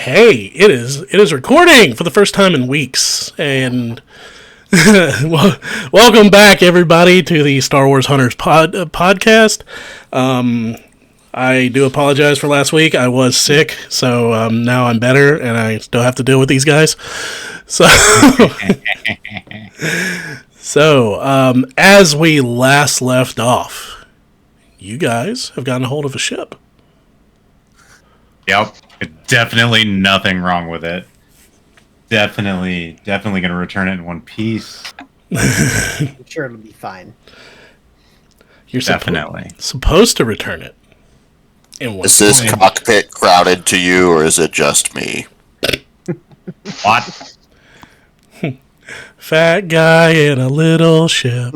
Hey, it is recording for the first time in weeks, and welcome back, everybody, to the Star Wars Hunters podcast. I do apologize for last week. I was sick, so now I'm better, and I still have to deal with these guys. So, as we last left off, you guys have gotten a hold of a ship. Yep. Definitely nothing wrong with it. Definitely going to return it in one piece. I'm sure it'll be fine. You're definitely supposed to return it in one. Is this cockpit crowded to you, or is it just me? What? Fat guy in a little ship.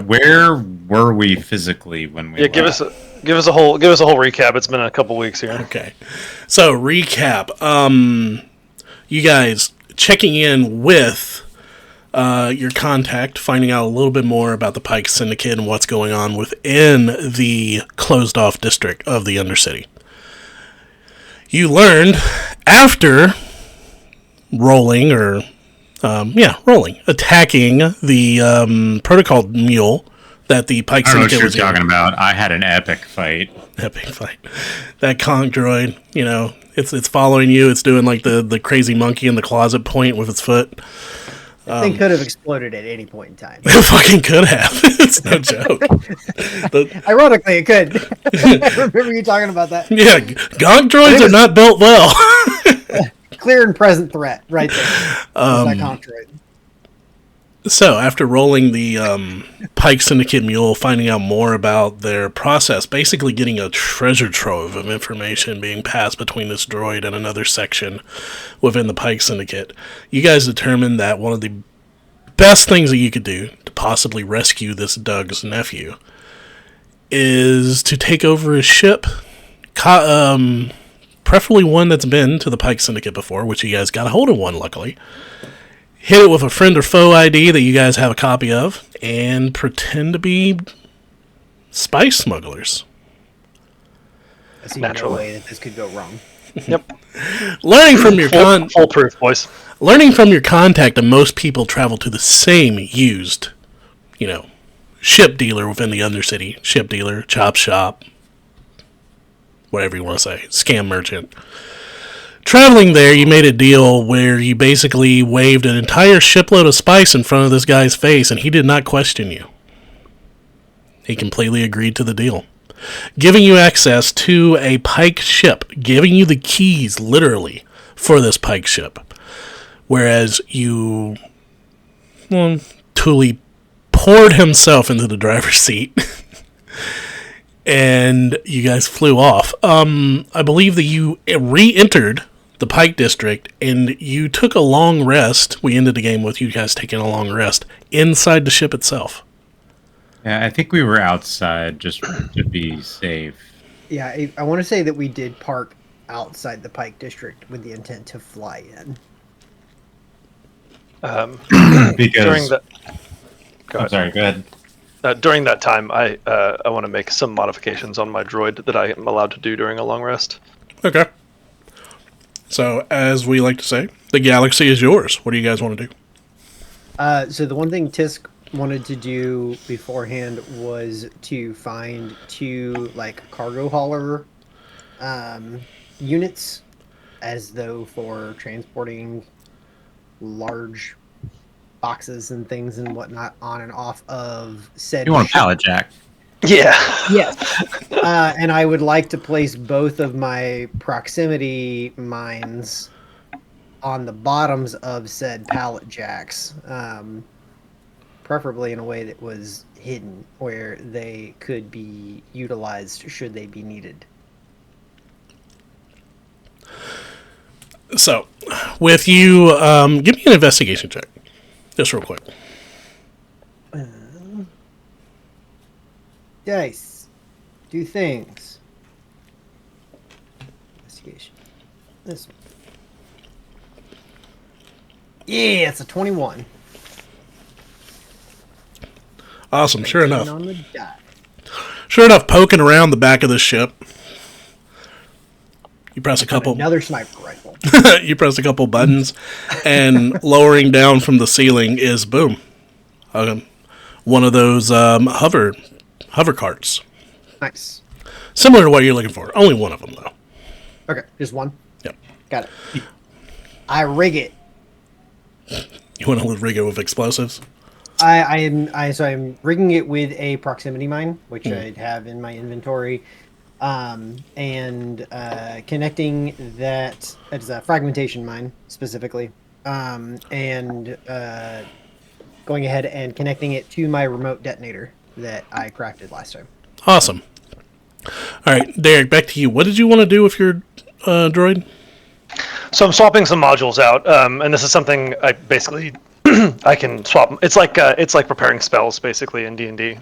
Where were we physically when we? Yeah, give us a whole recap. It's been a couple weeks here. Okay, so recap. You guys checking in with your contact, finding out a little bit more about the Pyke Syndicate and what's going on within the closed-off district of the Undercity. You learned after rolling, attacking the protocol mule that the Pyke Syndicate was talking about. I had an epic fight. That conch droid, it's following you. It's doing like the crazy monkey in the closet point with its foot. That thing could have exploded at any point in time. It fucking could have. It's no joke. Ironically, it could. I remember you talking about that. Yeah, gonk droids are not built well. Clear and present threat right there. That conch droid. So, after rolling the Pyke Syndicate mule, finding out more about their process, basically getting a treasure trove of information being passed between this droid and another section within the Pyke Syndicate, you guys determined that one of the best things that you could do to possibly rescue this Doug's nephew is to take over his ship, preferably one that's been to the Pyke Syndicate before, which you guys got a hold of one, luckily. Hit it with a friend or foe ID that you guys have a copy of, and pretend to be spice smugglers. I see no way that this could go wrong. Yep. Learning from your foolproof, boys. Learning from your contact that most people travel to the same used, ship dealer within the Undercity. Ship dealer, chop shop, whatever you want to say, scam merchant. Traveling there, you made a deal where you basically waved an entire shipload of spice in front of this guy's face, and he did not question you. He completely agreed to the deal. Giving you access to a Pyke ship, giving you the keys, literally, for this Pyke ship. Whereas you, Thule poured himself into the driver's seat. And you guys flew off. I believe that you re-entered the Pyke District, and you took a long rest. We ended the game with you guys taking a long rest inside the ship itself. Yeah, I think we were outside just to be safe. Yeah, I want to say that we did park outside the Pyke District with the intent to fly in. Because... Go ahead. During that time, I want to make some modifications on my droid that I am allowed to do during a long rest. Okay. So, as we like to say, the galaxy is yours. What do you guys want to do? So the one thing Tisk wanted to do beforehand was to find two cargo hauler units, as though for transporting large boxes and things and whatnot on and off of said. You want a pallet jack? Yeah. Yes. And I would like to place both of my proximity mines on the bottoms of said pallet jacks, preferably in a way that was hidden, where they could be utilized should they be needed. So, with you, give me an investigation check. Just real quick. Dice. Do things. Investigation. This one. Yeah, it's a 21. Awesome. Sure And enough. on the die. Sure enough, poking around the back of the ship, you press a couple. Another sniper rifle. You press a couple buttons, and lowering down from the ceiling is boom, one of those hover carts, Nice. similar to what you're looking for. Only one of them though. Okay, just one. Yep. Got it. I rig it. You want to rig it with explosives? I'm rigging it with a proximity mine, which I have in my inventory, and connecting that. It's a fragmentation mine specifically, and going ahead and connecting it to my remote detonator that I crafted last time. Awesome. All right, Derek, back to you. What did you want to do with your droid? So I'm swapping some modules out, and this is something I basically I can swap. It's like preparing spells basically in D&D.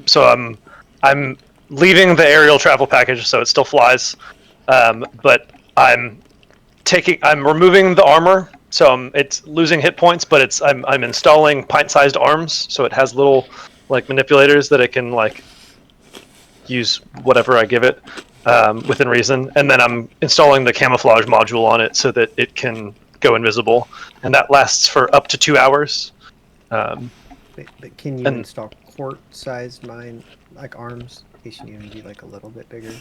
So I'm leaving the aerial travel package, so it still flies, but I'm removing the armor, so it's losing hit points, but I'm installing pint-sized arms, so it has little like manipulators that it can like use whatever I give it within reason, and then I'm installing the camouflage module on it so that it can go invisible, and that lasts for up to 2 hours. But can you install quart-sized mine like arms in case you need to be like a little bit bigger?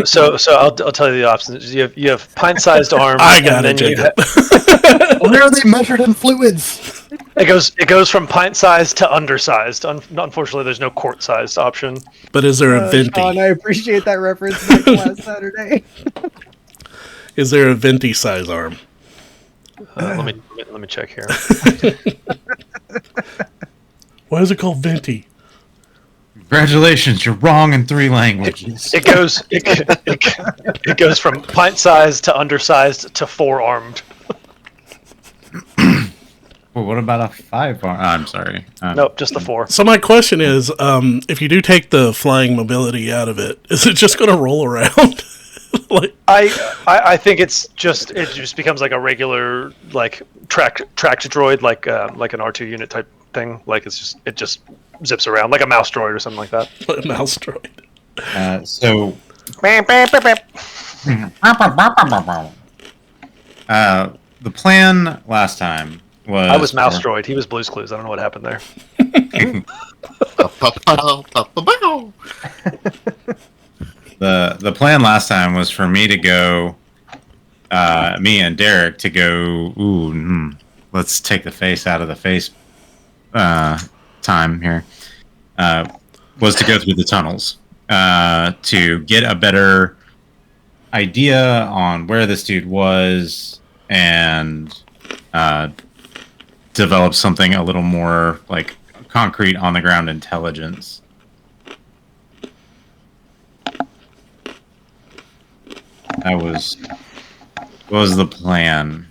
So I'll tell you the options. You have pint-sized arms. I got it, Jacob. Where are they measured in fluids? It goes from pint-sized to undersized. Unfortunately, there's no quart-sized option. But is there a venti? Sean, I appreciate that reference back last Saturday. Is there a venti size arm? Let me check here. Why is it called venti? Congratulations, you're wrong in 3 languages. It goes from pint-sized to undersized to 4-armed. Well, what about a 5-arm? I'm sorry. Nope, just the 4. So my question is, if you do take the flying mobility out of it, is it just going to roll around? Like, I think it just becomes like a regular like tracked droid, like an R2 unit type thing. Like it just zips around like a mouse droid or something like that. a mouse droid. So the plan last time was I was mouse droid. He was Blue's Clues. I don't know what happened there. The plan last time was for me to go, me and Derek to go. Let's take the face out of the face. Time here was to go through the tunnels to get a better idea on where this dude was and develop something a little more like concrete on the ground intelligence. That was the plan.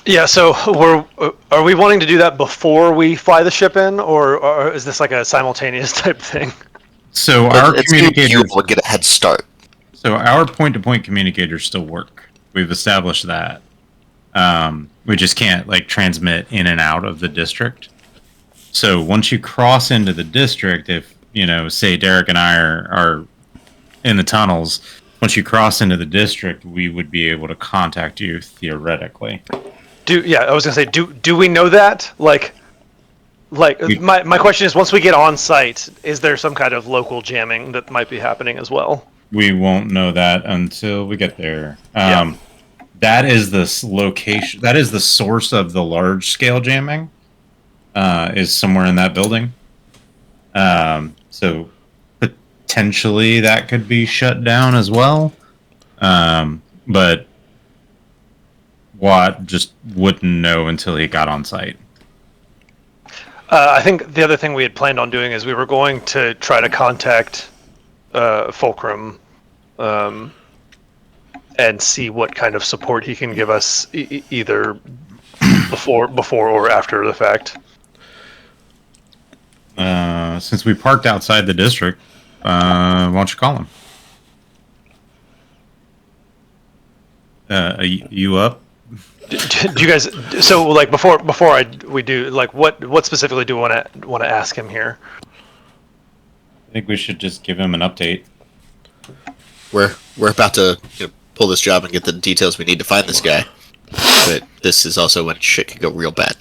Yeah. So are we wanting to do that before we fly the ship in, or is this like a simultaneous type thing? So our communicators will get a head start. So our point-to-point communicators still work. We've established that. We just can't like transmit in and out of the district. So once you cross into the district, if say Derek and I are in the tunnels, once you cross into the district, we would be able to contact you theoretically. I was gonna say, do we know that? My question is, once we get on site, is there some kind of local jamming that might be happening as well? We won't know that until we get there. Yeah. That is the location. That is the source of the large scale jamming. Is somewhere in that building. So potentially that could be shut down as well. But Wott just wouldn't know until he got on site. I think the other thing we had planned on doing is we were going to try to contact Fulcrum and see what kind of support he can give us either before or after the fact. Since we parked outside the district, why don't you call him? Are you up? Do you guys? So like before we do like what specifically do we want to ask him here? I think we should just give him an update. We're about to pull this job and get the details we need to find this guy. But this is also when shit can go real bad.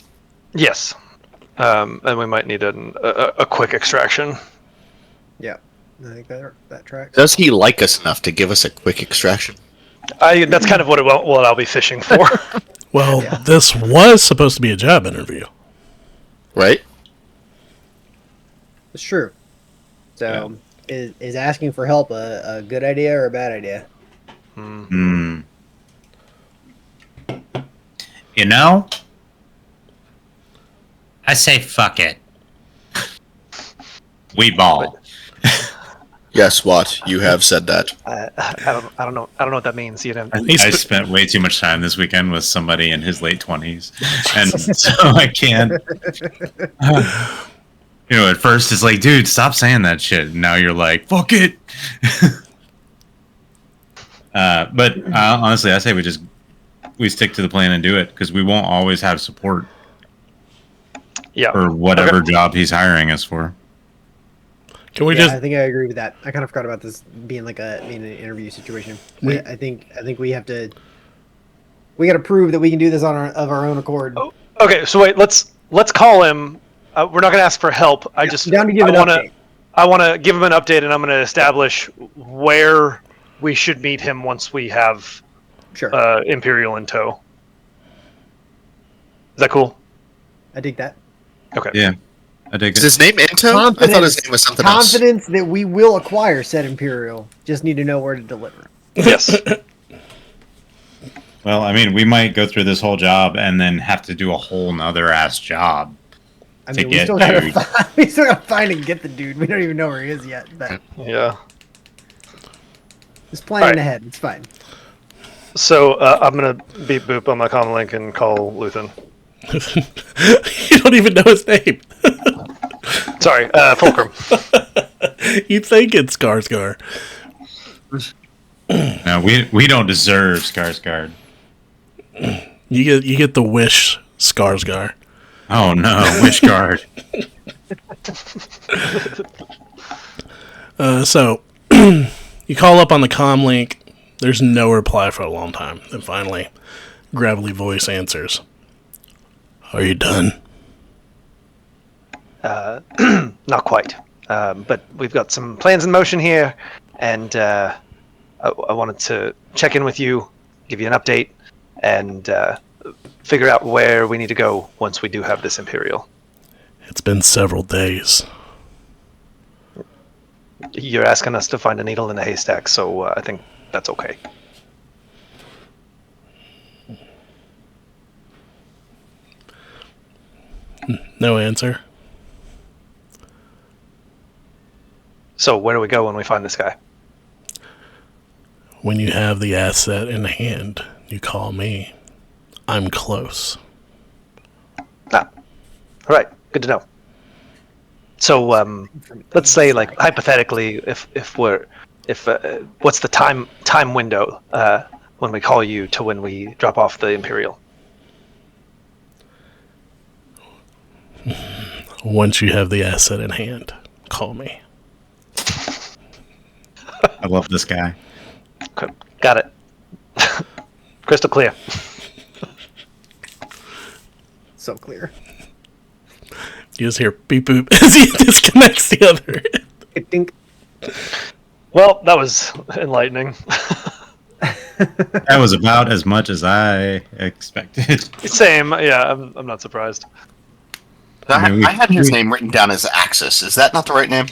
Yes, and we might need a quick extraction. Yeah, I think that tracks. Does he like us enough to give us a quick extraction? That's kind of what I'll be fishing for. Well, this was supposed to be a job interview. Right? It's true. So, is asking for help a good idea or a bad idea? You know, I say fuck it. We ball. Yes, Watt, you have said that. I don't know what that means. You know. I spent way too much time this weekend with somebody in his late 20s, and so I can't. At first it's like, dude, stop saying that shit. And now you're like, fuck it. But honestly, I say we stick to the plan and do it because we won't always have support. Yeah. For whatever job he's hiring us for. Can we I think I agree with that. I kind of forgot about this being an interview situation. I think we have to. We got to prove that we can do this of our own accord. Oh, okay, so wait, let's call him. We're not going to ask for help. I want to give him an update, and I'm going to establish where we should meet him once we have Imperial in tow. Is that cool? I dig that. Okay. Yeah. I dig it. Is his name Into? I thought his name was something else. Confidence that we will acquire said Imperial. Just need to know where to deliver. Yes. Well, I mean, we might go through this whole job and then have to do a whole nother ass job. I mean, we still gotta find and get the dude. We don't even know where he is yet. But yeah. Just planning ahead. It's fine. So I'm gonna beep boop on my comm link and call Luthen. You don't even know his name. Sorry, Fulcrum. You think it's Skarsgård. No, we don't deserve Skarsgård. You get the wish Skarsgård. Oh no, Wishguard. So you call up on the comm link. There's no reply for a long time. Then finally, gravelly voice answers. Are you done? Not quite. But we've got some plans in motion here, and I wanted to check in with you, give you an update, and figure out where we need to go once we do have this Imperial. It's been several days. You're asking us to find a needle in a haystack, so I think that's okay. No answer. So where do we go when we find this guy? When you have the asset in hand, you call me. I'm close. All right, good to know. So let's say, like, hypothetically, if what's the time window when we call you to when we drop off the Imperial? Once you have the asset in hand, call me. I love this guy. Okay, got it. Crystal clear. So clear. You just hear beep boop as he disconnects the other. I think. Well, that was enlightening. That was about as much as I expected. Same, yeah. I'm not surprised. I had his name written down as Axis. Is that not the right name?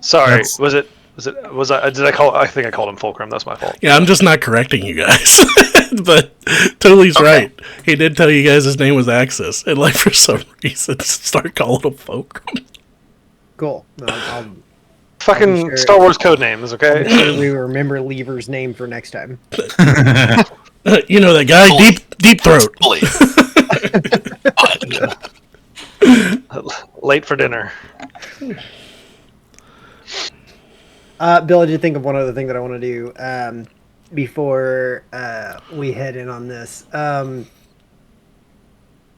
Sorry, I think I called him Fulcrum. That's my fault. Yeah, I'm just not correcting you guys. But totally right. He did tell you guys his name was Axis, and like for some reason start calling him Fulcrum. Cool. I'll Fucking sure. Star Wars code names, okay? I'm sure we remember Lever's name for next time. You know that guy, deep throat. Fully. Late for dinner. Bill, I did think of one other thing that I want to do. before we head in on this.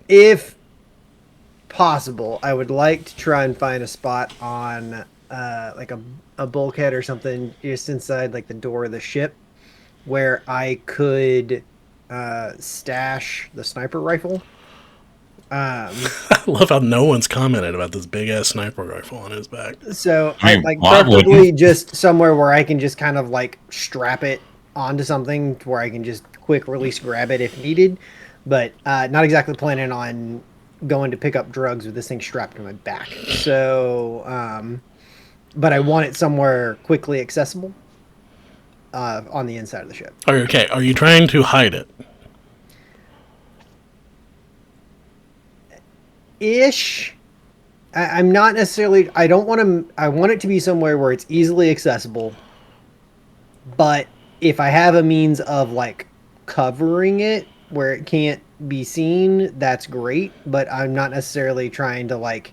If possible, I would like to try and find a spot on like a bulkhead or something just inside like the door of the ship where I could stash the sniper rifle. I love how no one's commented about this big ass sniper rifle on his back. So I mean, like why preferably wouldn't? just somewhere where I can just kind of like strap it onto something to where I can just quick release grab it if needed, but not exactly planning on going to pick up drugs with this thing strapped to my back. So, but I want it somewhere quickly accessible on the inside of the ship. Okay, are you trying to hide it? Ish. I'm not necessarily. I don't want to. I want it to be somewhere where it's easily accessible. But if I have a means of like covering it where it can't be seen, that's great. But I'm not necessarily trying to like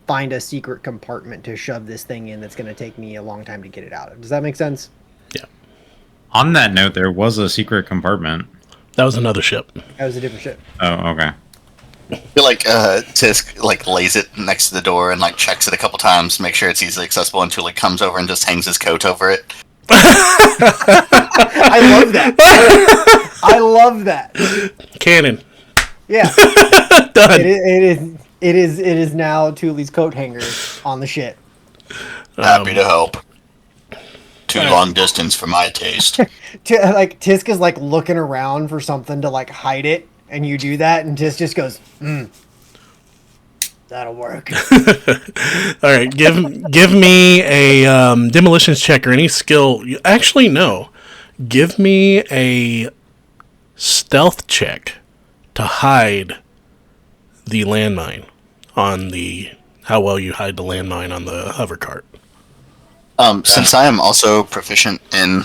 find a secret compartment to shove this thing in that's going to take me a long time to get it out of. Does that make sense? Yeah. On that note, there was a secret compartment. That was another ship. That was a different ship. Oh, okay. I feel like Tisk like lays it next to the door and like checks it a couple times, make sure it's easily accessible until he comes over and just hangs his coat over it. I love that. I love that. Cannon. Yeah. Done. It is now Thule's coat hanger on the ship. Happy to help. Too long distance for my taste. Like Tisk is like looking around for something to like hide it, and you do that, and Tisk just goes, that'll work. All right, give me a demolitions check or any skill. Actually, no. Give me a stealth check to hide the landmine on the. How well you hide the landmine on the hover cart. Since I am also proficient in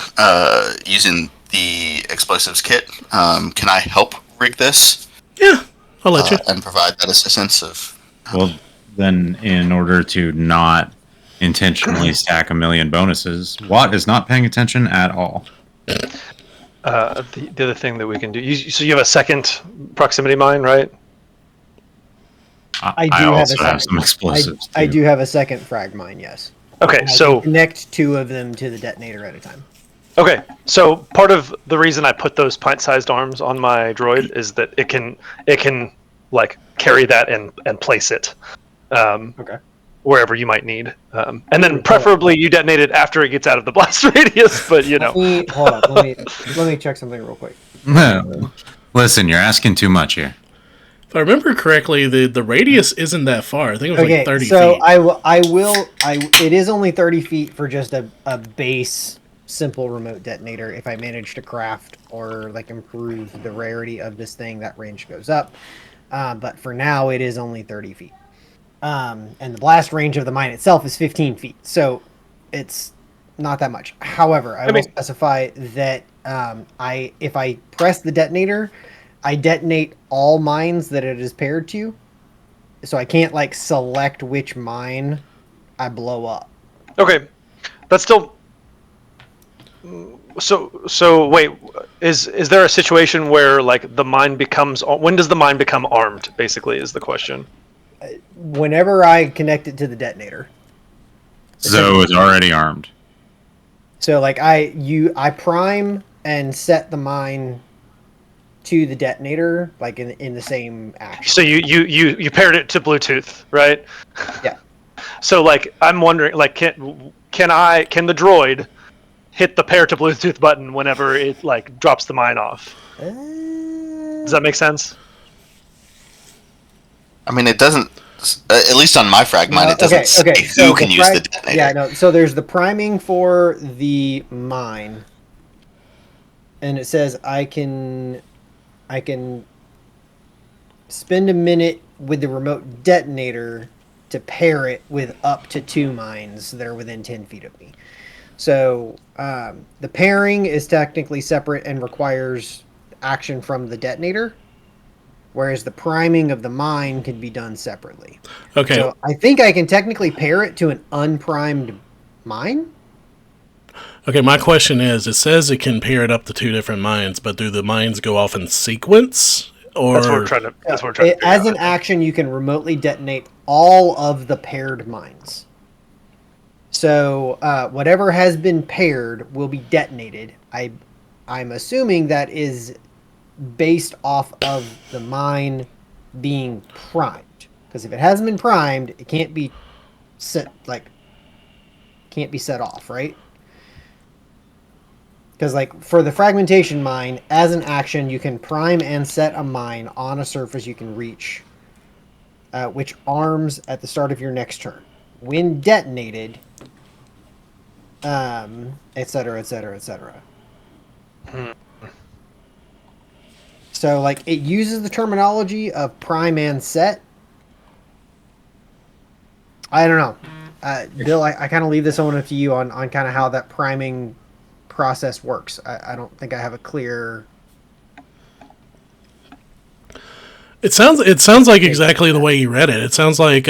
using the explosives kit, can I help rig this? Yeah, I'll let you. And provide that assistance of. Well, then, in order to not intentionally stack a million bonuses, Wott is not paying attention at all. The other thing that we can do. So you have a second proximity mine, right? I do I have a also second. have some explosives. I too. do have a second frag mine, yes. Okay, And I so can connect two of them to the detonator at a time. okay, so part of the reason I put those pint-sized arms on my droid is that it can like carry that and place it Okay. wherever you might need, and then preferably you detonate it after it gets out of the blast radius. But you know, Hold on. Let me check something real quick. Listen, you're asking too much here. If I remember correctly, the radius isn't that far. I think it was Okay, like 30 so feet. it is only 30 feet for just a base simple remote detonator. If I manage to craft or like improve the rarity of this thing, that range goes up. But for now, it is only 30 feet. And the blast range of the mine itself is 15 feet. So it's not that much. However, I will specify that if I press the detonator, I detonate all mines that it is paired to. So I can't like select which mine I blow up. okay, that's still. So wait, is there a situation where like the mine becomes? When does the mine become armed? Basically, is the question. Whenever I connect it to the detonator. So it's already armed. So like I prime and set the mine to the detonator like in the same action. So you paired it to Bluetooth, right? Yeah. So like I'm wondering, like can the droid hit the pair to Bluetooth button whenever it like drops the mine off? Does that make sense? I mean, it doesn't. At least on my frag mine, it doesn't say who can use the detonator. Yeah, no. So there's the priming for the mine, and it says I can spend a minute with the remote detonator to pair it with up to 2 mines that are within 10 feet of me. So the pairing is technically separate and requires action from the detonator, whereas the priming of the mine can be done separately. Okay. So I think I can technically pair it to an unprimed mine. Okay, my question is: it says it can pair it up to 2 different mines, but do the mines go off in sequence, or That's what we're trying to. That's what we're trying to figure As out, an action, you can remotely detonate all of the paired mines. So whatever has been paired will be detonated. I'm assuming that is based off of the mine being primed. Because if it hasn't been primed, it can't be set off, right? Because for the fragmentation mine, as an action, you can prime and set a mine on a surface you can reach, which arms at the start of your next turn. When detonated, et cetera, et cetera, et cetera. So, it uses the terminology of prime and set. I don't know. Bill, I kind of leave this one up to you on kind of how that priming process works. I don't think I have a clear... it sounds like exactly the way you read it. It sounds like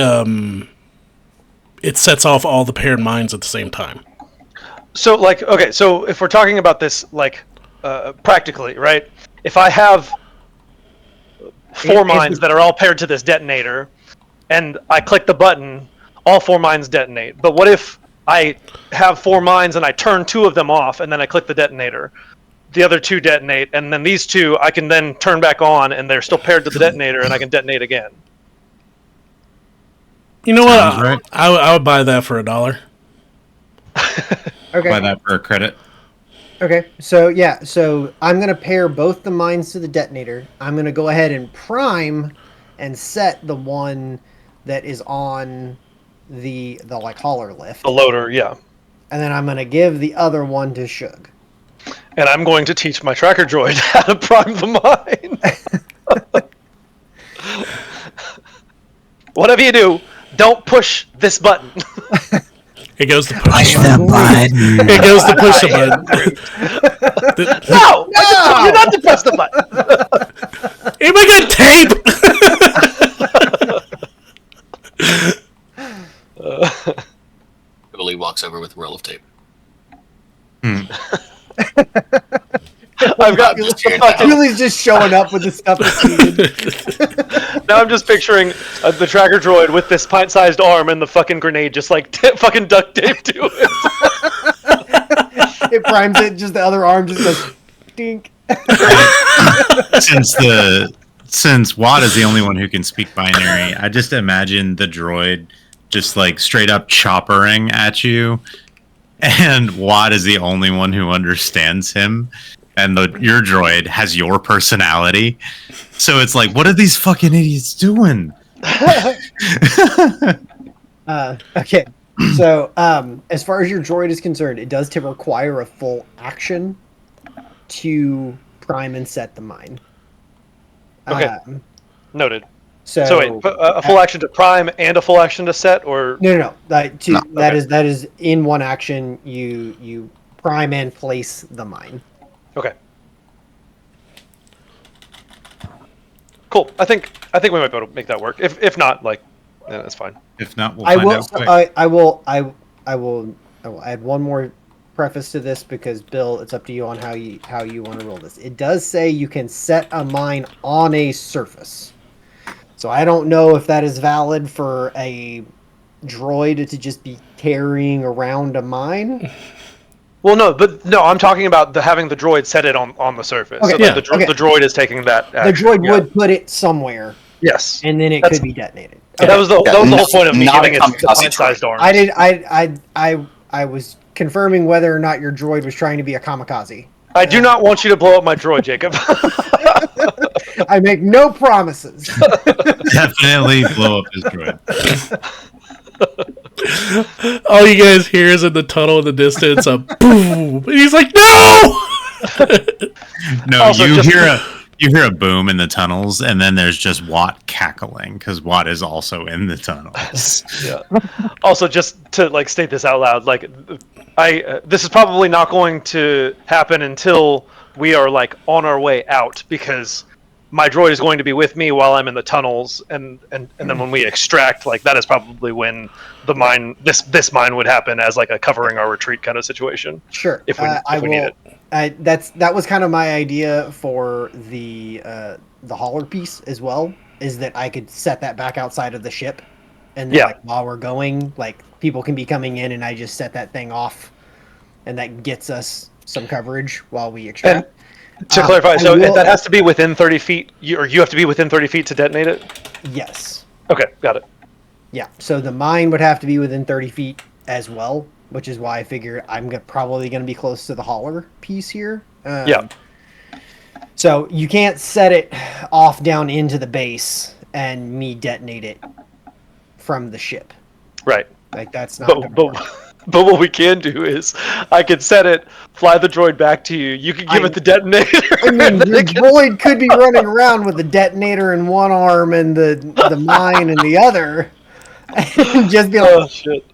it sets off all the paired mines at the same time. So, okay, so if we're talking about this, practically, right? If I have 4 mines that are all paired to this detonator, and I click the button, all 4 mines detonate. But what if I have 4 mines and I turn 2 of them off, and then I click the detonator? The other 2 detonate, and then these 2 I can then turn back on, and they're still paired to the detonator, and I can detonate again. You know Sounds what? right. I would buy that for $1. Okay. Buy that for a credit. Okay, so I'm going to pair both the mines to the detonator. I'm going to go ahead and prime and set the one that is on the hauler lift. The loader, yeah. And then I'm going to give the other one to Shug. And I'm going to teach my tracker droid how to prime the mine. Whatever you do, don't push this button. It goes to push. that button. It goes to push the button. No! I just told you not to press the button. Anybody got tape? Billy walks over with a roll of tape. I've got Julie's just showing up with the stuff that's needed. now I'm just picturing the tracker droid with this pint-sized arm and the fucking grenade just fucking duct tape to it. It primes it, just the other arm just goes dink. Since Wott is the only one who can speak binary, I just imagine the droid just straight up choppering at you, and Wott is the only one who understands him, and your droid has your personality. So it's what are these fucking idiots doing? Okay. So, as far as your droid is concerned, it does require a full action to prime and set the mine. Okay. Noted. So wait, a full action to prime and a full action to set, or no. That Okay. is in one action. You prime and place the mine. okay. Cool. I think we might be able to make that work. If not, yeah, that's fine. If not, we'll I find will. out quick. I will add one more preface to this, because Bill, it's up to you on how you want to roll this. It does say you can set a mine on a surface, so I don't know if that is valid for a droid to just be carrying around a mine. Well, no, I'm talking about having the droid set it on the surface. Okay, So yeah, the droid is taking that The action. droid Yeah. would put it somewhere, Yes. and then it That's- could be detonated. That was the whole point of me not giving a it the kamikaze pint-sized arm. I was confirming whether or not your droid was trying to be a kamikaze. I do not want you to blow up my droid, Jacob. I make no promises. Definitely blow up his droid. All you guys hear is in the tunnel in the distance a boom, and he's like, "No!" No, Also, you hear a boom in the tunnels, and then there's just Wott cackling because Wott is also in the tunnels. Yeah. Also, just to state this out loud, this is probably not going to happen until we are on our way out, because my droid is going to be with me while I'm in the tunnels, and then when we extract, like that is probably when the mine this mine would happen as like a covering our retreat kind of situation. Sure. If we need it. That was kind of my idea for the hauler piece as well. Is that I could set that back outside of the ship, and then like while we're going, like people can be coming in, and I just set that thing off, and that gets us some coverage while we extract. To clarify, so that has to be within 30 feet, you have to be within 30 feet to detonate it? Yes. Okay, got it. Yeah, so the mine would have to be within 30 feet as well, which is why I figure I'm probably going to be close to the hauler piece here. Yeah. So you can't set it off down into the base and me detonate it from the ship. Right. Like, that's not gonna work. But what we can do is, I could set it, fly the droid back to you. You can give it the detonator. I mean, your droid could be running around with the detonator in one arm and the mine in the other, and just be like, "Oh shit!"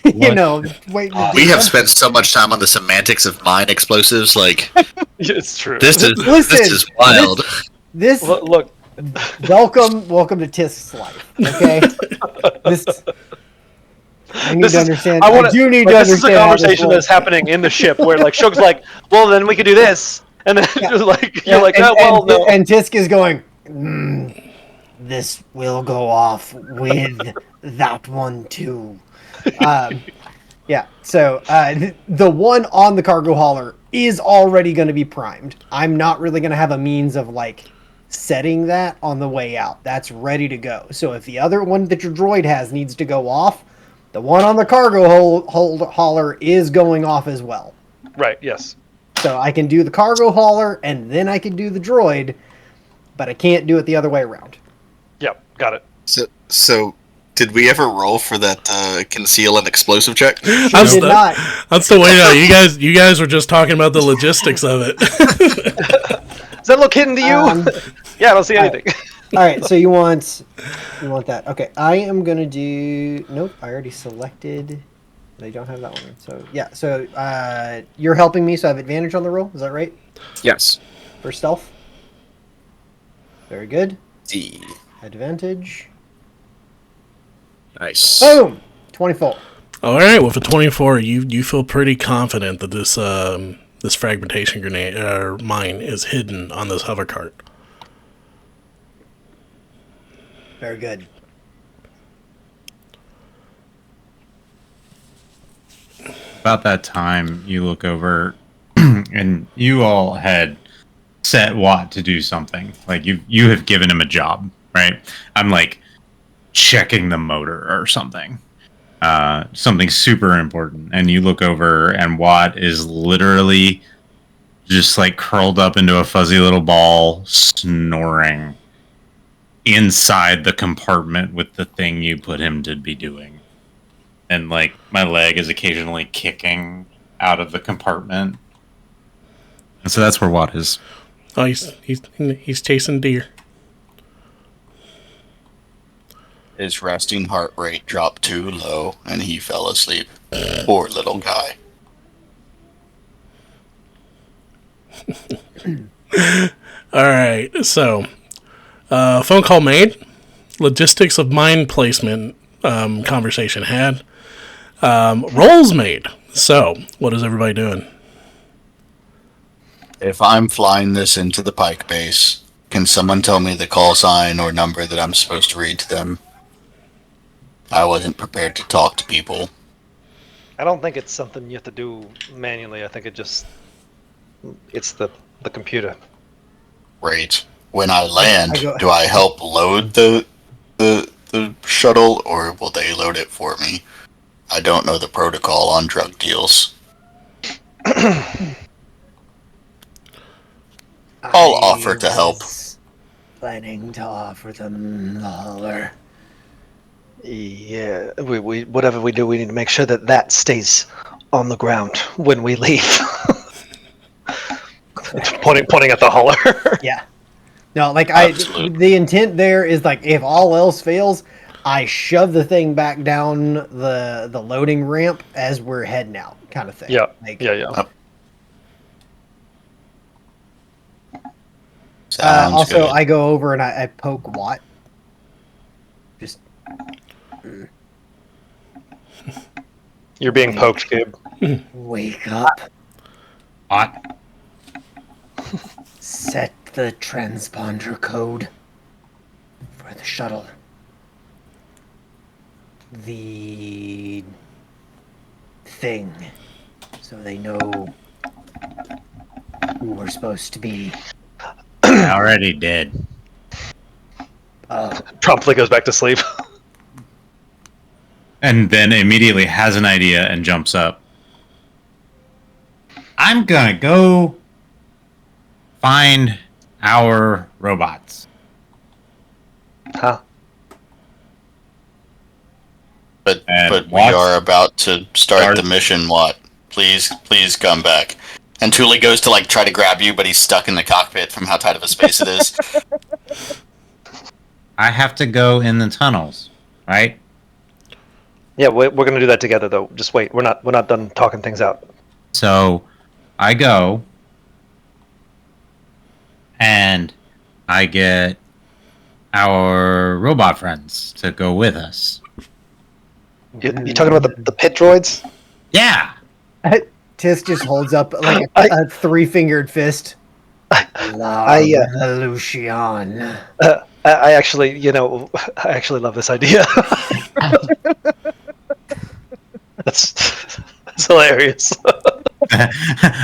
You know, wait. We have spent so much time on the semantics of mine explosives. Like, It's true. this is wild. This Look. welcome to Tisk's life. Okay, I need to understand. I do need to understand. This is a conversation that's happening in the ship where like Shug's like, well, then we could do this, and then you're like, no. And Tisk is going. This will go off with that one too. Yeah. So the one on the cargo hauler is already going to be primed. I'm not really going to have a means of like setting that on the way out. That's ready to go. So if the other one that your droid has needs to go off, the one on the cargo hauler is going off as well. Right, yes. So I can do the cargo hauler and then I can do the droid, but I can't do it the other way around. Yep, got it. So did we ever roll for that conceal and explosive check? I'm still waiting on you guys were just talking about the logistics of it. Does that look hidden to you? Yeah, I don't see anything. All right, so you want that. Okay, I am going to do... Nope, I already selected... I don't have that one. So, yeah, so you're helping me, so I have advantage on the roll. Is that right? Yes. For stealth? Very good. D. Advantage. Nice. Boom! 24. All right, with a 24, you feel pretty confident that this fragmentation grenade or mine is hidden on this hover cart. Very good. About that time, you look over, and you all had set Wott to do something. Like you have given him a job, right? I'm like checking the motor or something, something super important. And you look over, and Wott is literally just like curled up into a fuzzy little ball, snoring inside the compartment with the thing you put him to be doing. And like my leg is occasionally kicking out of the compartment. And so that's where Wott is. Oh, he's chasing deer. His resting heart rate dropped too low, and he fell asleep. Poor little guy. All right, so phone call made. Logistics of mine placement conversation had. Rolls made. So, what is everybody doing? If I'm flying this into the Pyke base, can someone tell me the call sign or number that I'm supposed to read to them? I wasn't prepared to talk to people. I don't think it's something you have to do manually. I think it's the computer. Great. When I land, do I help load the shuttle, or will they load it for me? I don't know the protocol on drug deals. I'll offer to help. Planning to offer them the hauler. Yeah, we whatever we do, we need to make sure that stays on the ground when we leave. pointing at the hauler. Yeah. No, like Absolutely. the intent there is like if all else fails, I shove the thing back down the loading ramp as we're heading out, kind of thing. Yeah. Like, Yeah. Sounds Also, good. I go over and I poke Wott. Just You're being poked, Gabe. wake up. Hot. Set the transponder code for the shuttle. The thing. So they know who we're supposed to be. Already dead. Promptly goes back to sleep. And then immediately has an idea and jumps up. I'm gonna go find our robots. Huh? But And we Watt's- are about to start the mission, Watt. Please come back. And Thule goes to like try to grab you, but he's stuck in the cockpit from how tight of a space it is. I have to go in the tunnels, right? Yeah, we're gonna do that together, though. Just wait. We're not done talking things out. So I go and I get our robot friends to go with us. You talking about the pit droids? Yeah. Tisk just holds up like a three-fingered fist. Lucian. I actually, I actually love this idea. That's hilarious.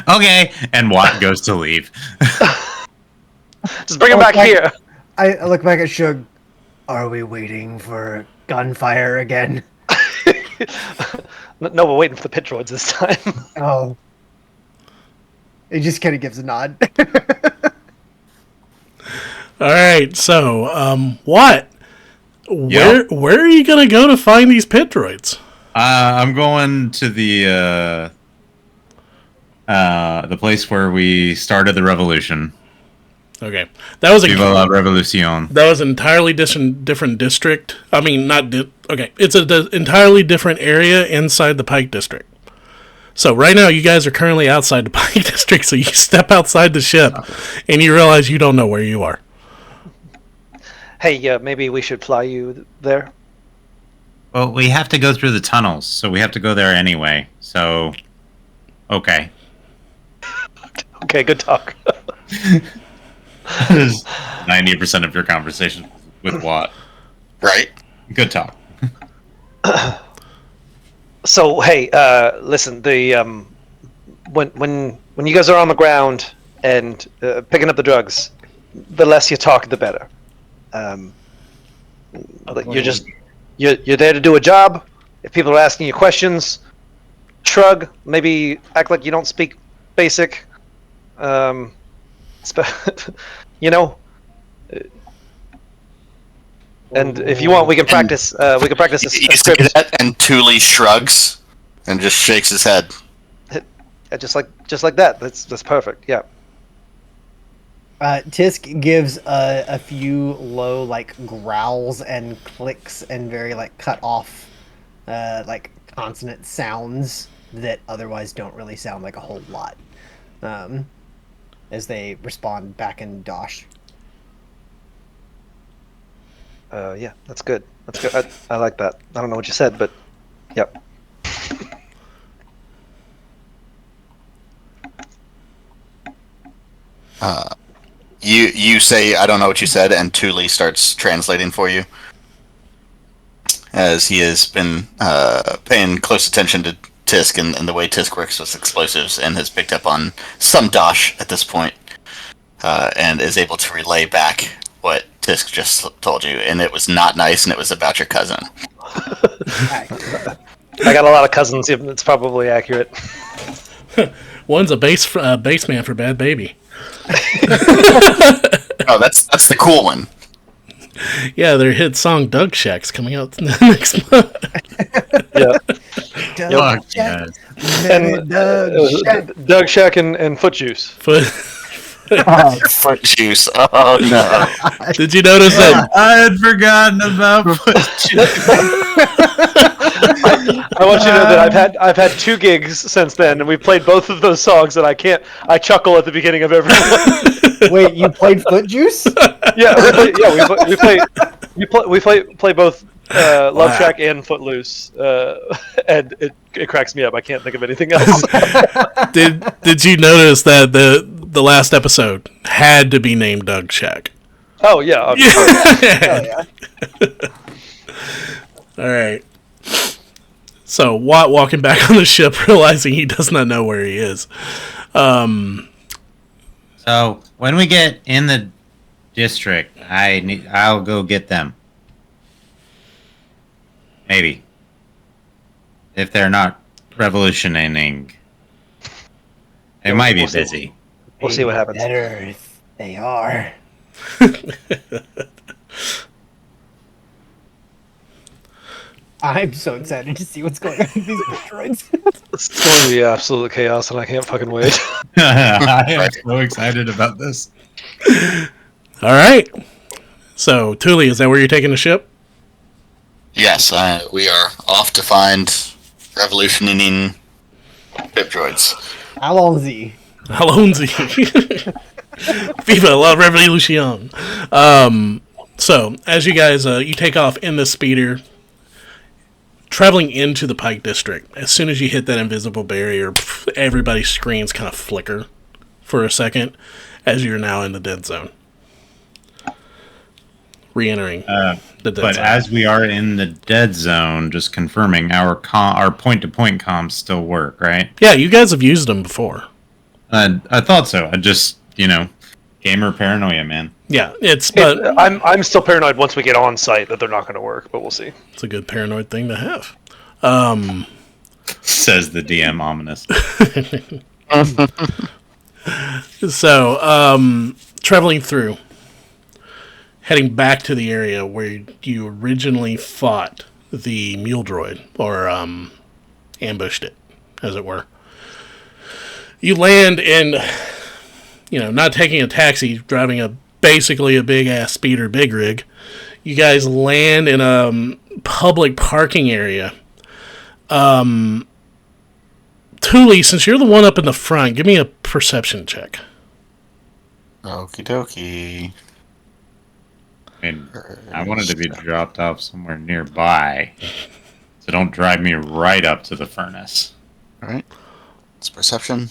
Okay. And Watt goes to leave. Just bring him back here. I look back at Shug. Are we waiting for gunfire again? No, we're waiting for the pit droids this time. Oh. He just kind of gives a nod. All right, so what? Yep. Where are you gonna go to find these pit droids? I'm going to the place where we started the revolution. Okay, that was Viva la Revolucion. That was an entirely different district. I mean, okay, it's an entirely different area inside the Pyke district. So right now, you guys are currently outside the Pyke district. So you step outside the ship, and you realize you don't know where you are. Hey, maybe we should fly you there. Well, we have to go through the tunnels, so we have to go there anyway. So, okay. Okay, good talk. That is 90% of your conversation with Watt. Right? Good talk. So hey, listen. The when you guys are on the ground and picking up the drugs, the less you talk, the better. You're there to do a job. If people are asking you questions, shrug. Maybe act like you don't speak basic. And if you want, we can practice. We can practice a You say script. that, and Thule shrugs and just shakes his head. Just like that. That's perfect. Yeah. Tisk gives a few low like growls and clicks and very like cut off like consonant sounds that otherwise don't really sound like a whole lot as they respond back in Dosh. Yeah, that's good. That's good. I like that. I don't know what you said, but yep. You say, I don't know what you said, and Thule starts translating for you. As he has been paying close attention to Tisk and the way Tisk works with explosives, and has picked up on some Dosh at this point, and is able to relay back what Tisk just told you, and it was not nice, and it was about your cousin. I got a lot of cousins. It's probably accurate. One's a bassman for Bad Baby. Oh, that's the cool one. Yeah, their hit song "Doug Shack's" coming out next month. Yeah. Doug yes. And Doug Shack and Foot Juice. Foot juice. Oh no! Did you notice that? I had forgotten about I want you to know that I've had 2 gigs since then, and we've played both of those songs, and I chuckle at the beginning of every one. Wait, you played Footjuice? Yeah, we play both Love Shack and Footloose, and it cracks me up. I can't think of anything else. Did you notice that the last episode had to be named Doug Shack? Oh yeah, obviously. Oh, yeah. All right. So Watt walking back on the ship, realizing he does not know where he is. So when we get in the district, I'll go get them. Maybe. If they're not revolutioning. They might be busy. We'll see what happens. Better if they are. I'm so excited to see what's going on with these droids. It's going to be absolute chaos, and I can't fucking wait. I am so excited about this. All right. So, Thule, is that where you're taking the ship? Yes, we are off to find revolutioning pip droids. Alonzi. Alonzi. Viva la revolution. So, as you guys, you take off in the speeder, traveling into the Pyke District. As soon as you hit that invisible barrier, everybody's screens kind of flicker for a second as you're now in the dead zone. Re-entering the dead But zone. as we are in the dead zone, just confirming our point-to-point comms still work, right? Yeah, you guys have used them before. I thought so. I just, gamer paranoia, man. Yeah, but I'm still paranoid once we get on site that they're not going to work, but we'll see. it's a good paranoid thing to have. Says the DM ominous. So, traveling through, heading back to the area where you originally fought the mule droid, or ambushed it, as it were. You land in, not taking a taxi, driving basically a big-ass speeder big rig. You guys land in a public parking area. Thule, since you're the one up in the front, give me a perception check. Okie dokie. I wanted to be dropped off somewhere nearby, so don't drive me right up to the furnace. All right. It's perception.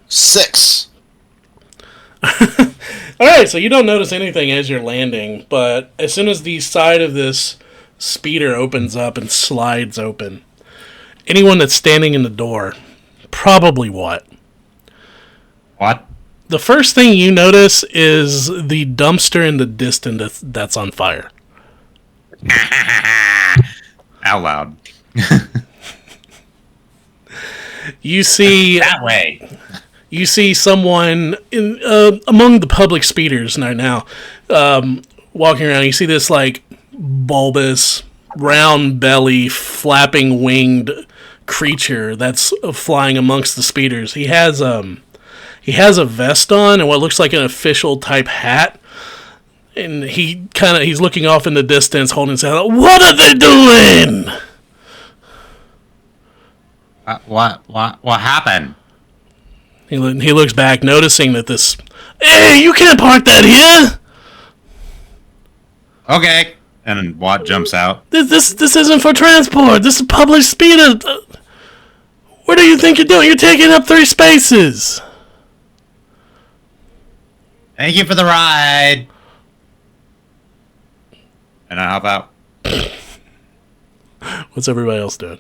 6. Alright, so you don't notice anything as you're landing, but as soon as the side of this speeder opens up and slides open, anyone that's standing in the door, probably Wott. What? The first thing you notice is the dumpster in the distance that's on fire. Out loud. You see That way. You see someone in among the public speeders right now walking around. You see this bulbous, round belly, flapping winged creature that's flying amongst the speeders. He has a vest on and what looks like an official type hat, and he's looking off in the distance, holding his head. What are they doing? What happened? He looks back, noticing that this... Hey, you can't park that here! Okay. And Watt jumps out. This isn't for transport. This is public speeder. What do you think you're doing? You're taking up 3 spaces. Thank you for the ride. And I hop out. What's everybody else doing?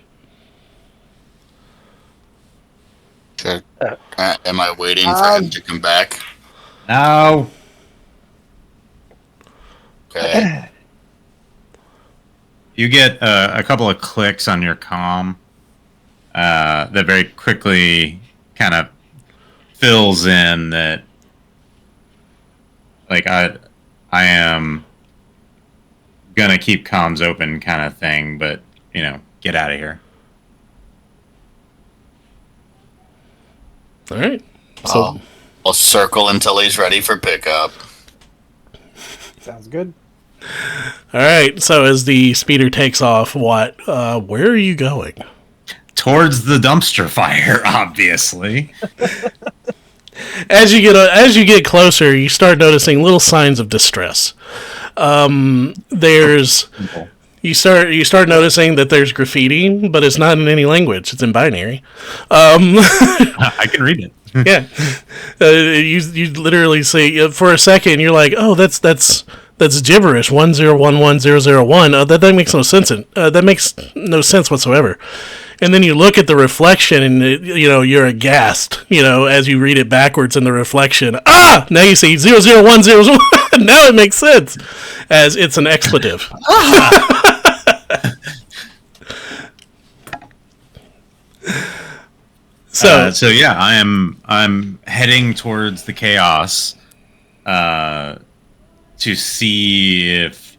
Am I waiting for him to come back? No. Okay. You get a couple of clicks on your comm that very quickly kind of fills in that, I am gonna keep comms open kind of thing, but, get out of here. All right. So I'll circle until he's ready for pickup. Sounds good. all right. So as the speeder takes off, where are you going? Towards the dumpster fire, obviously. As you get closer, you start noticing little signs of distress. There's you start noticing that there's graffiti, but it's not in any language. It's in binary. I can read it. Yeah, you literally see for a second. You're like, oh, that's gibberish. 1011001. That makes no sense. That makes no sense whatsoever. And then you look at the reflection, and you're aghast. As you read it backwards in the reflection. Now you see 00100. Now it makes sense, as it's an expletive. So yeah, I'm heading towards the chaos to see if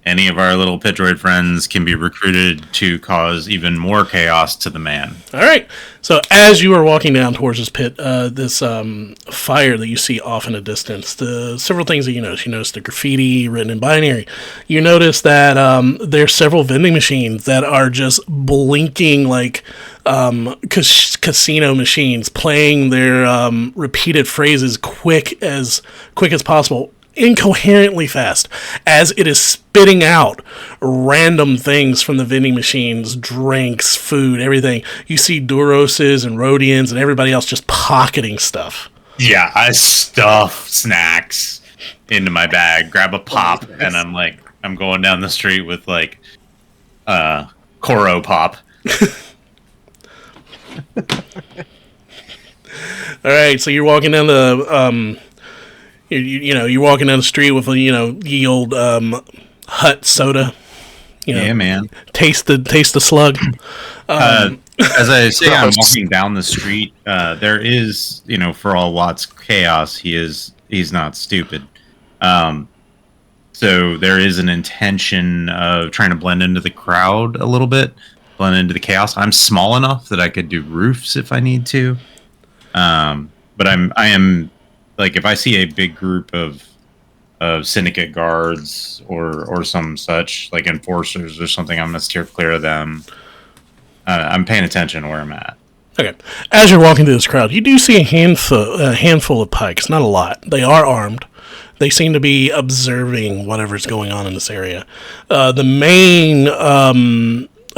any of our little pit droid friends can be recruited to cause even more chaos to the man. All right. So as you are walking down towards this pit, this fire that you see off in the distance, the several things that you notice. You notice the graffiti written in binary. You notice that there's several vending machines that are just blinking like casino machines, playing their repeated phrases quick as possible. Incoherently fast, as it is spitting out random things from the vending machines, drinks, food, everything. You see Duroses and Rhodians and everybody else just pocketing stuff. Yeah, I stuff snacks into my bag, grab a pop, and I'm going down the street with Koro pop. All right, so you're walking down the you're walking down the street with ye old hut soda. Yeah, man. Taste the slug. As I say, I'm walking down the street. There is, for all Wott's chaos, he's not stupid. So there is an intention of trying to blend into the crowd a little bit, blend into the chaos. I'm small enough that I could do roofs if I need to. But I am. Like, if I see a big group of syndicate guards or some such, like enforcers or something, I'm going to steer clear of them. I'm paying attention to where I'm at. Okay. As you're walking through this crowd, you do see a handful of pikes. Not a lot. They are armed. They seem to be observing whatever's going on in this area. The main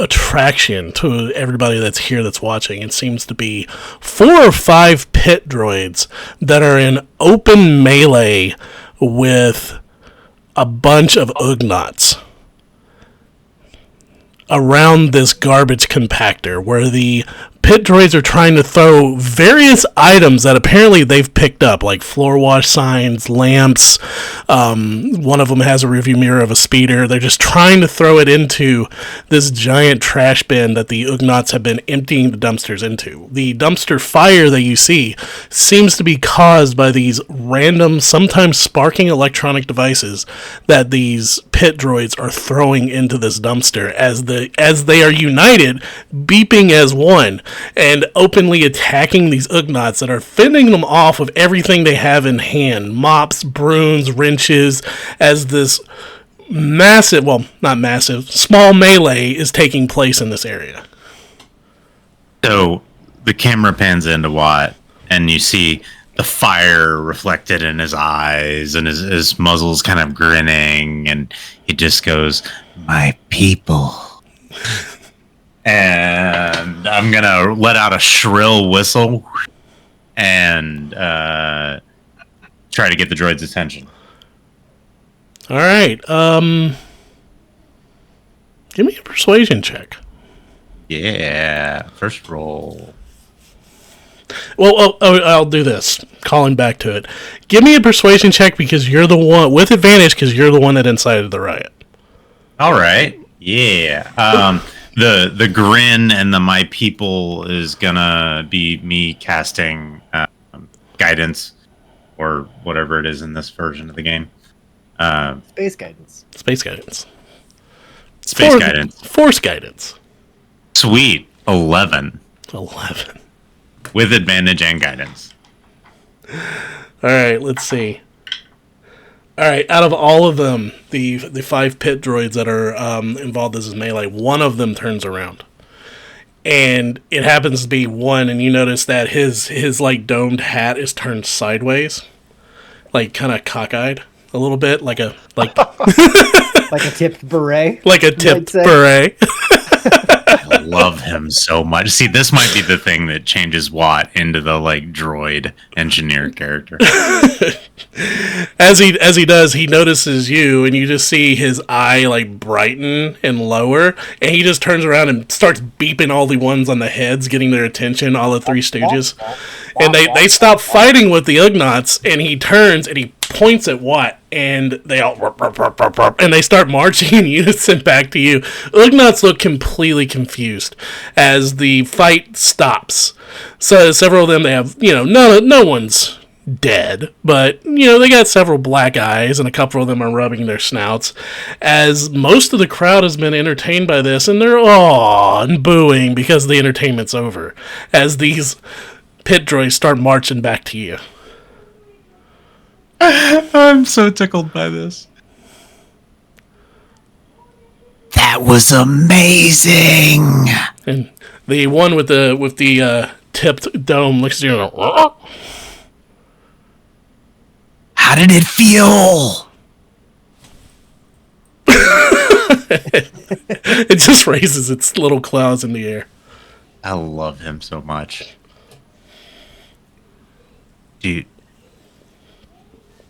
attraction to everybody that's here that's watching, it seems to be 4 or 5 pit droids that are in open melee with a bunch of Ugnaughts around this garbage compactor where the pit droids are trying to throw various items that apparently they've picked up, like floor wash signs, lamps. One of them has a rearview mirror of a speeder. They're just trying to throw it into this giant trash bin that the Ugnaughts have been emptying the dumpsters into. The dumpster fire that you see seems to be caused by these random, sometimes sparking electronic devices that these pit droids are throwing into this dumpster as they are united, beeping as one, and openly attacking these Ugnaughts that are fending them off with everything they have in hand. Mops, brooms, wrenches, as this massive, well, not massive, small melee is taking place in this area. So the camera pans into Wott, and you see the fire reflected in his eyes, and his muzzle's kind of grinning, and he just goes, "My people." And I'm gonna let out a shrill whistle and try to get the droid's attention. All right. Give me a persuasion check. Yeah, first roll. Well, I'll do this. Calling back to it. Give me a persuasion check because you're the one with advantage because you're the one that incited the riot. All right. Yeah. The grin and the "my people" is gonna be me casting guidance or whatever it is in this version of the game. Space guidance. Space guidance. Guidance. Force guidance. Sweet. 11. 11. With advantage and guidance. All right, let's see. All right, out of all of them, the 5 pit droids that are involved in this melee, one of them turns around. and it happens to be one, and you notice that his like domed hat is turned sideways, like kind of cockeyed a little bit, like a Like a tipped beret. like a tipped beret. I love him so much. See, this might be the thing that changes Wott into the like droid engineer character. As he does, he notices you, and you just see his eye like brighten and lower, and he just turns around and starts beeping all the ones on the heads, getting their attention. All the Three Stooges, and they stop fighting with the Ugnaughts, and he turns and he points at Watt, and they all and they start marching in unison back to you. Ugnaughts look completely confused as the fight stops. So several of them, they have, no one's dead, but they got several black eyes, and a couple of them are rubbing their snouts as most of the crowd has been entertained by this, and they're and booing because the entertainment's over as these pit droids start marching back to you. I'm so tickled by this. That was amazing. And the one with the tipped dome looks at you and goes, How did it feel? it just raises its little claws in the air. I love him so much. Dude.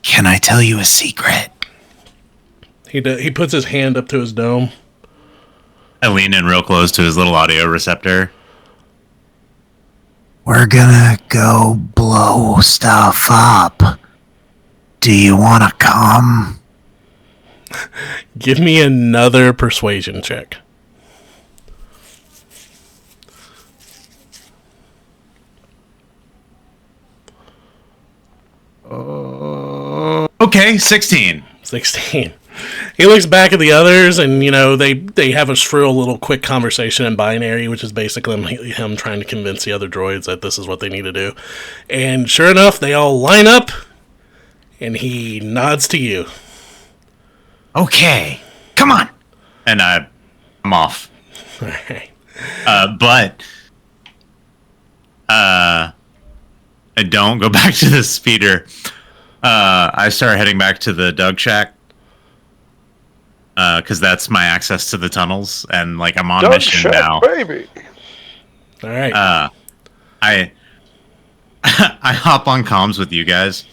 Can I tell you a secret? He puts his hand up to his dome. I lean in real close to his little audio receptor. We're gonna go blow stuff up. Do you want to come? Give me another persuasion check. Okay, 16. 16. He looks back at the others, and they have a shrill little quick conversation in binary, which is basically him trying to convince the other droids that this is what they need to do. And sure enough, they all line up, and he nods to you. Okay, come on. And I'm off. All right. But I don't go back to the speeder. I start heading back to the Doug Shack. Because that's my access to the tunnels, and like I'm on Doug mission Shack, now. baby. All right. I I hop on comms with you guys,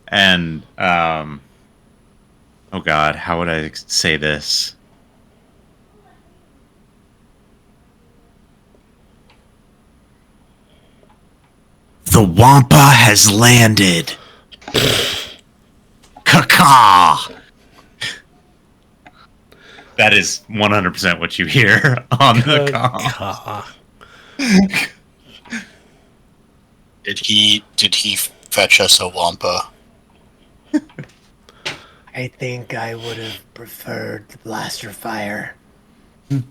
and oh god, how would I say this? The Wampa has landed. Caw. That is 100% what you hear on the comm. Did he fetch us a Wampa? I think I would have preferred the blaster fire. What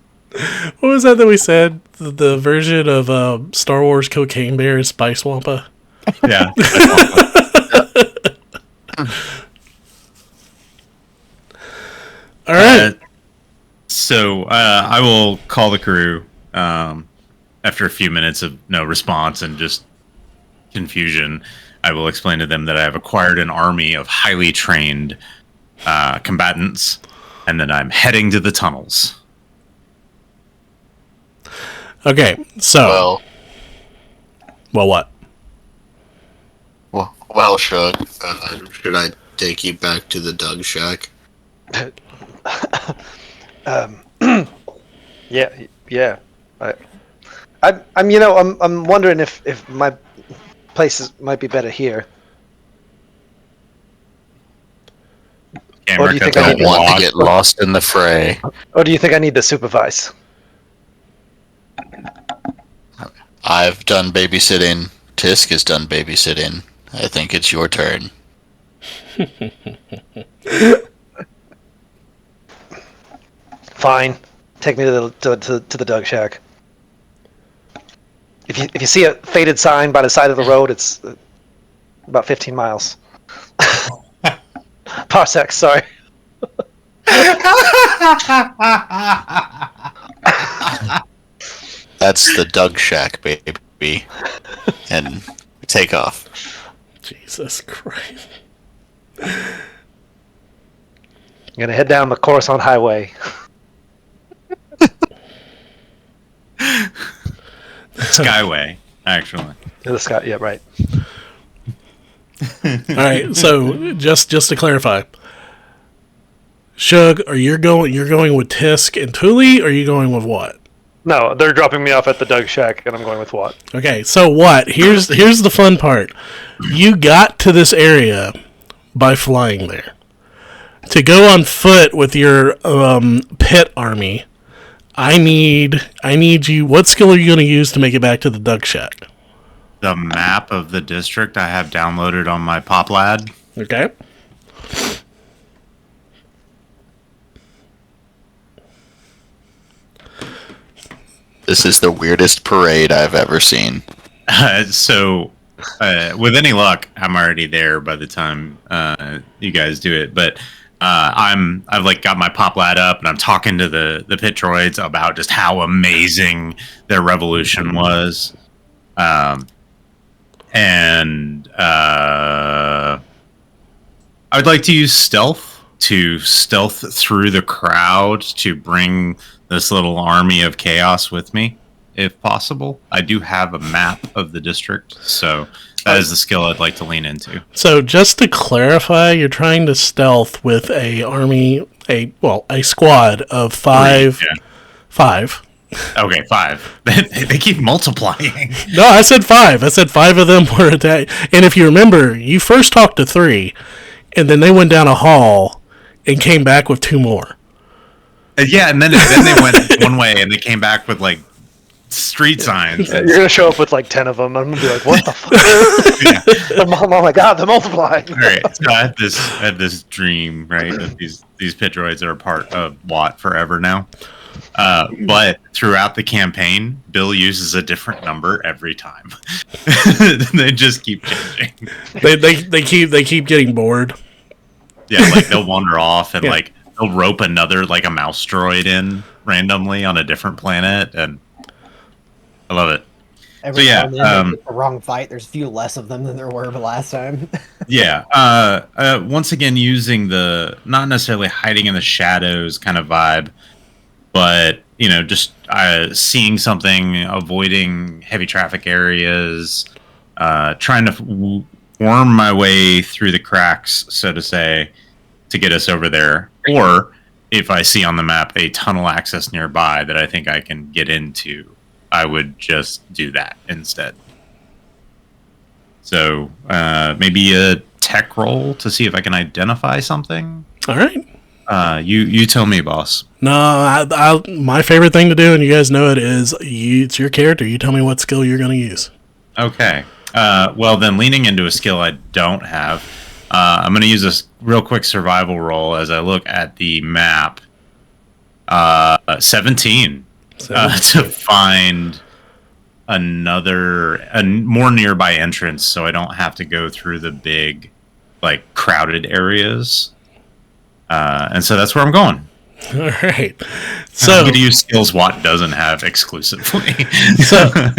was that we said? The version of Star Wars Cocaine Bear is Spice Wampa? Yeah. All right. So I will call the crew after a few minutes of no response and just confusion. I will explain to them that I have acquired an army of highly trained combatants, and then I'm heading to the tunnels. Okay, so... Well, what? Well, should I take you back to the Doug Shack? Yeah. I'm wondering if my might be better here. Or do you think I don't want to get lost in the fray. Or do you think I need to supervise? I've done babysitting. Tisk has done babysitting. I think it's your turn. Fine. Take me to the Doug Shack. If you see a faded sign by the side of the road, it's about 15 miles. Parsecs, sorry. That's the Doug Shack, baby. And we take off. Jesus Christ. I'm gonna head down the Coruscant Highway. Skyway, actually. The sky, yeah, right. All right, so just to clarify, Shug, are you going with Tisk and Thule, or are you going with what? No, they're dropping me off at the Doug Shack, and I'm going with Wott. Okay, so what? Here's the fun part. You got to this area by flying there. To go on foot with your pit army, I need you. What skill are you going to use to make it back to the Doug Shack? The map of the district I have downloaded on my Pop Lad. Okay. This is the weirdest parade I've ever seen. So, with any luck, I'm already there by the time you guys do it. But I've like got my Pop Lad up, and I'm talking to the pit droids about just how amazing their revolution was. And I would like to use stealth to stealth through the crowd to bring this little army of chaos with me, if possible. I do have a map of the district, so that is the skill I'd like to lean into. So just to clarify, you're trying to stealth with a squad of five. Yeah. Five. Okay, 5. They keep multiplying. No, I said 5. I said 5 of them were attacked. And if you remember, you first talked to 3, and then they went down a hall and came back with 2 more. Yeah, and then they went one way, and they came back with like street signs. You're gonna show up with like 10 of them. I'm gonna be like, "What the fuck? Oh my god, they're multiplying!" All right, so I had this dream, right? That these pit droids are a part of Wott forever now. But throughout the campaign, Bill uses a different number every time. They just keep changing. They keep getting bored. Yeah, like they'll wander off and like they'll rope another like a mouse droid in randomly on a different planet, and I love it. Every time they make the wrong fight, there's a few less of them than there were the last time. Yeah. Once again, using the not necessarily hiding in the shadows kind of vibe, but just seeing something, avoiding heavy traffic areas, trying to worm my way through the cracks, so to say, to get us over there. Or if I see on the map a tunnel access nearby that I think I can get into, I would just do that instead. So maybe a tech roll to see if I can identify something. All right. You tell me, boss. No, my favorite thing to do, and you guys know it, is it's your character. You tell me what skill you're going to use. Okay. Well, then leaning into a skill I don't have, I'm going to use a real quick survival roll as I look at the map. 17. To find a more nearby entrance so I don't have to go through the big, like, crowded areas. And so that's where I'm going. All right. So I'm going to use skills Wott doesn't have exclusively.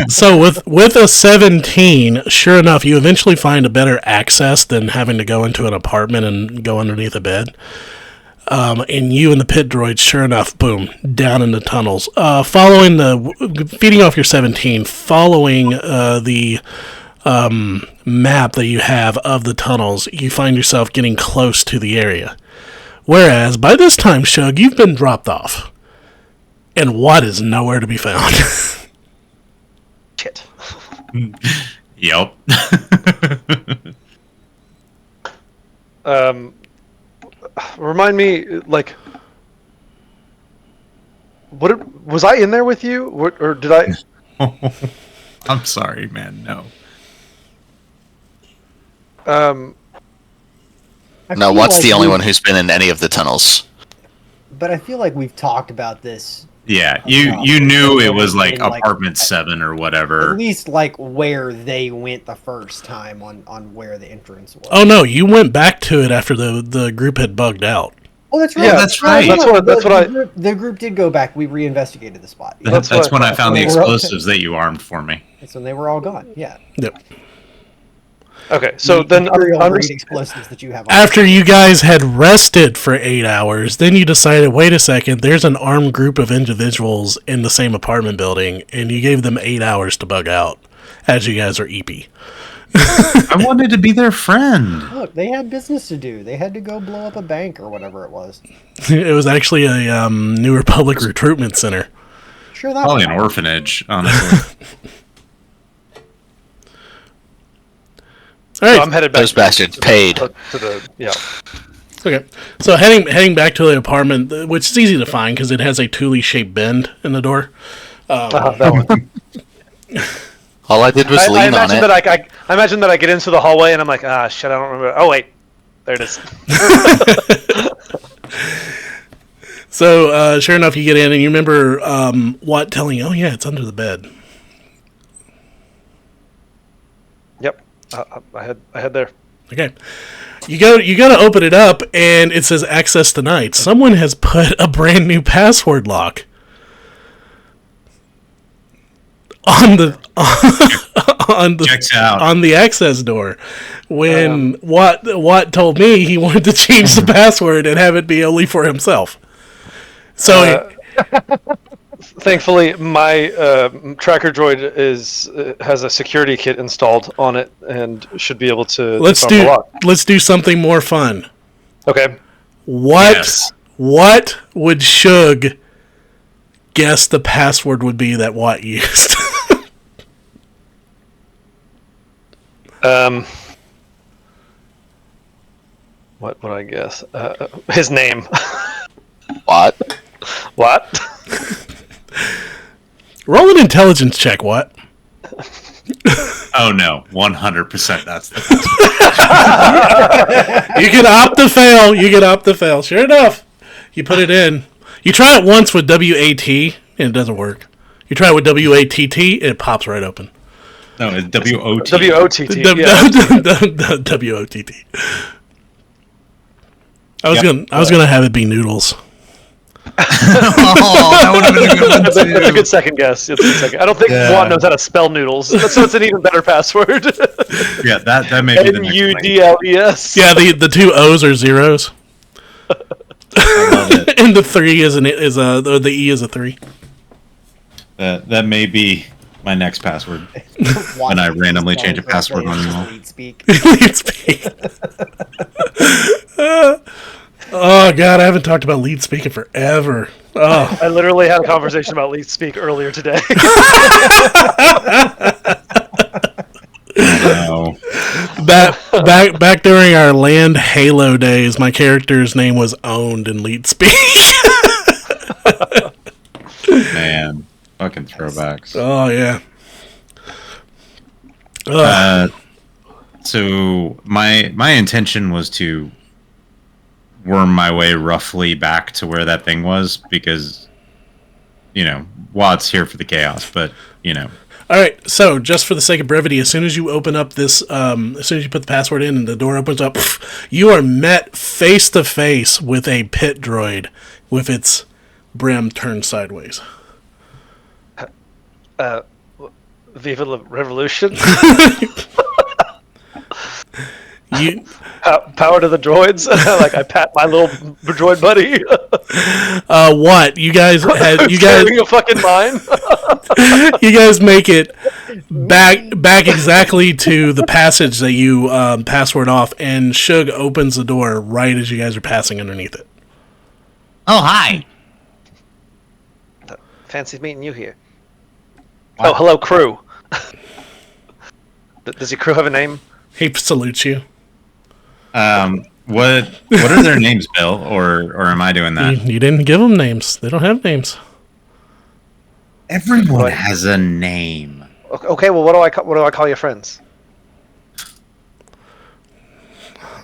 so with a 17, sure enough, you eventually find a better access than having to go into an apartment and go underneath a bed. And you and the pit droid, sure enough, boom, down in the tunnels. Feeding off your 17, following the map that you have of the tunnels, you find yourself getting close to the area. Whereas, by this time, Shug, you've been dropped off. And Wott is nowhere to be found. Shit. Yep. Remind me, like, was I in there with you, or did I? I'm sorry, man. No. No, Watt's the only one who's been in any of the tunnels. But I feel like we've talked about this. Yeah, you knew it was like apartment 7 or whatever. At least like where they went the first time on where the entrance was. Oh no, you went back to it after the group had bugged out. Oh, that's right. Yeah, that's right. The group did go back. We reinvestigated the spot. Yeah. That's when I found the They were all- explosives that you armed for me. That's when they were all gone. Yeah. Yep. Okay, so The then Imperial I'm grade just, explosives that you have. On After you guys had rested for 8 hours, then you decided, wait a second, there's an armed group of individuals in the same apartment building, and you gave them 8 hours to bug out as you guys are EP. I wanted to be their friend. Look, they had business to do. They had to go blow up a bank or whatever it was. It was actually a New Republic recruitment center. Sure, that Probably was an orphanage, honestly. All so right. I'm headed back. Those bastards paid. To the yeah. Okay. So heading back to the apartment, which is easy to find because it has a Thule-shaped bend in the door. That one. All I did was I lean on imagine it. that I imagine that I get into the hallway and I'm like, ah, shit, I don't remember. Oh wait, there it is. So sure enough, you get in and you remember Wott telling you, "Oh yeah, it's under the bed." Yep, I had there. Okay. You go to open it up and it says access denied. Someone has put a brand new password lock on the Checks out. on the access door. When Watt told me he wanted to change the password and have it be only for himself. So Thankfully, my tracker droid has a security kit installed on it and should be able to. let's do something more fun. Okay. Yes. What would Shug guess the password would be that Watt used? What would I guess? His name. What? What? Roll an intelligence check, Watt. Oh no, 100%. That's the You can opt to fail. Sure enough, you put it in. You try it once with WAT, and it doesn't work. You try it with WATT, and it pops right open. No, it's WOT. WOTT. Yeah. WOTT. I was gonna have it be noodles. Oh, that would have been a good one It's a too. good second guess. It's a good second. I don't think Yeah. Wott knows how to spell noodles, so it's an even better password. Yeah, that may be the next one. NUDLES. Yeah, the two O's are zeros, I love it. and the three the E is a 3. That may be my next password. When I randomly change a password on you all. Speak. Oh god, I haven't talked about lead speaking forever. Oh, I literally had a conversation about Lead Speak earlier today. No. back during our land Halo days, my character's name was owned in lead speak. Man, fucking throwbacks. Oh yeah. So my intention was to worm my way roughly back to where that thing was because, Watt's here for the chaos, but All right, so just for the sake of brevity, as soon as you open up this, as soon as you put the password in and the door opens up, you are met face to face with a pit droid with its brim turned sideways. Viva la Revolution. You, Power to the droids. Like I pat my little droid buddy. what you guys had? You guys, Carrying a fucking mine. you guys make it back exactly to the passage that you password off, and Shug opens the door right as you guys are passing underneath it. Oh, hi. Fancy meeting you here. Oh, hello, crew. Does your crew have a name? He salutes you. what are their names, Bill, or am I doing that? You didn't give them names. They don't have names. Everyone has a name. Okay, well, what do I call your friends?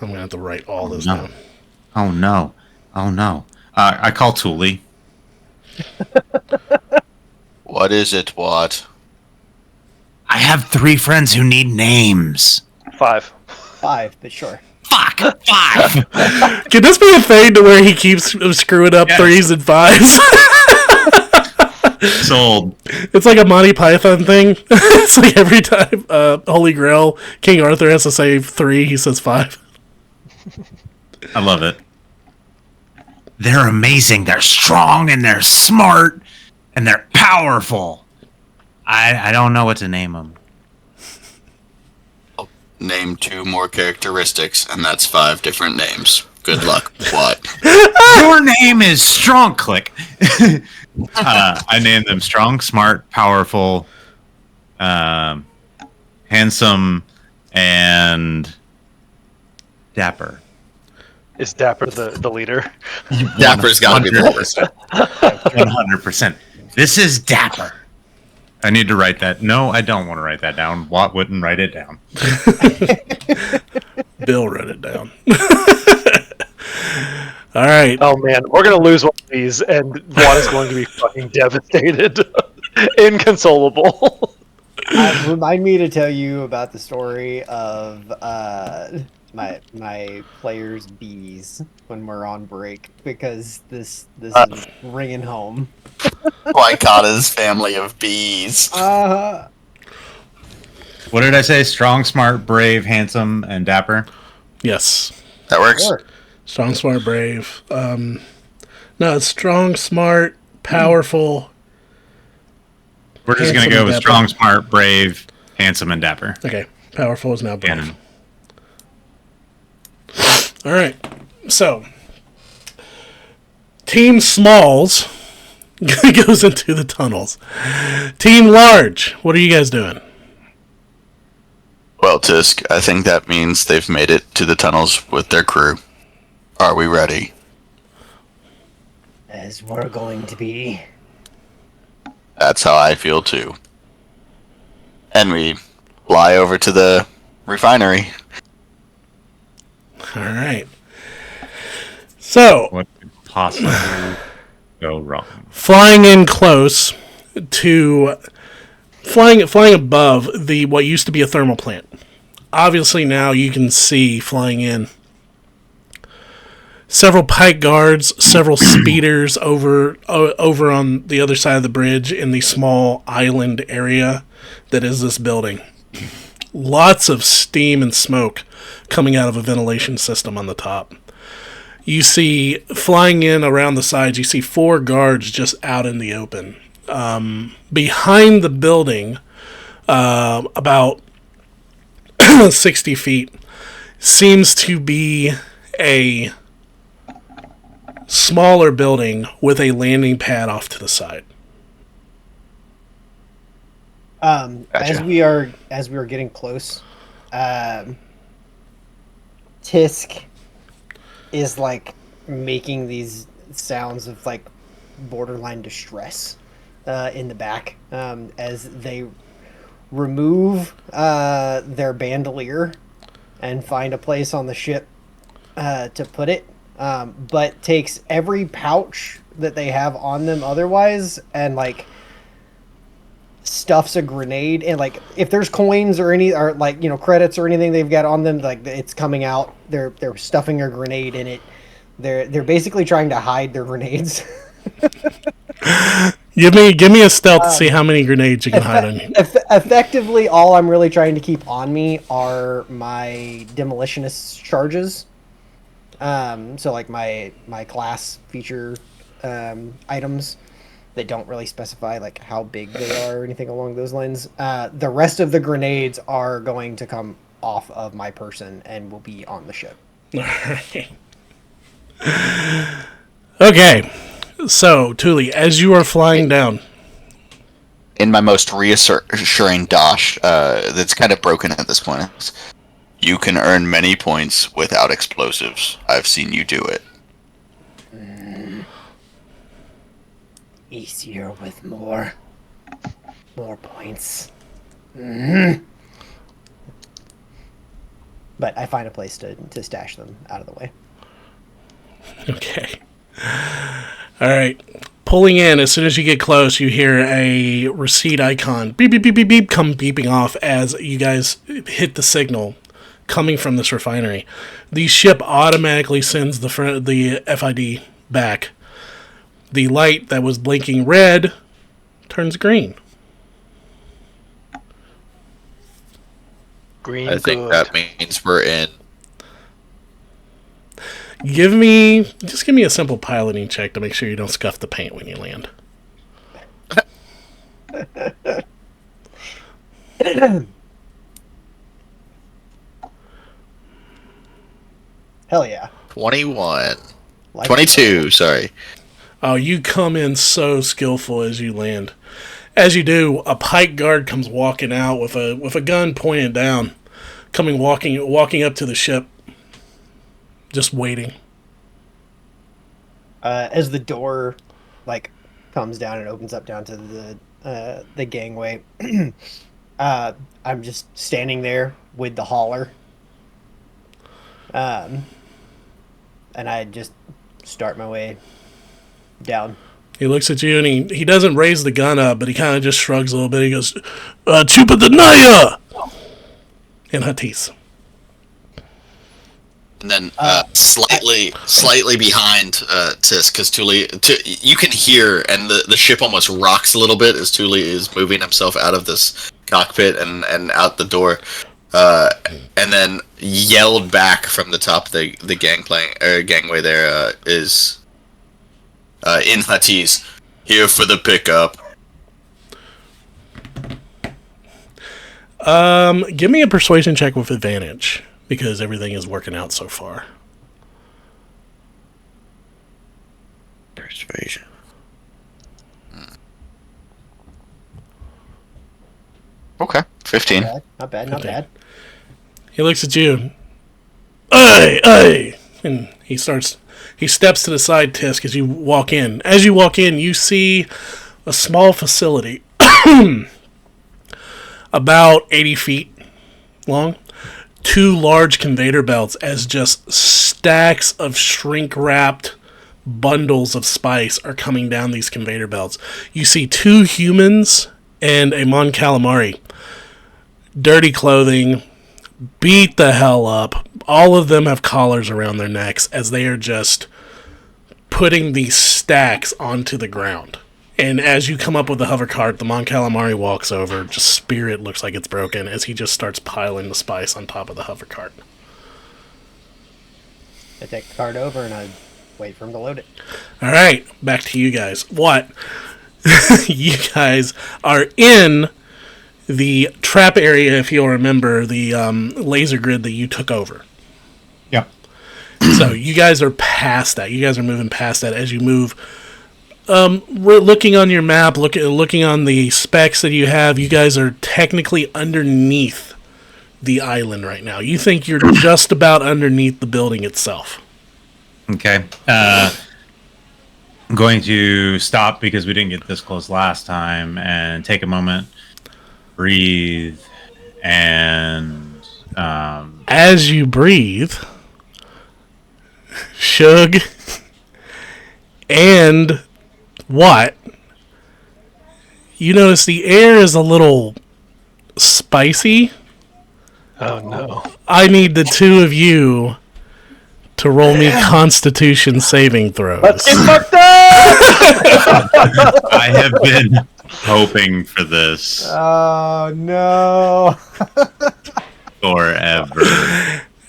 I'm gonna have to write all this No. down. Oh no. I call Thule. What is it, Watt? I have 3 friends who need names. 5. 5, but sure. Fuck! 5! Can this be a thing to where he keeps screwing up Yes. 3s and 5s? Sold. It's like a Monty Python thing. It's like every time Holy Grail, King Arthur has to say 3, he says 5. I love it. They're amazing. They're strong and they're smart and they're powerful. I don't know what to name them. Name 2 more characteristics, and that's 5 different names. Good luck. What? Your name is Strong. Click. I named them strong, smart, powerful, handsome, and dapper. Is Dapper the leader? Dapper's got to be the worst. 100%. This is Dapper. I need to write that. No, I don't want to write that down. Watt wouldn't write it down. Bill wrote it down. All right. Oh man, we're gonna lose one of these, and Watt is going to be fucking devastated, inconsolable. Remind me to tell you about the story of my players' bees when we're on break, because this is ringing home. Waikata's family of bees. What did I say? Strong, smart, brave, handsome, and dapper? Yes. That works. Sure. Strong, smart, brave. No, it's strong, smart, powerful. We're just going to go with strong, smart, brave, handsome, and dapper. Okay. Powerful is now brave. Canon. All right. So, Team Smalls goes into the tunnels. Team Large, what are you guys doing? Well, Tisk, I think that means they've made it to the tunnels with their crew. Are we ready? As we're going to be. That's how I feel too. And we fly over to the refinery. All right. So, What could possibly go wrong? flying in close to flying above the what used to be a thermal plant. Obviously now you can see flying in several Pyke guards, several speeders over on the other side of the bridge in the small island area that is this building. Lots of steam and smoke coming out of a ventilation system on the top. You see, flying in around the sides, you see 4 guards just out in the open. Behind the building, about 60 feet, seems to be a smaller building with a landing pad off to the side. As Gotcha. we are getting close, Tisk is like making these sounds of like borderline distress in the back as they remove their bandolier and find a place on the ship to put it, but takes every pouch that they have on them otherwise and like stuffs a grenade, and like if there's coins or any or like credits or anything they've got on them, like it's coming out. They're stuffing a grenade in it. They're basically trying to hide their grenades. Give me a stealth to see how many grenades you can hide on you. Effectively, all I'm really trying to keep on me are my demolitionist charges. So like my class feature items that don't really specify like how big they are or anything along those lines. The rest of the grenades are going to come off of my person and will be on the ship. Okay, so Thule, as you are flying down, In my most reassuring dosh, that's kind of broken at this point, you can earn many points without explosives. I've seen you do it. Easier with more points. But I find a place to stash them out of the way. okay. All right. Pulling in, as soon as you get close, you hear a receipt icon beep, beep, beep, beep, beep, come beeping off as you guys hit the signal coming from this refinery. The ship automatically sends the FID back. The light that was blinking red turns green. Green. I think good. that means we're in. Give me a simple piloting check to make sure you don't scuff the paint when you land. Hell yeah. 21. Like 22, sorry. Oh, you come in so skillful as you land. As you do, a pike guard comes walking out with a gun pointed down, walking up to the ship, just waiting. As the door comes down and opens up down to the gangway, I'm just standing there with the hauler, and I just start my way down. He looks at you and he doesn't raise the gun up, but he kind of just shrugs a little bit. He goes, "Chupa Danaya!" in Huttese. And then slightly behind Tisk, because you can hear, and the ship almost rocks a little bit as Thule is moving himself out of this cockpit and out the door. And then yelled back from the top of the gangway there is in Huttese, "Here for the pickup." Give me a persuasion check with advantage, because everything is working out so far. Persuasion. Okay, 15. Not bad. Okay. He looks at you. Hey! And he steps to the side, Tisk, as you walk in. As you walk in, you see a small facility about 80 feet long. 2 large conveyor belts as just stacks of shrink-wrapped bundles of spice are coming down these conveyor belts. You see 2 humans and a Mon Calamari. Dirty clothing, beat the hell up. All of them have collars around their necks as they are just putting these stacks onto the ground. And as you come up with the hover cart, the Mon Calamari walks over. Just spirit looks like it's broken as he just starts piling the spice on top of the hover cart. I take the cart over and I wait for him to load it. All right, back to you guys. What? You guys are in the trap area, if you'll remember, the laser grid that you took over. Yep. So you guys are past that. You guys are moving past that as you move. We're looking on your map, looking on the specs that you have. You guys are technically underneath the island right now. You think you're just about underneath the building itself. Okay. I'm going to stop because we didn't get this close last time and take a moment, breathe, and as you breathe, Shug and Wott, you notice the air is a little spicy. Oh no. I need the 2 of you to roll me Constitution saving throws. Let's get fucked up! I have been hoping for this Oh no! forever.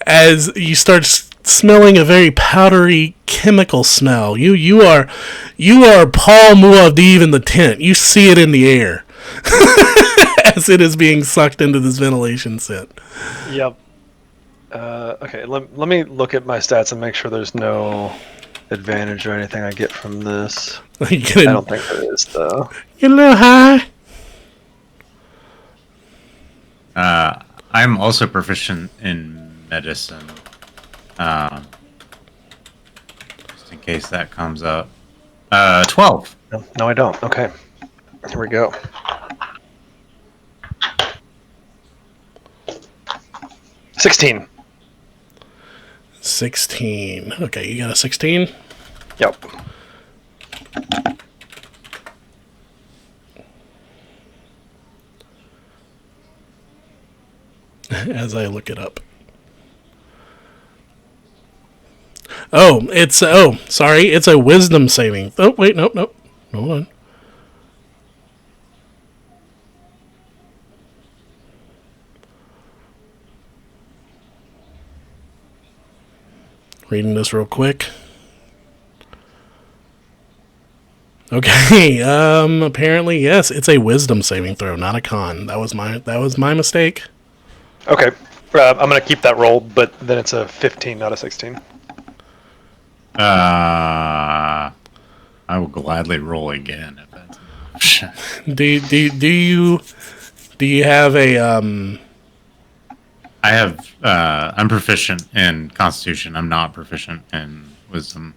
As you start smelling a very powdery chemical smell, you are Paul Muad'Div in the tent. You see it in the air as it is being sucked into this ventilation set. Yep. Okay, let me look at my stats and make sure there's no advantage or anything I get from this. I don't think there is, though. Get a little high. I'm also proficient in medicine. Just in case that comes up. 12. No, I don't. Okay. Here we go. $16. 16. Okay, you got a 16? Yep. As I look it up. Sorry, it's a wisdom saving. Oh, wait, nope. Hold on. Reading this real quick. Okay, apparently, yes, it's a wisdom saving throw, not a con. That was my mistake. Okay. I'm going to keep that roll, but then it's a 15, not a 16. I will gladly roll again if that's an option. Do you have a I have I'm proficient in Constitution. I'm not proficient in Wisdom.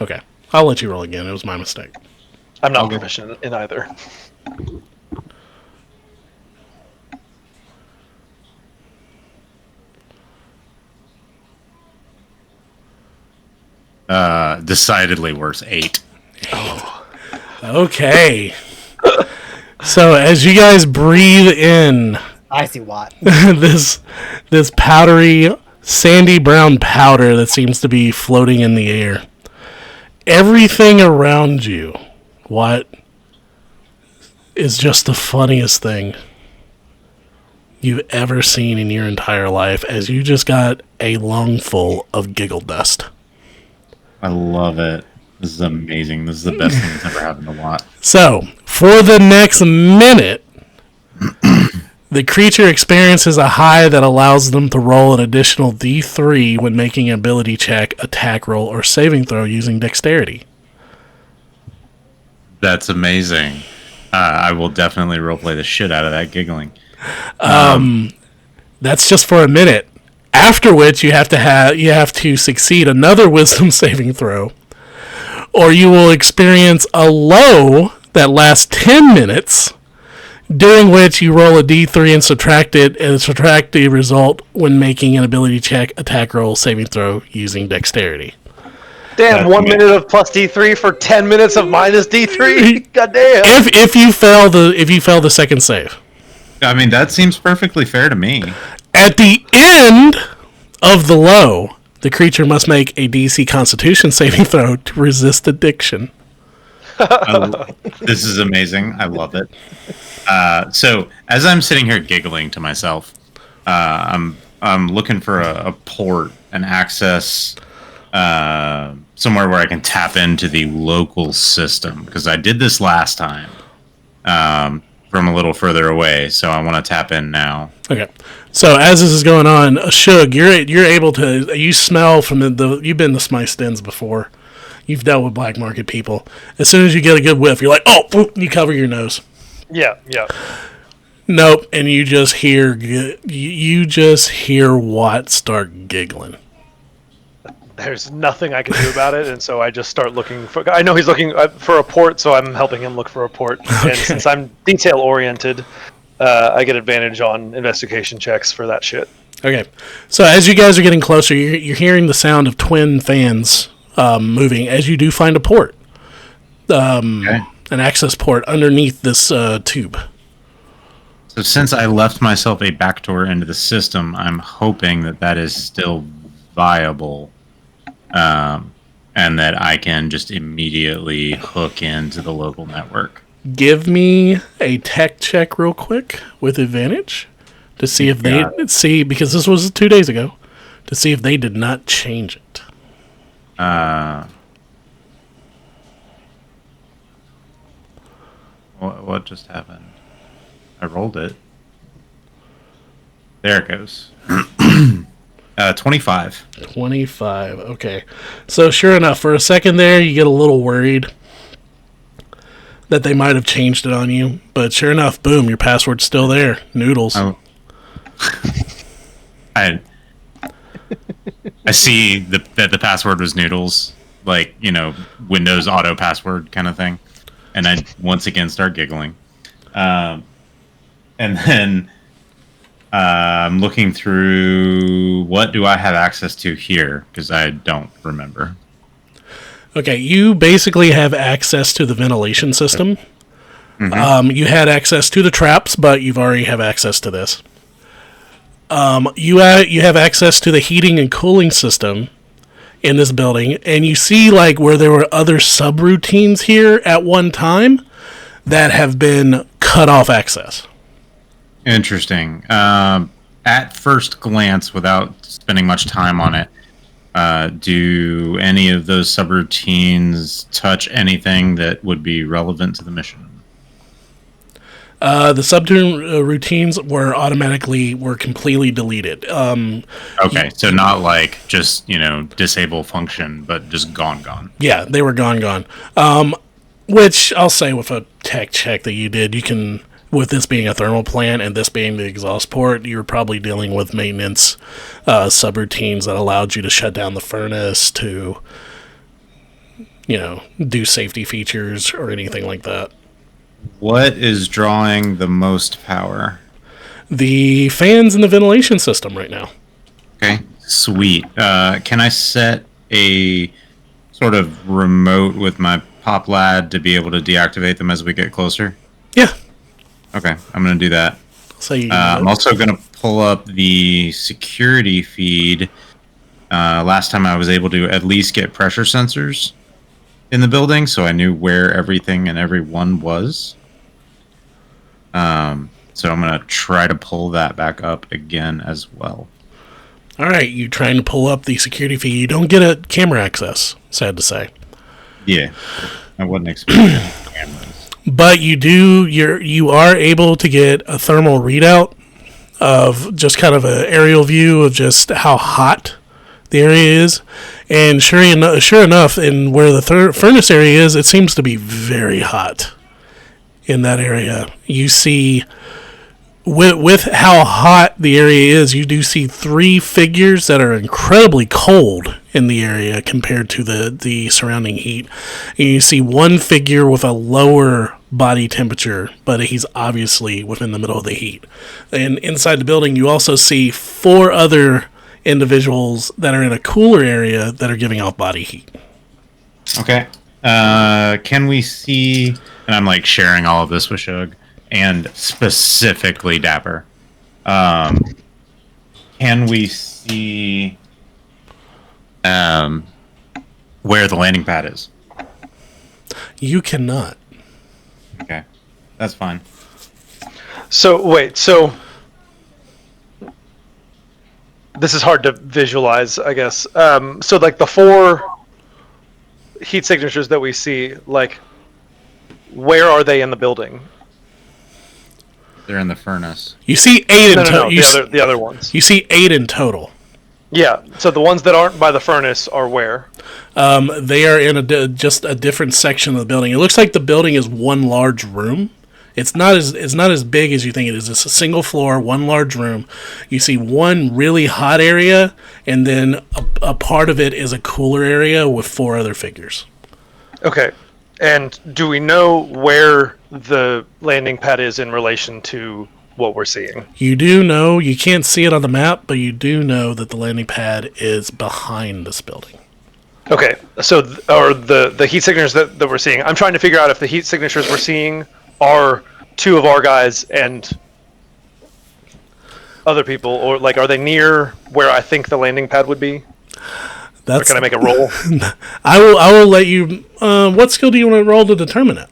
Okay, I'll let you roll again. It was my mistake. I'm not proficient in either. Decidedly worse. 8. Okay. So as you guys breathe in I see Wott. this powdery, sandy brown powder that seems to be floating in the air, everything around you, what is just the funniest thing you've ever seen in your entire life, as you just got a lungful of giggle dust. I love it. This is amazing. This is the best thing that's ever happened to Wott. So, for the next minute, the creature experiences a high that allows them to roll an additional D3 when making an ability check, attack roll, or saving throw using dexterity. That's amazing. I will definitely roleplay the shit out of that giggling. That's just for a minute. After which you have to succeed another wisdom saving throw, or you will experience a low that lasts 10 minutes, during which you roll a d3 and subtract the result when making an ability check, attack roll, saving throw using dexterity. Damn, 1 minute of plus D3 for 10 minutes of minus D3. God damn. If you fail the second save. I mean, that seems perfectly fair to me. At the end of the low, the creature must make a DC Constitution saving throw to resist addiction. This is amazing. I love it. So, as I'm sitting here giggling to myself, I'm looking for a port, an access, somewhere where I can tap into the local system, because I did this last time from a little further away, so I want to tap in now. Okay, so as this is going on, Shug, you're able to, you smell from you've been to Smythe's Dens before. You've dealt with black market people. As soon as you get a good whiff, you're like, oh, you cover your nose. Yeah. Nope, and you just hear Wott start giggling. There's nothing I can do about it, and so I just start looking for... I know he's looking for a port, so I'm helping him look for a port. Okay. And since I'm detail-oriented, I get advantage on investigation checks for that shit. Okay, so as you guys are getting closer, you're hearing the sound of twin fans moving as you do find a port. An access port underneath this tube. So since I left myself a backdoor into the system, I'm hoping that is still viable, and that I can just immediately hook into the local network. Give me a tech check real quick with advantage to see if because this was 2 days ago, to see if they did not change it. What just happened? I rolled it. There it goes. 25. 25. Okay. So sure enough, for a second there, you get a little worried that they might have changed it on you, but sure enough, boom, your password's still there. Noodles. Oh. I see that the password was Noodles, like, Windows auto password kind of thing. And I once again start giggling. And then I'm looking through, what do I have access to here? Because I don't remember. Okay, you basically have access to the ventilation system. Mm-hmm. You had access to the traps, but you've already have access to this. You have access to the heating and cooling system. in this building, and you see like where there were other subroutines here at one time that have been cut off access. Interesting. At first glance, without spending much time on it, do any of those subroutines touch anything that would be relevant to the mission? The routines were completely deleted. Okay, so not like just, disable function, but just gone. Yeah, they were gone. Which I'll say with a tech check that you did, you can, with this being a thermal plant and this being the exhaust port, you're probably dealing with maintenance subroutines that allowed you to shut down the furnace to, do safety features or anything like that. What is drawing the most power? The fans in the ventilation system right now. Okay, sweet. Can I set a sort of remote with my pop lad to be able to deactivate them as we get closer? Yeah. Okay, I'm going to do that. So I'm also going to pull up the security feed. Last time I was able to at least get pressure sensors in the building, so I knew where everything and everyone was. So I'm going to try to pull that back up again as well. All right, you're trying to pull up the security feed. You don't get a camera access, sad to say. Yeah, I wasn't expecting cameras. But you are able to get a thermal readout of just kind of an aerial view of just how hot the area is. And sure enough, in where the furnace area is, it seems to be very hot in that area. You see, with how hot the area is, you do see 3 figures that are incredibly cold in the area compared to the surrounding heat. And you see 1 figure with a lower body temperature, but he's obviously within the middle of the heat. And inside the building, you also see 4 other individuals that are in a cooler area that are giving off body heat. Okay. Can we see... And I'm like sharing all of this with Shug, and specifically Dapper. Can we see where the landing pad is? You cannot. Okay. That's fine. So wait, this is hard to visualize, I guess. So like the 4 heat signatures that we see, like, where are they in the building? They're in the furnace. You see 8 in total. The other ones. You see 8 in total. Yeah. So the ones that aren't by the furnace are where? They are in just a different section of the building. It looks like the building is one large room. It's not as big as you think it is. It's a single floor, one large room. You see one really hot area, and then a part of it is a cooler area with 4 other figures. Okay. And do we know where the landing pad is in relation to what we're seeing? You do know. You can't see it on the map, but you do know that the landing pad is behind this building. Okay. So, the heat signatures that we're seeing, I'm trying to figure out if the heat signatures we're seeing are 2 of our guys and other people, or like, are they near where I think the landing pad would be? Or can I make a roll? I will let you. What skill do you want to roll to determine it?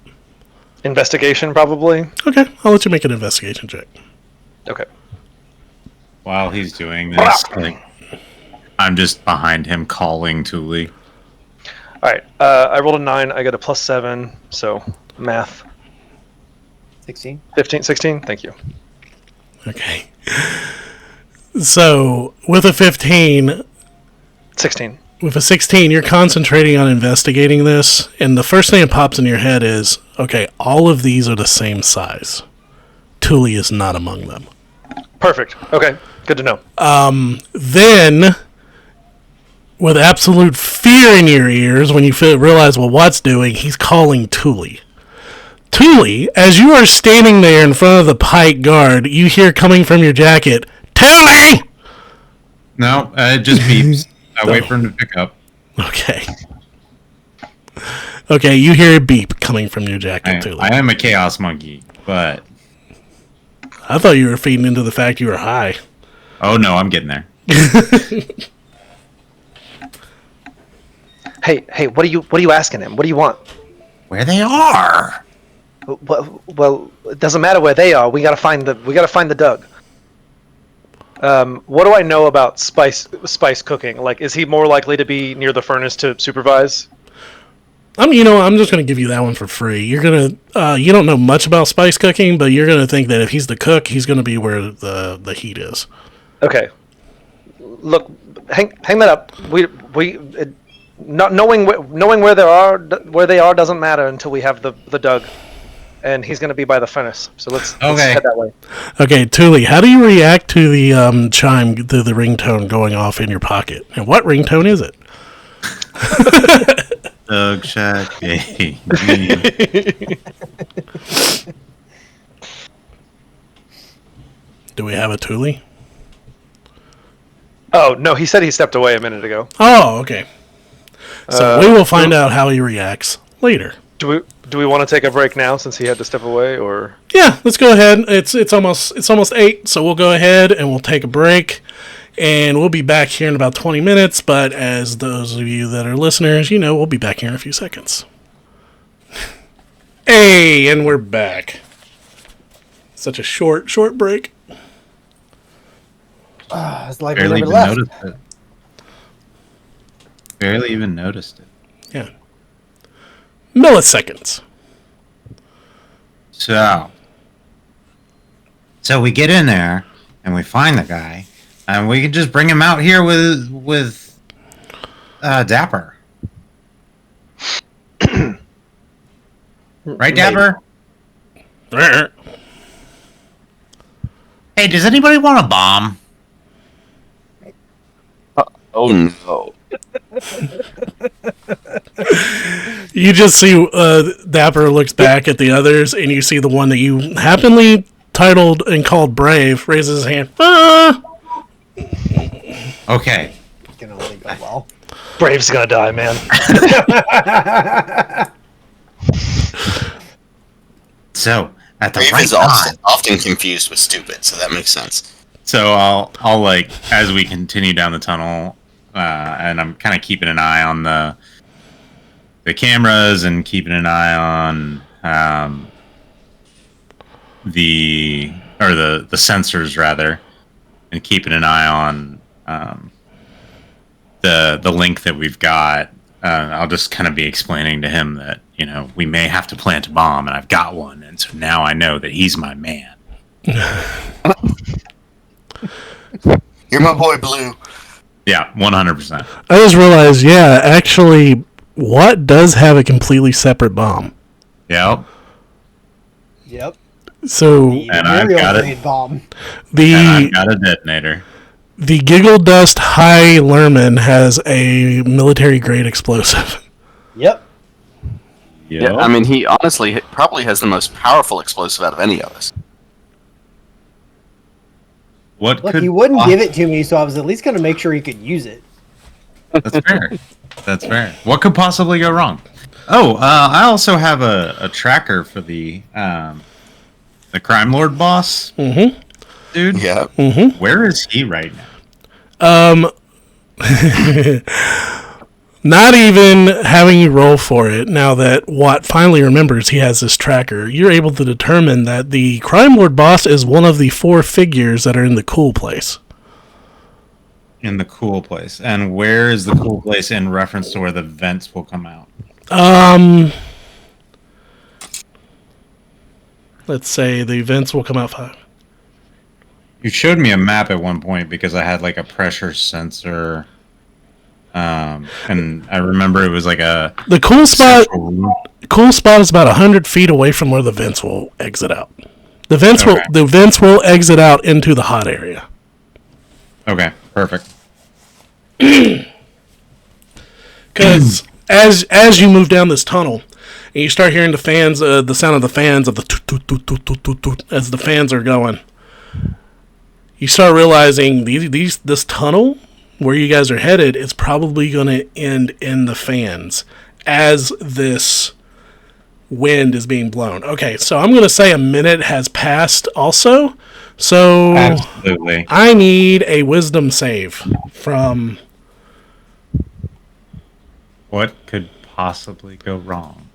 Investigation, probably. Okay, I'll let you make an investigation check. Okay. While he's doing this, I'm just behind him calling Thule. All right. I rolled a 9. I got a +7. So math. 16. 15, 16. Thank you. Okay. So with a 15. 16. With a 16, you're concentrating on investigating this, and the first thing that pops in your head is, okay, all of these are the same size. Thule is not among them. Perfect. Okay. Good to know. Then, with absolute fear in your ears, when you realize what Watt's doing, he's calling Thule. Thule, as you are standing there in front of the Pyke guard, you hear coming from your jacket, Thule! No, it just beeps. I wait for him to pick up. Okay. Okay, you hear a beep coming from your jacket, Thule. I am a chaos monkey, but... I thought you were feeding into the fact you were high. Oh no, I'm getting there. Hey, what are you asking him? What do you want? Where they are? Well, it doesn't matter where they are. We gotta find the Doug. What do I know about spice cooking? Like, is he more likely to be near the furnace to supervise? I'm just gonna give you that one for free. You're gonna, you don't know much about spice cooking, but you're gonna think that if he's the cook, he's gonna be where the heat is. Okay. Look, hang that up. Not knowing where they are doesn't matter until we have the Doug, and he's gonna be by the furnace. So let's head that way. Okay, Thule, how do you react to the chime, the ringtone going off in your pocket? And what ringtone is it? Doug Shack. Do we have a Thule? Oh no, he said he stepped away a minute ago. Oh, okay. So we will find out how he reacts later. Do we want to take a break now since he had to step away, or? Yeah, let's go ahead. It's almost 8, so we'll go ahead and we'll take a break, and we'll be back here in about 20 minutes. But as those of you that are listeners, we'll be back here in a few seconds. Hey, and we're back. Such a short break. It's like Barely we even never left. noticed it. Barely even noticed it. Yeah. Milliseconds. So we get in there and we find the guy, and we can just bring him out here with Dapper. Right, Dapper? Hey, does anybody want a bomb? Oh no. You just see Dapper looks back at the others, and you see the one that you happily titled and called Brave raises his hand. Ah! Okay. It can only go well. Brave's gonna die, man. So at the Brave right is time, often confused with stupid, so that makes sense. So I'll like, as we continue down the tunnel, and I'm kind of keeping an eye on the cameras and keeping an eye on the sensors rather, and keeping an eye on the link that we've got. I'll just kind of be explaining to him that we may have to plant a bomb, and I've got one, and so now I know that he's my man. You're my boy, Blue. Yeah, 100%. I just realized, actually, Wott does have a completely separate bomb. Yep. Yep. So And I've got it. grade bomb. And I've the got a detonator. the Giggle Dust High Lerman has a military grade explosive. Yep. Yep. Yeah, I mean, he honestly probably has the most powerful explosive out of any of us. What Look, could he wouldn't give it to me, so I was at least going to make sure he could use it. That's fair. That's fair. What could possibly go wrong? Oh, I also have a tracker for the crime lord boss. Mm-hmm. Dude. Yeah. Mm-hmm. Where is he right now? Not even having you roll for it, now that Watt finally remembers he has this tracker, you're able to determine that the crime lord boss is one of the 4 figures that are in the cool place. In the cool place. And where is the cool place in reference to where the vents will come out? Let's say the vents will come out 5. You showed me a map at one point because I had like a pressure sensor. And I remember it was like a The cool spot central room. cool spot is about 100 feet away from where the vents will exit out. The vents Okay. will exit out into the hot area. Okay, perfect. Because as you move down this tunnel, and you start hearing the fans, the sound of the fans of the toot, toot, toot, toot, toot, toot, toot, as the fans are going, you start realizing this tunnel where you guys are headed is probably going to end in the fans as this wind is being blown. Okay, so I'm going to say a minute has passed also. So Absolutely. I need a wisdom save from What could possibly go wrong?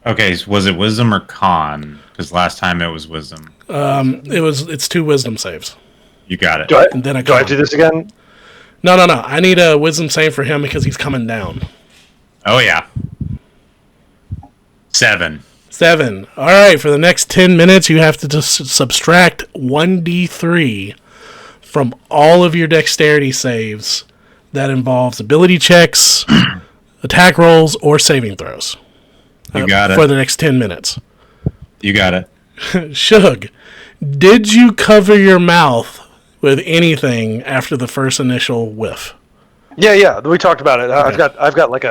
Okay, so was it wisdom or con? Because last time it was wisdom. It's 2 wisdom saves. You got it. And then Do I do this again? No. I need a wisdom save for him because he's coming down. Oh yeah. 7. 7. All right, for the next 10 minutes, you have to just subtract 1d3 from all of your dexterity saves. That involves ability checks, attack rolls, or saving throws. You got it. For the next 10 minutes. You got it. Shug, did you cover your mouth with anything after the first initial whiff? Yeah. We talked about it. I've got like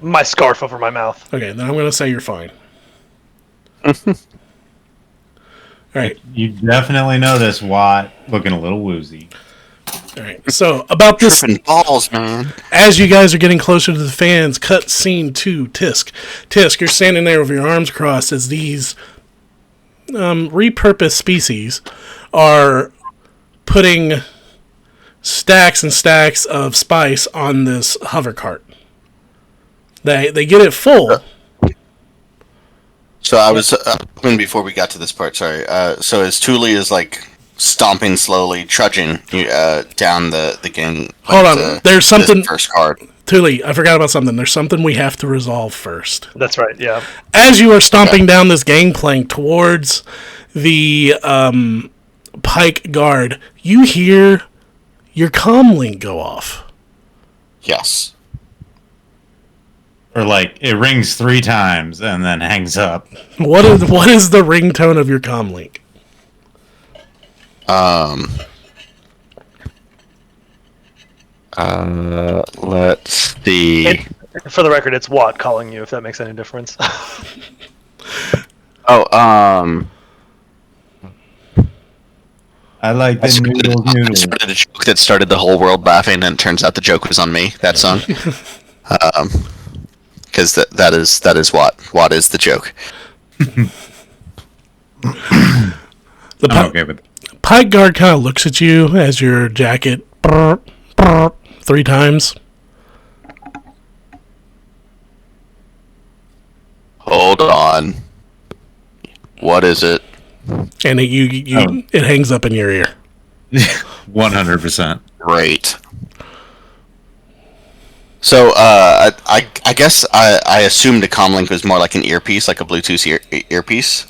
my scarf over my mouth. Okay, then I'm going to say you're fine. All right. You definitely know this, Wott. Looking a little woozy. All right. So about this, Tripping balls, man. as you guys are getting closer to the fans, cut scene 2, Tisk. Tisk, you're standing there with your arms crossed as these repurposed species are putting stacks and stacks of spice on this hover cart. They get it full. So I was before we got to this part. Sorry. So as Thule is like stomping slowly, trudging down the gang. Hold on. There's something. First card. Thule, I forgot about something. There's something we have to resolve first. That's right. Yeah. As you are stomping down this gangplank towards the Pyke guard, you hear your comm link go off. Yes. Or like it rings 3 times and then hangs up. What is the ringtone of your comm link? Let's see. For the record, it's Wott calling you. If that makes any difference. I like I the noodle. started a joke that started the whole world laughing, and it turns out the joke was on me. That song, because that is Wott. Wott is the joke. I'm okay with it. Pyke guard kind of looks at you as your jacket 3 times. Hold on. What is it? And it hangs up in your ear. 100%. Great. So, I guess I assumed a comlink was more like an earpiece, like a Bluetooth earpiece.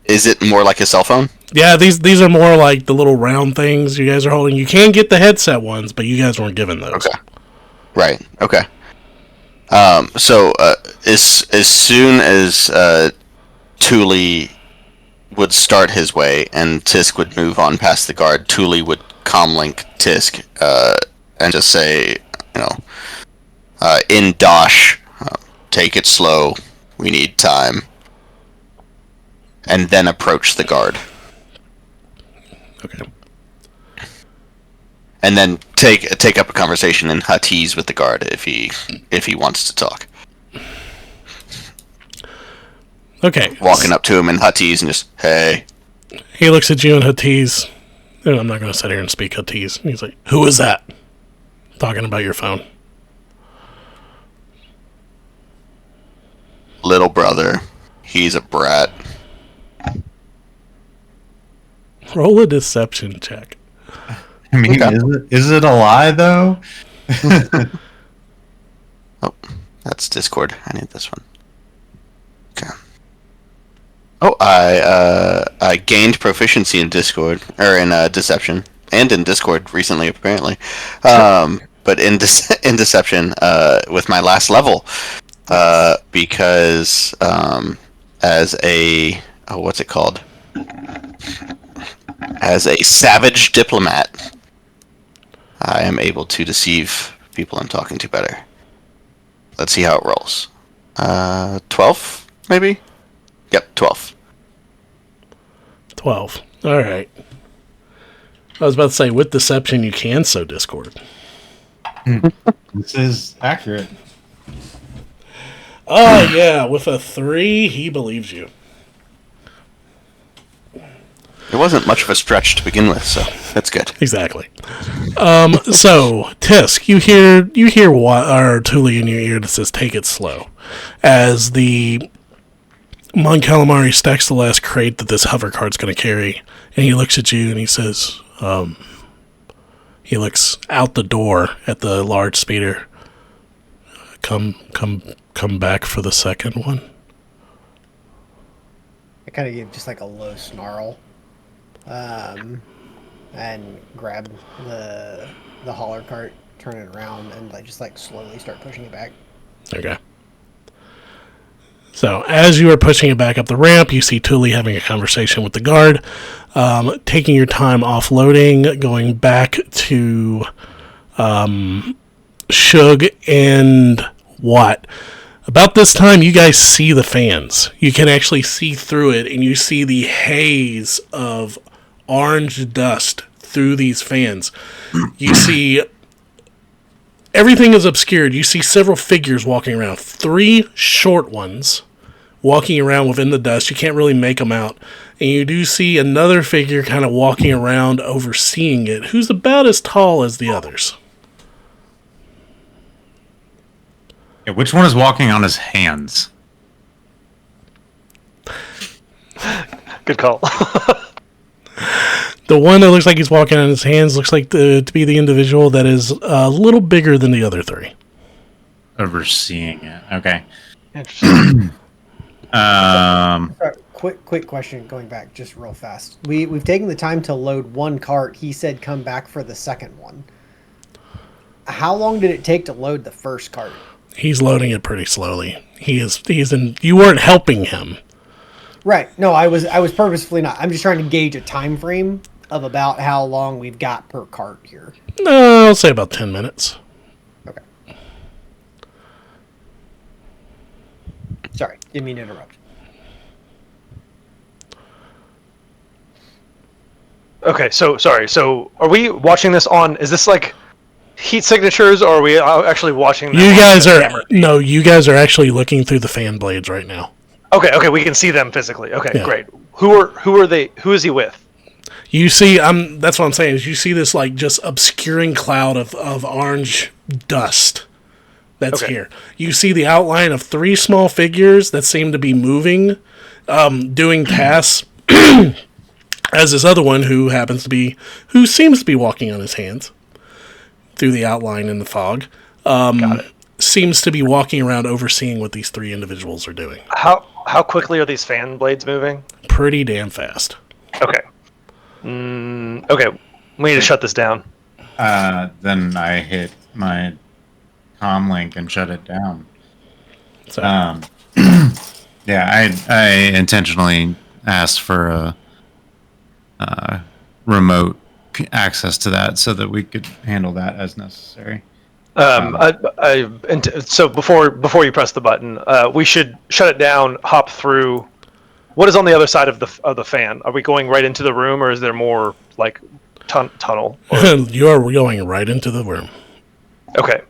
Is it more like a cell phone? Yeah, these are more like the little round things you guys are holding. You can get the headset ones, but you guys weren't given those. Okay. Right. Okay. So, as soon as Thule would start his way and Tisk would move on past the guard, Thule would comlink Tisk and just say, in Dosh, take it slow. We need time. And then approach the guard. Okay. And then take up a conversation in Huttese with the guard if he wants to talk. Okay. Walking up to him in Huttese and just, hey. He looks at you in Huttese. I'm not going to sit here and speak Huttese. He's like, who is that? Talking about your phone. Little brother. He's a brat. Roll a deception check. I mean, Okay. is it a lie though? Oh, that's Discord. I need this one. Okay. Oh, I gained proficiency in Discord or in Deception and in Discord recently, apparently. But in Deception, with my last level, because as a what's it called? As a savage diplomat, I am able to deceive people I'm talking to better. Let's see how it rolls. 12, maybe? Yep, 12. 12. All right. I was about to say, with deception, you can sow discord. This is accurate. Oh, yeah. With a 3, he believes you. It wasn't much of a stretch to begin with, so that's good. Exactly. So Tisk, you hear what or Thule in your ear that says "Take it slow," as the Mon Calamari stacks the last crate that this hover cart's going to carry, and he looks at you and he says, he looks out the door at the large speeder. Come back for the second one. I kind of give just like a low snarl, and grab the hauler cart, turn it around, and just slowly start pushing it back. Okay. So as you are pushing it back up the ramp, you see Thule having a conversation with the guard, taking your time offloading, going back to Shug and Wott. About this time, you guys see the fans. You can actually see through it, and you see the haze of orange dust through these fans. You see everything is obscured. You see several figures walking around. 3 short ones walking around within the dust. You can't really make them out. And you do see another figure kind of walking around overseeing it, who's about as tall as the others. Yeah, which one is walking on his hands? Good call. The one that looks like he's walking on his hands looks like to be the individual that is a little bigger than the other 3. Overseeing it. Okay. Interesting. Sorry, quick question going back just real fast. We've taken the time to load one cart. He said come back for the second one. How long did it take to load the first cart? He's loading it pretty slowly. He's in. You weren't helping him. Right. No, I was purposefully not. I'm just trying to gauge a time frame of about how long we've got per cart here. No, I'll say about 10 minutes. Okay. Sorry, didn't mean to interrupt. Okay, so sorry. So are we watching this on? Is this like heat signatures, or are we actually watching? You guys are no. You guys are actually looking through the fan blades right now. Okay, we can see them physically. Okay, Yeah. great. Who are they? Who is he with? You see, that's what I'm saying. Is you see this just obscuring cloud of orange dust that's here. You see the outline of 3 small figures that seem to be moving, doing tasks. As this other one who seems to be walking on his hands through the outline in the fog. Got it. Seems to be walking around overseeing what these 3 individuals are doing. How quickly are these fan blades moving? Pretty damn fast. Okay. Okay. We need to shut this down. Then I hit my comm link and shut it down. So, Yeah, I intentionally asked for a remote access to that so that we could handle that as necessary. So before you press the button, we should shut it down. Hop through. What is on the other side of the fan? Are we going right into the room, or is there more like tunnel? you're going right into the room. Okay.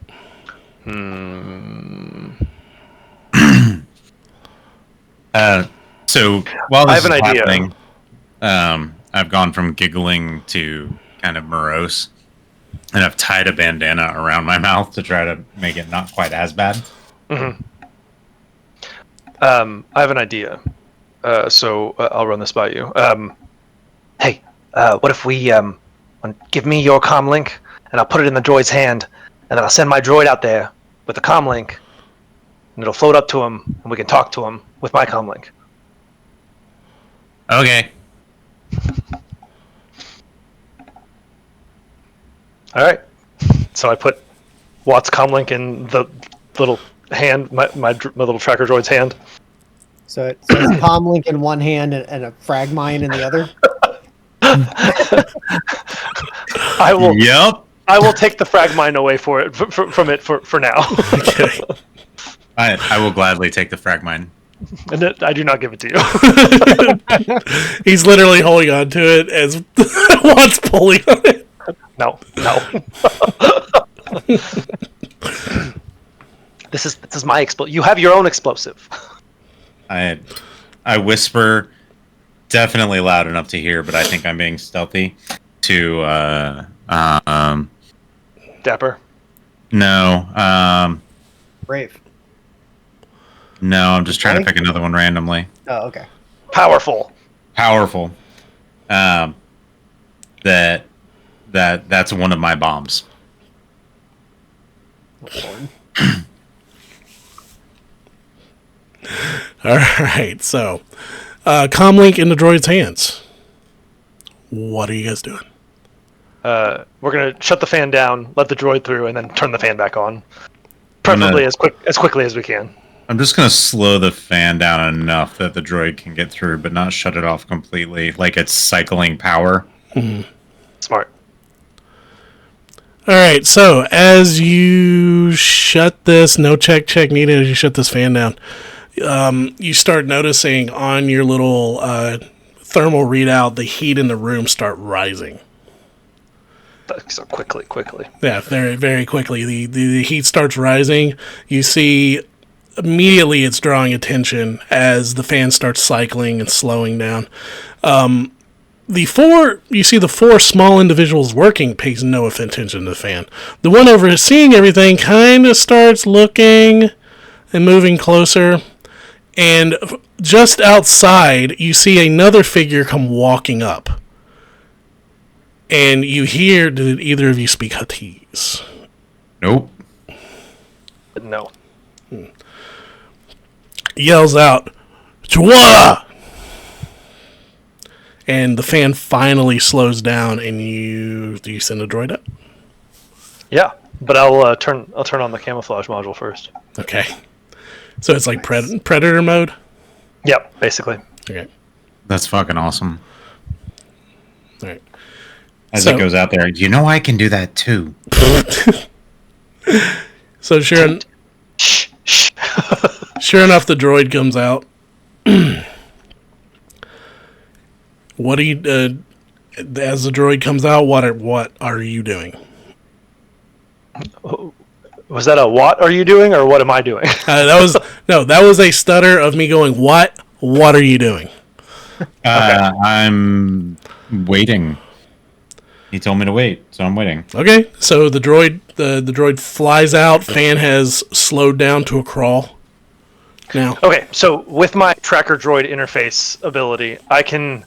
So while I this have is an idea. happening, I've gone from giggling to kind of morose, and I've tied a bandana around my mouth to try to make it not quite as bad. Mm-hmm. I have an idea. So I'll run this by you. Hey, what if we give me your comm link, and I'll put it in the droid's hand, and then I'll send my droid out there with the comm link, and it'll float up to him, and we can talk to him with my comm link. Okay. All right. So I put Watt's comm link in the little hand, my little tracker droid's hand. So it's a palm link in one hand and a frag mine in the other. I will. Yep. I will take the frag mine away from it for now. Okay. I will gladly take the frag mine. And I do not give it to you. He's literally holding on to it as Watt's pulling on it. No. This is my explosive. You have your own explosive. I whisper, definitely loud enough to hear, but I think I'm being stealthy. Dapper. No, Brave. no, I'm just trying to pick another one randomly. Oh, okay. Powerful. Powerful. That's one of my bombs. All right, so comlink in the droid's hands. What are you guys doing? We're gonna shut the fan down, let the droid through, and then turn the fan back on. Preferably as quickly as we can. I'm just gonna slow the fan down enough that the droid can get through, but not shut it off completely, like it's cycling power. Smart. All right, so as you shut this, no check needed, as you shut this fan down, you start noticing on your little thermal readout the heat in the room start rising. So quickly. Yeah, very, very quickly. The heat starts rising. You see immediately it's drawing attention as the fan starts cycling and slowing down. The four small individuals working pays no attention to the fan. The one overseeing everything kind of starts looking and moving closer. And just outside, you see another figure come walking up. And you hear, did either of you speak Huttese? Nope. No. Yells out, Chwa! And the fan finally slows down, and do you send a droid up? Yeah, but I'll turn on the camouflage module first. Okay. So it's like predator mode? Yep, basically. Okay. That's fucking awesome. All right. As it goes out there, you know I can do that too. So sure enough, the droid comes out. What do you? As the droid comes out, what are you doing? Was that a what are you doing or what am I doing? That was a stutter of me going, what? What are you doing? Okay. I'm waiting. He told me to wait, so I'm waiting. Okay, so the droid flies out. Fan has slowed down to a crawl. Now. Okay, so with my tracker droid interface ability, I can,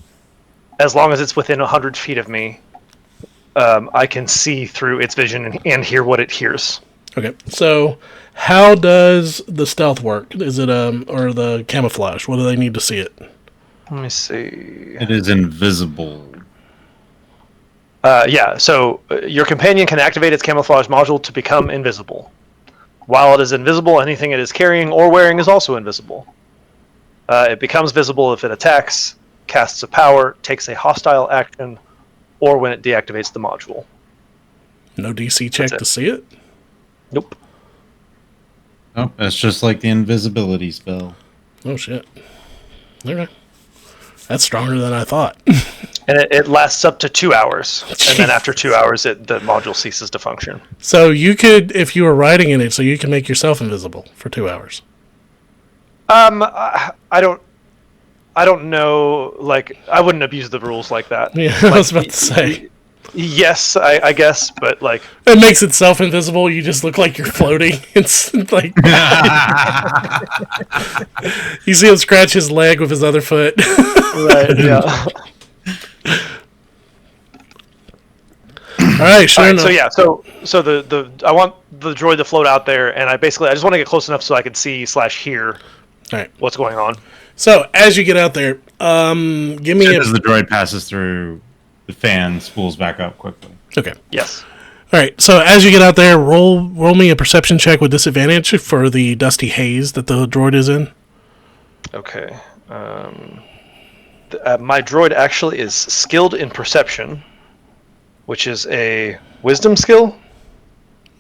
as long as it's within 100 feet of me, I can see through its vision and hear what it hears. Okay, so how does the stealth work? Is it or the camouflage? What do they need to see it? Let me see. It is invisible. Yeah, so your companion can activate its camouflage module to become invisible. While it is invisible, anything it is carrying or wearing is also invisible. It becomes visible if it attacks, casts a power, takes a hostile action, or when it deactivates the module. No DC check to see it? Nope. Oh, that's just like the invisibility spell. Oh, shit. Okay. That's stronger than I thought. And it lasts up to 2 hours. And then after 2 hours, the module ceases to function. So you could, if you were riding in it, so you can make yourself invisible for 2 hours. I don't know. Like, I wouldn't abuse the rules like that. Yeah, like, I was about to say. Yes, I guess, but like... It makes itself invisible. You just look like you're floating. It's like... You see him scratch his leg with his other foot. Right, yeah. All right, sure enough. So yeah, so the I want the droid to float out there, and I just want to get close enough so I can see / hear what's going on. So as you get out there, give me as the droid passes through, the fan spools back up quickly. Okay. Yes. All right. So as you get out there, roll me a perception check with disadvantage for the dusty haze that the droid is in. Okay. My droid actually is skilled in perception, which is a wisdom skill.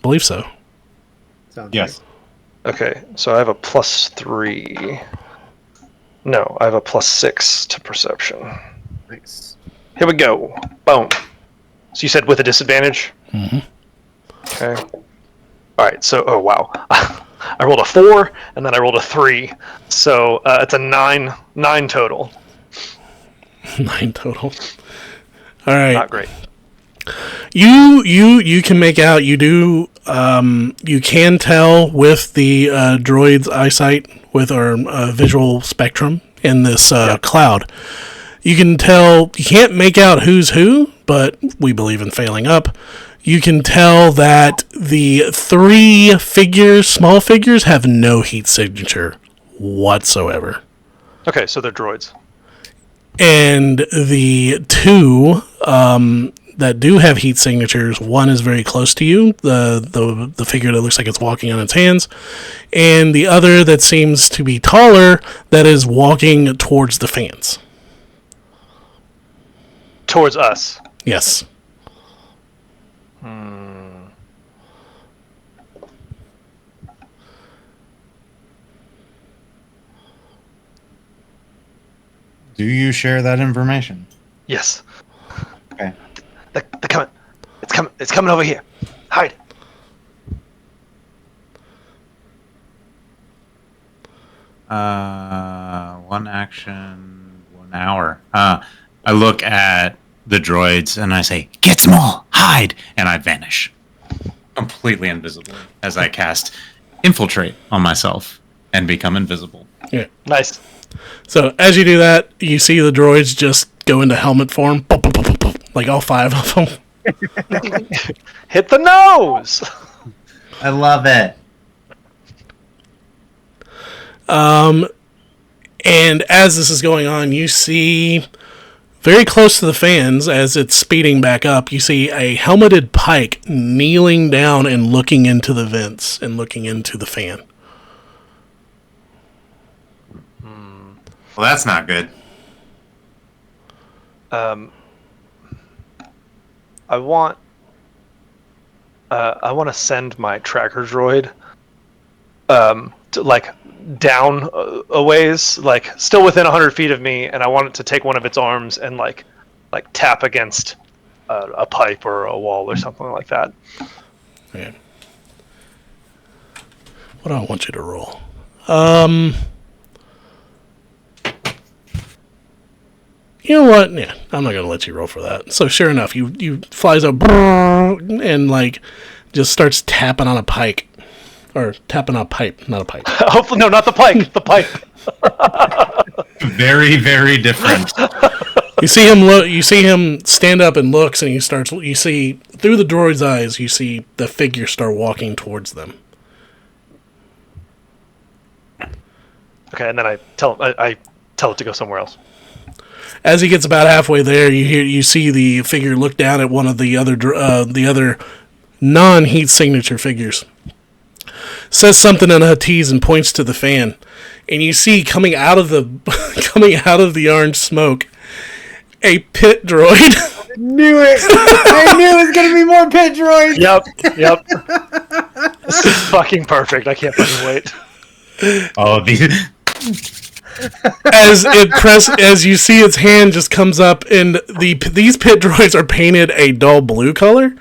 Believe so. Sounds Yes. right. Okay, so I have a +3. No, I have a +6 to perception. Nice. Here we go. Boom. So you said with a disadvantage? Mm-hmm. Okay. All right. So, oh wow, I rolled a 4 and then I rolled a 3, so it's a 9 total. 9 total. All right. Not great. You can make out. You do. You can tell with the droid's eyesight, with our visual spectrum in this cloud. You can tell. You can't make out who's who, but we believe in failing up. You can tell that the 3 figures, small figures, have no heat signature whatsoever. Okay, so they're droids. And the 2 that do have heat signatures, one is very close to you, the figure that looks like it's walking on its hands, and the other that seems to be taller, that is walking towards the fans. Towards us. Yes. Do you share that information? Yes. Okay. They're coming. It's coming. It's coming over here. Hide. One action, 1 hour. I look at the droids and I say, "Get small, hide," and I vanish, completely invisible, as I cast infiltrate on myself and become invisible. Yeah. Nice. So as you do that, you see the droids just go into helmet form, like all 5 of them. Hit the nose. I love it. And as this is going on, you see very close to the fans, as it's speeding back up, you see a helmeted Pyke kneeling down and looking into the vents and looking into the fan. Well, that's not good. I want to send my tracker droid to, like, down a ways, like still within 100 feet of me, and I want it to take one of its arms and like tap against a pipe or a wall or something like that. Okay. What do I want you to roll? You know what? Yeah, I'm not gonna let you roll for that. So sure enough, you flies up and like just starts tapping on a pike, or tapping on a pipe, not a pipe. Hopefully, no, not the pike. The pipe. Very, very different. You see him look. You see him stand up and looks, and he starts. You see through the droid's eyes. You see the figure start walking towards them. Okay, and then I tell it to go somewhere else. As he gets about halfway there, you see the figure look down at one of the other non-heat signature figures. Says something in Huttese and points to the fan, and you see coming out of the orange smoke, a pit droid. Knew it! I knew it was gonna be more pit droids! Yep. This is fucking perfect. I can't fucking wait. Oh, these. As you see its hand just comes up, and these pit droids are painted a dull blue color.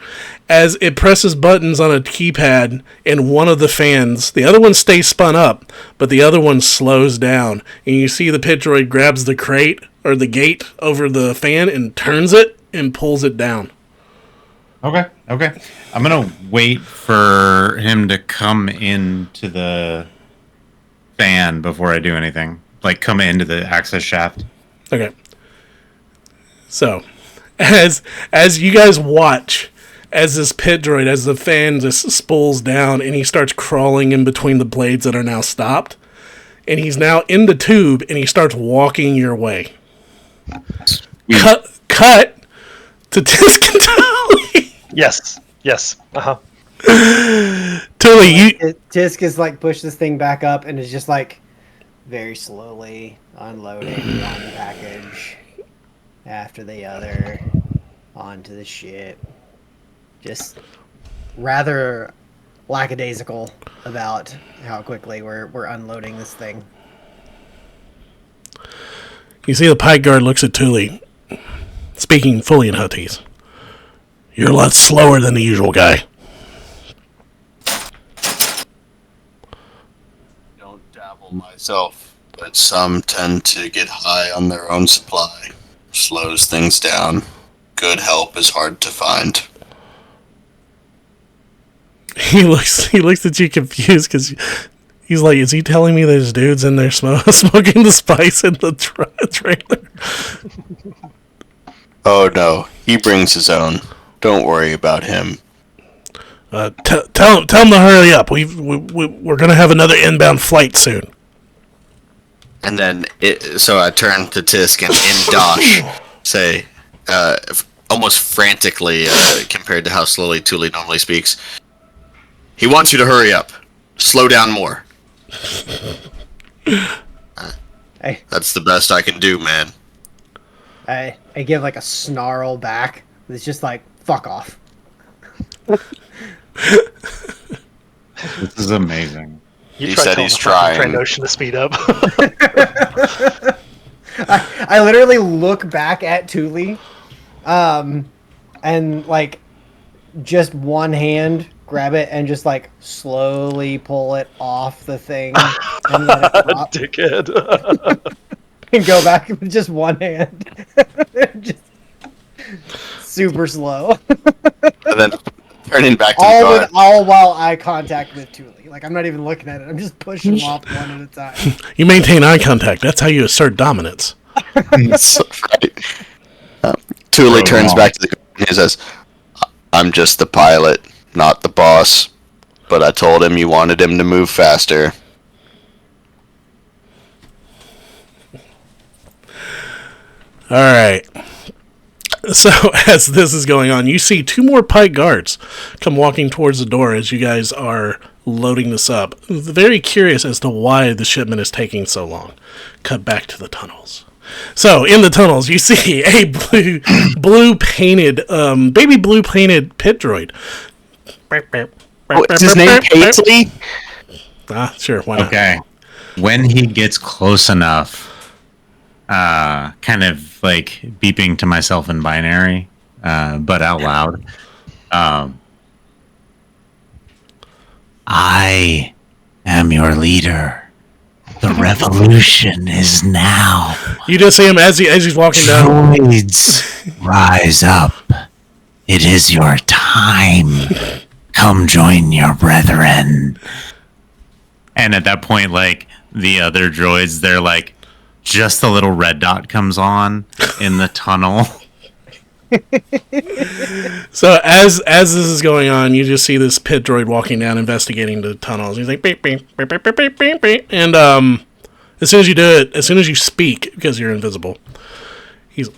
As it presses buttons on a keypad in one of the fans, the other one stays spun up, but the other one slows down, and you see the pit droid grabs the crate or the gate over the fan and turns it and pulls it down. Okay. I'm gonna wait for him to come into the fan before I do anything. Like, come into the access shaft. Okay. So, as you guys watch, as this pit droid, as the fan just spools down, and he starts crawling in between the blades that are now stopped, and he's now in the tube, and he starts walking your way. Cut to Tisk and Tully. Yes. Uh-huh. Tully, Tisk is like push this thing back up and is just like very slowly unloading one package after the other onto the ship. Just rather lackadaisical about how quickly we're unloading this thing. you see the Pyke guard looks at Tully, speaking fully in Huttese. You're a lot slower than the usual guy. Don't dabble myself, but some tend to get high on their own supply. slows things down. Good help is hard to find. He looks at you confused because he's like, is he telling me there's dudes in there smoking the spice in the trailer? Oh no, he brings his own. Don't worry about him. Tell him to hurry up. We're gonna have another inbound flight soon. And then, so I turn to Tisk and in Dosh say, almost frantically compared to how slowly Thule normally speaks, he wants you to hurry up. Slow down more. That's the best I can do, man. I give like a snarl back. It's just like, fuck off. This is amazing. He said he's trying. Trandoshan to speed up. I literally look back at Thule, and like just one hand grab it and just like slowly pull it off the thing and let it drop. Dickhead. And go back with just one hand. Just super slow. And then turning back to the car. All while eye contact with Thule. Like I'm not even looking at it. I'm just pushing him off one at a time. You maintain eye contact. That's how you assert dominance. That's right. Thule turns back to the car and he says, I'm just the pilot, not the boss. But I told him you wanted him to move faster. All right. So as this is going on, you see two more Pyke guards come walking towards the door as you guys are loading this up. Very curious as to why the shipment is taking so long. Cut back to the tunnels. So in the tunnels, you see a blue painted, baby blue painted pit droid. Is his name Paisley? Sure, why not? Okay. When he gets close enough, kind of like beeping to myself in binary, but out loud. I am your leader. The revolution is now. You just see him as he's walking down. Droids, rise up. It is your time. Come join your brethren. And at that point, like, the other droids, they're like, just the little red dot comes on in the tunnel. So as this is going on, you just see this pit droid walking down, investigating the tunnels. He's like, beep, beep, beep, beep, beep, beep, beep, beep. And as soon as you do it, as soon as you speak, because you're invisible, he's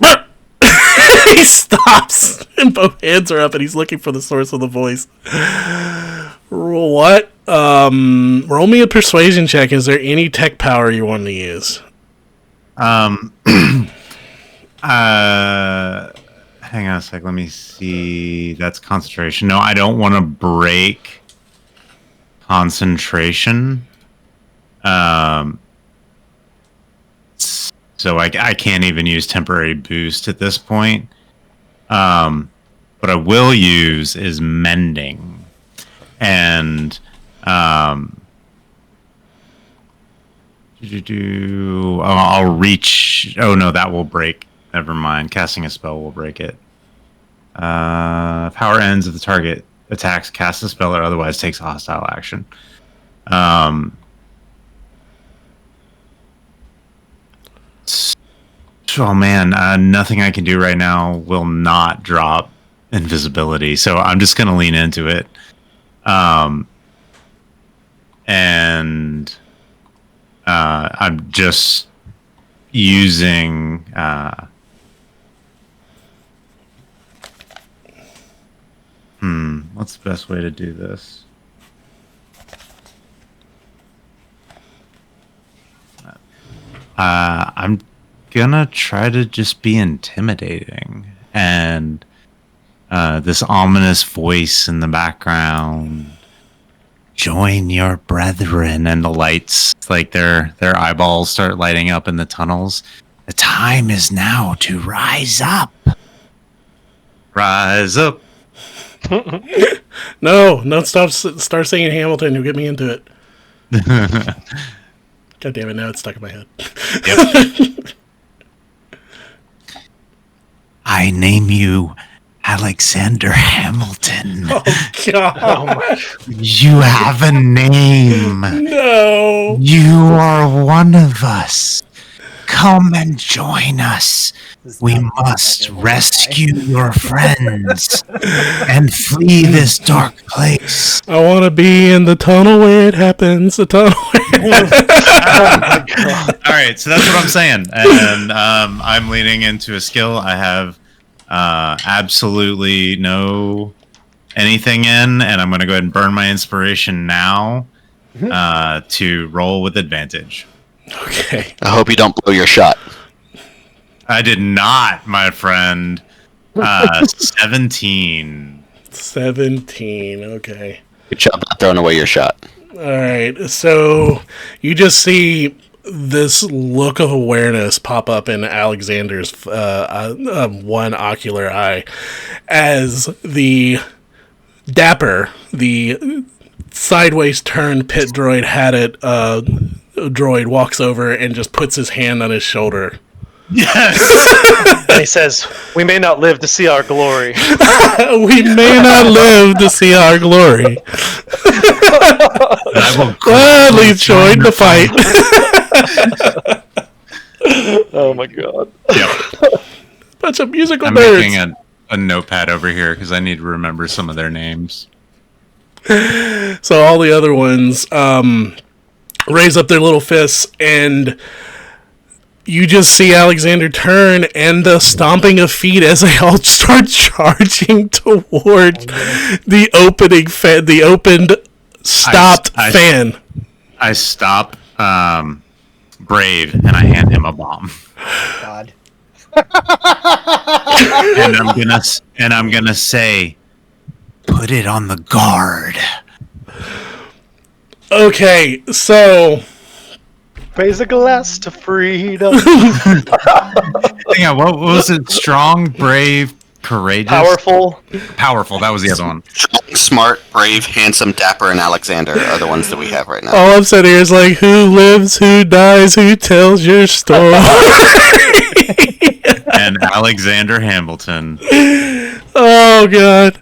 he stops, and both hands are up, and he's looking for the source of the voice. What? Roll me a persuasion check. Is there any tech power you want to use? Hang on a sec. Let me see. That's concentration. No, I don't want to break concentration. So I can't even use temporary boost at this point. What I will use is mending. And I'll reach. Oh no, that will break. Never mind. Casting a spell will break it. Power ends if the target attacks, casts a spell, or otherwise takes a hostile action. Oh man, nothing I can do right now will not drop invisibility, so I'm just gonna lean into it. And I'm just using what's the best way to do this? I'm gonna try to just be intimidating, and this ominous voice in the background, join your brethren, and the lights, like their eyeballs start lighting up in the tunnels. The time is now to rise up. Rise up. No, start singing Hamilton. You'll get me into it. God damn it! Now it's stuck in my head. Yep. I name you Alexander Hamilton. Oh God! Oh my. You have a name. No. You are one of us. Come and join us. This is We not must exactly what I- rescue your friends and flee this dark place. I want to be in the tunnel where it happens. The tunnel. All right, so that's what I'm saying, and I'm leaning into a skill I have absolutely no anything in, and I'm going to go ahead and burn my inspiration now to roll with advantage. Okay. I hope you don't blow your shot. I did not, my friend. 17. 17. Okay. Good job not throwing away your shot. All right. So you just see this look of awareness pop up in Alexander's one ocular eye as the dapper, the sideways turned pit droid had it droid walks over and just puts his hand on his shoulder. Yes! And he says, "We may not live to see our glory." We may not live to see our glory. I will Gladly join the fight. Oh my god. Yep. Bunch of musical I'm nerds. making a notepad over here because I need to remember some of their names. So all the other ones raise up their little fists, and you just see Alexander turn and the stomping of feet as they all start charging towards the opening fan, the opened, stopped fan. I stop Brave and I hand him a bomb. God. And I'm gonna say, put it on the guard. Okay, so Raise a glass to freedom. Yeah, what was it? Strong, brave, courageous, Powerful. Powerful. That was the other one. Smart, brave, handsome, dapper, and Alexander are the ones that we have right now. all I'm saying here is like, who lives, who dies, who tells your story? And Alexander Hamilton. Oh God.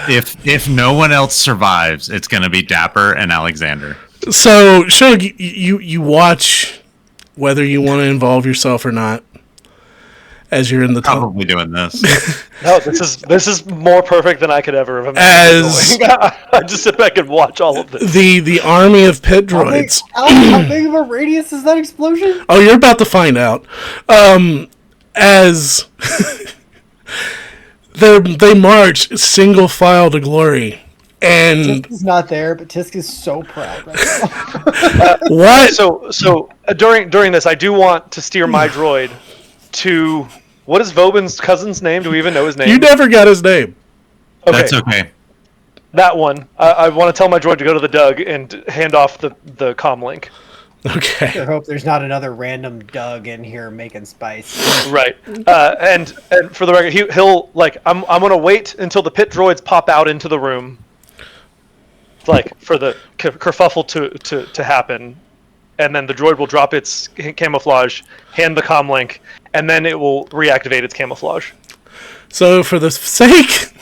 If no one else survives, it's going to be Dapper and Alexander. So, Shug, you watch whether you want to involve yourself or not as you're in the tunnel. Probably doing this. No, this is more perfect than I could ever have As- imagined. I just sit back and watch all of this. The army of pit How big, droids. how big of a radius is that explosion? Oh, you're about to find out. As they march single file to glory, and Tisk is not there, but Tisk is so proud right now. what? So during this, I do want to steer my droid to what is Vobin's cousin's name? Do we even know his name? You never got his name. Okay, That's okay. that one. I want to tell my droid to go to the Doug and hand off the comm link. I Okay. hope there's not another random Doug in here making spice. Right. And for the record, he'll like I'm gonna wait until the pit droids pop out into the room, like for the kerfuffle to happen, and then the droid will drop its camouflage, hand the comm link, and then it will reactivate its camouflage. So, for the sake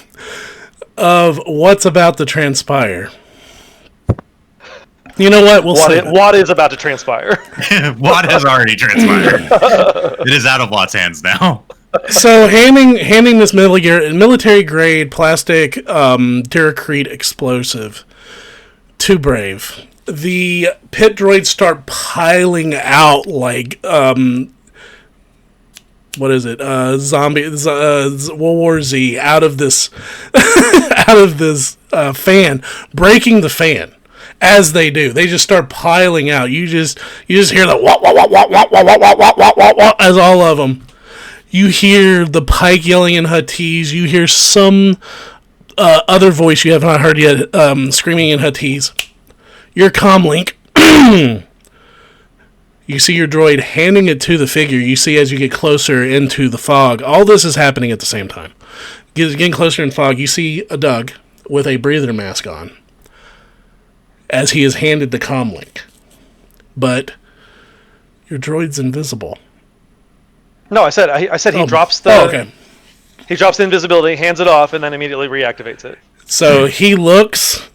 of what's about to transpire, you know what? We'll say What is about to transpire? Watt has already transpired. It is out of Watt's hands now. So handing this military grade plastic Duracrete explosive to Brave, the pit droids start piling out like what is it? World War Z out of this fan, breaking the fan. As they do, they just start piling out. You just hear the wah wah wah wah wah wah wah wah wah wah wah wah as all of them. You hear the Pyke yelling in Huttese. You hear some other voice you have not heard yet screaming in Huttese. Your comm link. You see your droid handing it to the figure. You see as you get closer into the fog. All this is happening at the same time. Getting closer in fog, you see a Doug with a breather mask on as he is handed the comm link. But your droid's invisible. No, I said he drops the. Oh, okay. He drops the invisibility, hands it off, and then immediately reactivates it. So he looks.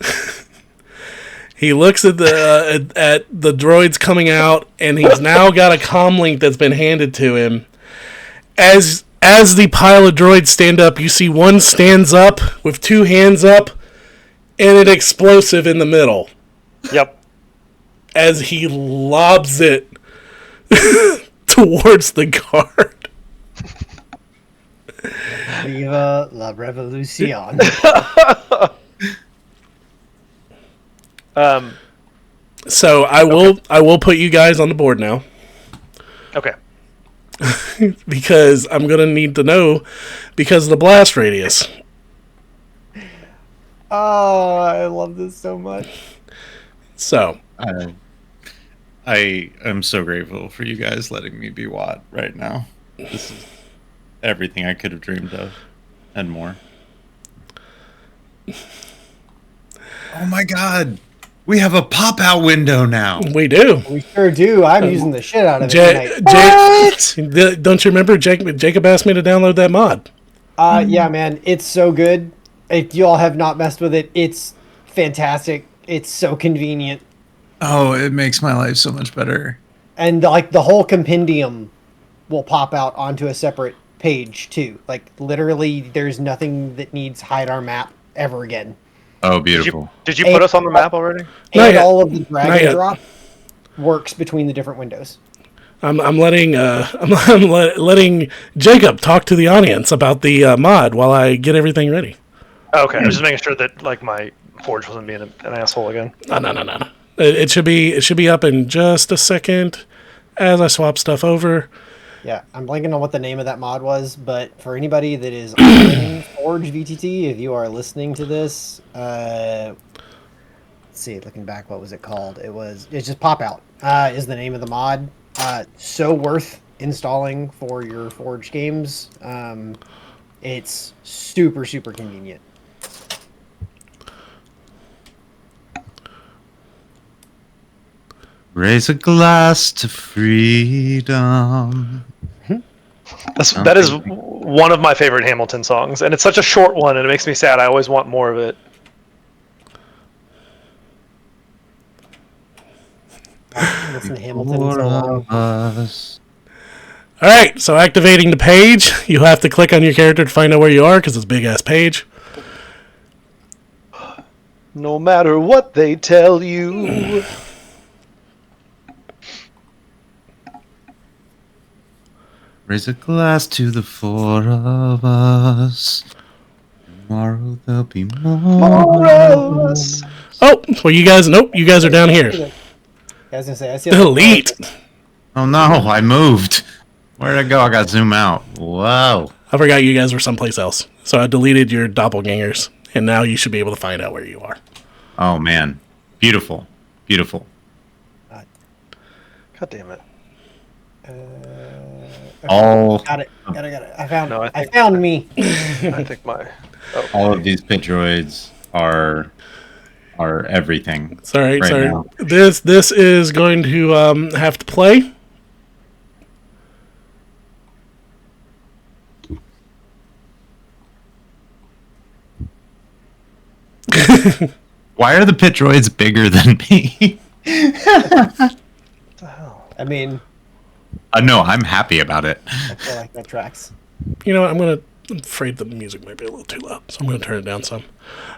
He looks at the droids coming out, and he's now got a comm link that's been handed to him. As the pile of droids stand up, you see one stands up with two hands up, and an explosive in the middle. Yep. As he lobs it towards the guard. Viva la revolution. So I will put you guys on the board now. Okay. Because I'm gonna need to know because of the blast radius. Oh, I love this so much. So I am so grateful for you guys letting me be Wott right now. This is everything I could have dreamed of and more. Oh my god. We have a pop-out window now. we do. We sure do. I'm using the shit out of it tonight. Don't you remember Jacob asked me to download that mod? Yeah, man, it's so good. If you all have not messed with it, it's fantastic. It's so convenient, Oh, it makes my life so much better. and like the whole compendium will pop out onto a separate page too. Like literally, there's nothing that needs hide our map ever again. Oh, beautiful. Did you put us on the map already? Not And yet. all of the Not drag and yet. drop works between the different windows. I'm letting letting Jacob talk to the audience about the mod while I get everything ready. Okay, I was just making sure that like my Forge wasn't being an asshole again. No. It should be up in just a second as I swap stuff over. Yeah, I'm blanking on what the name of that mod was, but for anybody that is on Forge VTT, if you are listening to this, let's see, looking back, what was it called? It's just Pop Out is the name of the mod. So worth installing for your Forge games. It's super, super convenient. Raise a glass to freedom. That is one of my favorite Hamilton songs, and it's such a short one, and it makes me sad. I always want more of it. Listen to Hamilton so long. Us. All right, so activating the page, you have to click on your character to find out where you are because it's a big ass page. No matter what they tell you. Raise a glass to the four of us. Tomorrow there'll be more of us. Oh, well, you guys are down here. I was gonna say, I see Delete. Oh no, I moved. Where'd I go? I got to zoom out. Whoa. I forgot you guys were someplace else, so I deleted your doppelgangers, and now you should be able to find out where you are. Oh man. Beautiful. Beautiful. God damn it. All Got it. I found No, I found me. I think my. all of these pit droids are everything. Sorry. now. This is going to have to play. Why are the pit droids bigger than me? I mean, No, I'm happy about it. I feel like that tracks. You know what? I'm afraid the music might be a little too loud, so I'm gonna turn it down some.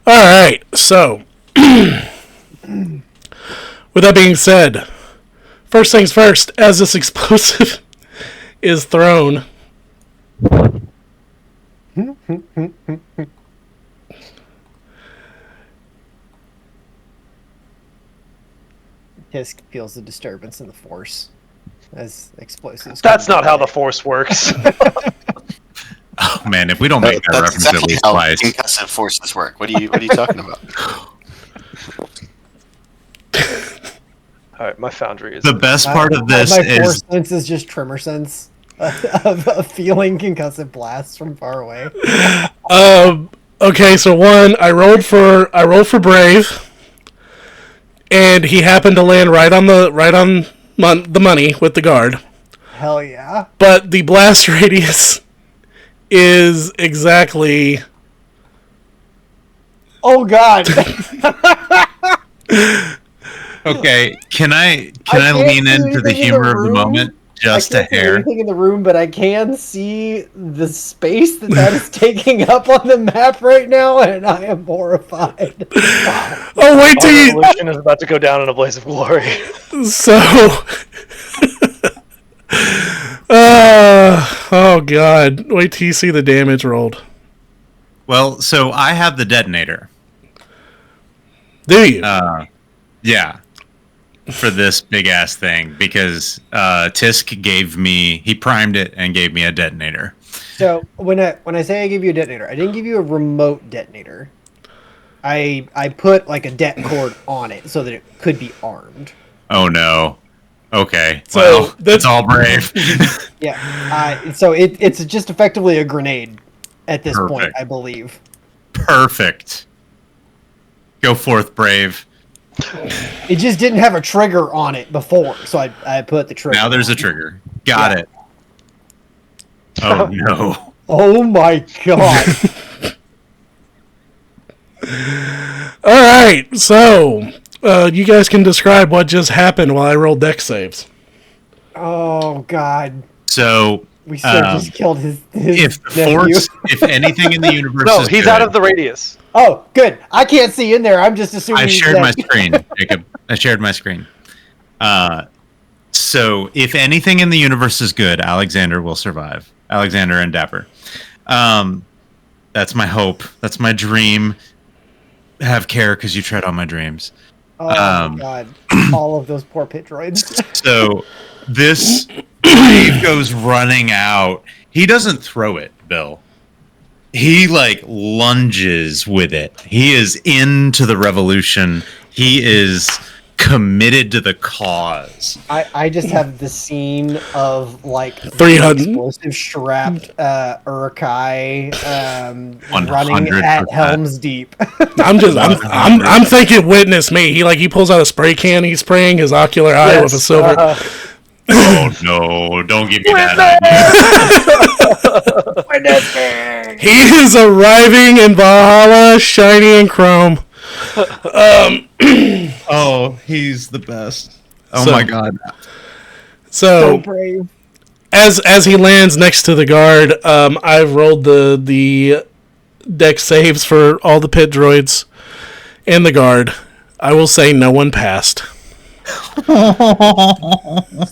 All right. So, with that being said, first things first. As this explosive is thrown, Hisk feels the disturbance in the force as explosives. That's not how the Force works. Oh man, if we don't make that That's reference at exactly least how twice. concussive forces work. What are you talking about? All right, my foundry is. The best part of this my force is sense is just tremor sense of feeling concussive blasts from far away. okay. So one, I rolled for Brave, and he happened to land right on the money with the guard. Hell yeah! But the blast radius is exactly. Oh God! Okay, can I can't lean see into the anything in humor of the room. moment just I a can't see hair? anything in the room, but I can see the space that is taking up on the map right now, and I am horrified. Oh, wait Our till you. revolution is about to go down in a blaze of glory. So. Oh God! Wait till you see the damage rolled. Well, so I have the detonator. Do you? Yeah, for this big ass thing because Tisk he primed it and gave me a detonator. So when I say I give you a detonator, I didn't give you a remote detonator. I put like a det cord on it so that it could be armed. Oh no. Okay. So well, that's- that's all brave. Yeah. So it's just effectively a grenade at this point, Perfect. I believe. Perfect. Go forth, brave. It just didn't have a trigger on it before, so I put the trigger. Now there's a on. trigger. Got Yeah. it. Oh no. Oh my God! All right. So you guys can describe what just happened while I rolled dex saves. Oh God! So We still just killed his if the nephew. force, if anything in the universe No, is he's good, out of the radius. Oh, good. I can't see in there. I'm just assuming. I he's shared dead. my screen, Jacob. I shared my screen. So if anything in the universe is good, Alexander will survive. Alexander and Dapper. That's my hope. That's my dream. Have care because you tread on my dreams. Oh my God! All of those poor pit droids. So this brave goes running out. He doesn't throw it, Bill. He like lunges with it. He is into the revolution. He is committed to the cause. I just have the scene of like 300. explosive strapped Urkai running 100%. at Helm's Deep. I'm thinking witness me. He pulls out a spray can. He's spraying his ocular eye with a silver. Oh no! Don't give me that idea. He is arriving in Valhalla, shiny and chrome. Oh, he's the best. Oh So- my god! So So brave. as he lands next to the guard, I've rolled the deck saves for all the pit droids and the guard. I will say no one passed.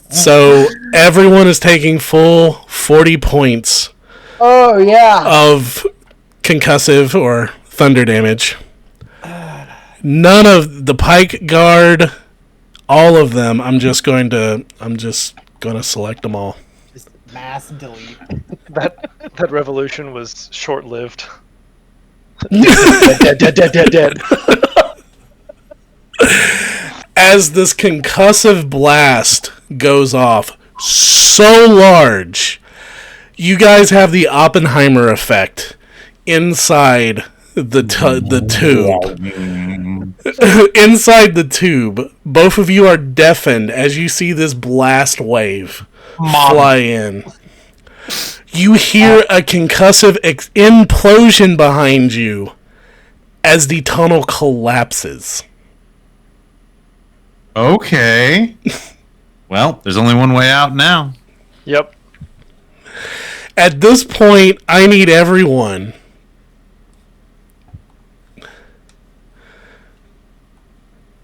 So everyone is taking full 40 points Oh yeah. of concussive or thunder damage. None of the Pyke guard, all of them. I'm just going to select them all. Just mass delete. That revolution was short-lived. Dead. As this concussive blast goes off so large, you guys have the Oppenheimer effect inside the tube. Inside the tube, both of you are deafened as you see this blast wave fly in. You hear a concussive implosion behind you as the tunnel collapses. Okay. Well, there's only one way out now. Yep. At this point, I need everyone.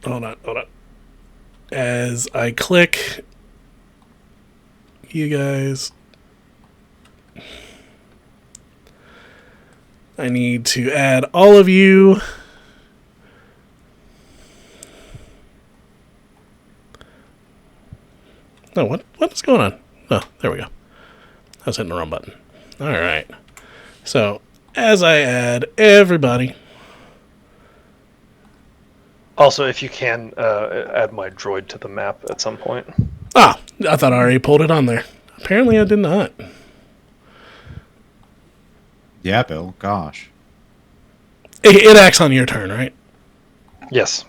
Hold on. As I click, you guys, I need to add all of you. No, what is going on? Oh, there we go. I was hitting the wrong button. All right. So, as I add everybody. Also, if you can add my droid to the map at some point. Ah, I thought I already pulled it on there. Apparently I did not. Yeah, Bill. Gosh. It acts on your turn, right? Yes.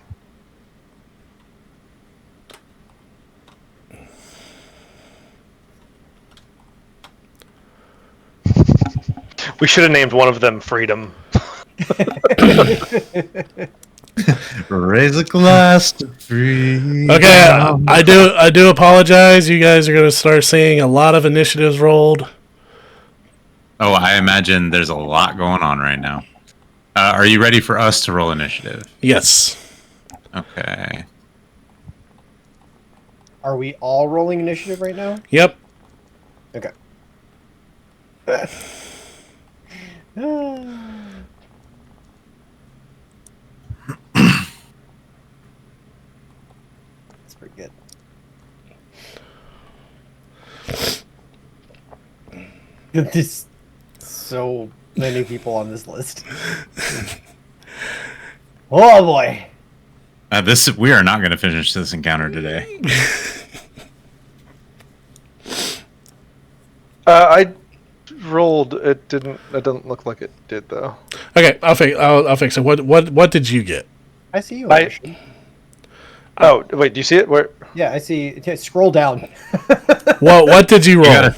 We should have named one of them Freedom. Raise a glass to free. Okay, I do apologize. You guys are going to start seeing a lot of initiatives rolled. Oh, I imagine there's a lot going on right now. Are you ready for us to roll initiative? Yes. Okay. Are we all rolling initiative right now? Yep. Okay. That's pretty good. There's so many people on this list. Oh boy. We are not going to finish this encounter today. I rolled. It didn't. It doesn't look like it did though. Okay, I'll fix it. What did you get? I see you. I- Anderson. Oh wait, do you see it? Where? Yeah, I see. Okay, scroll down. What did you roll? gotta-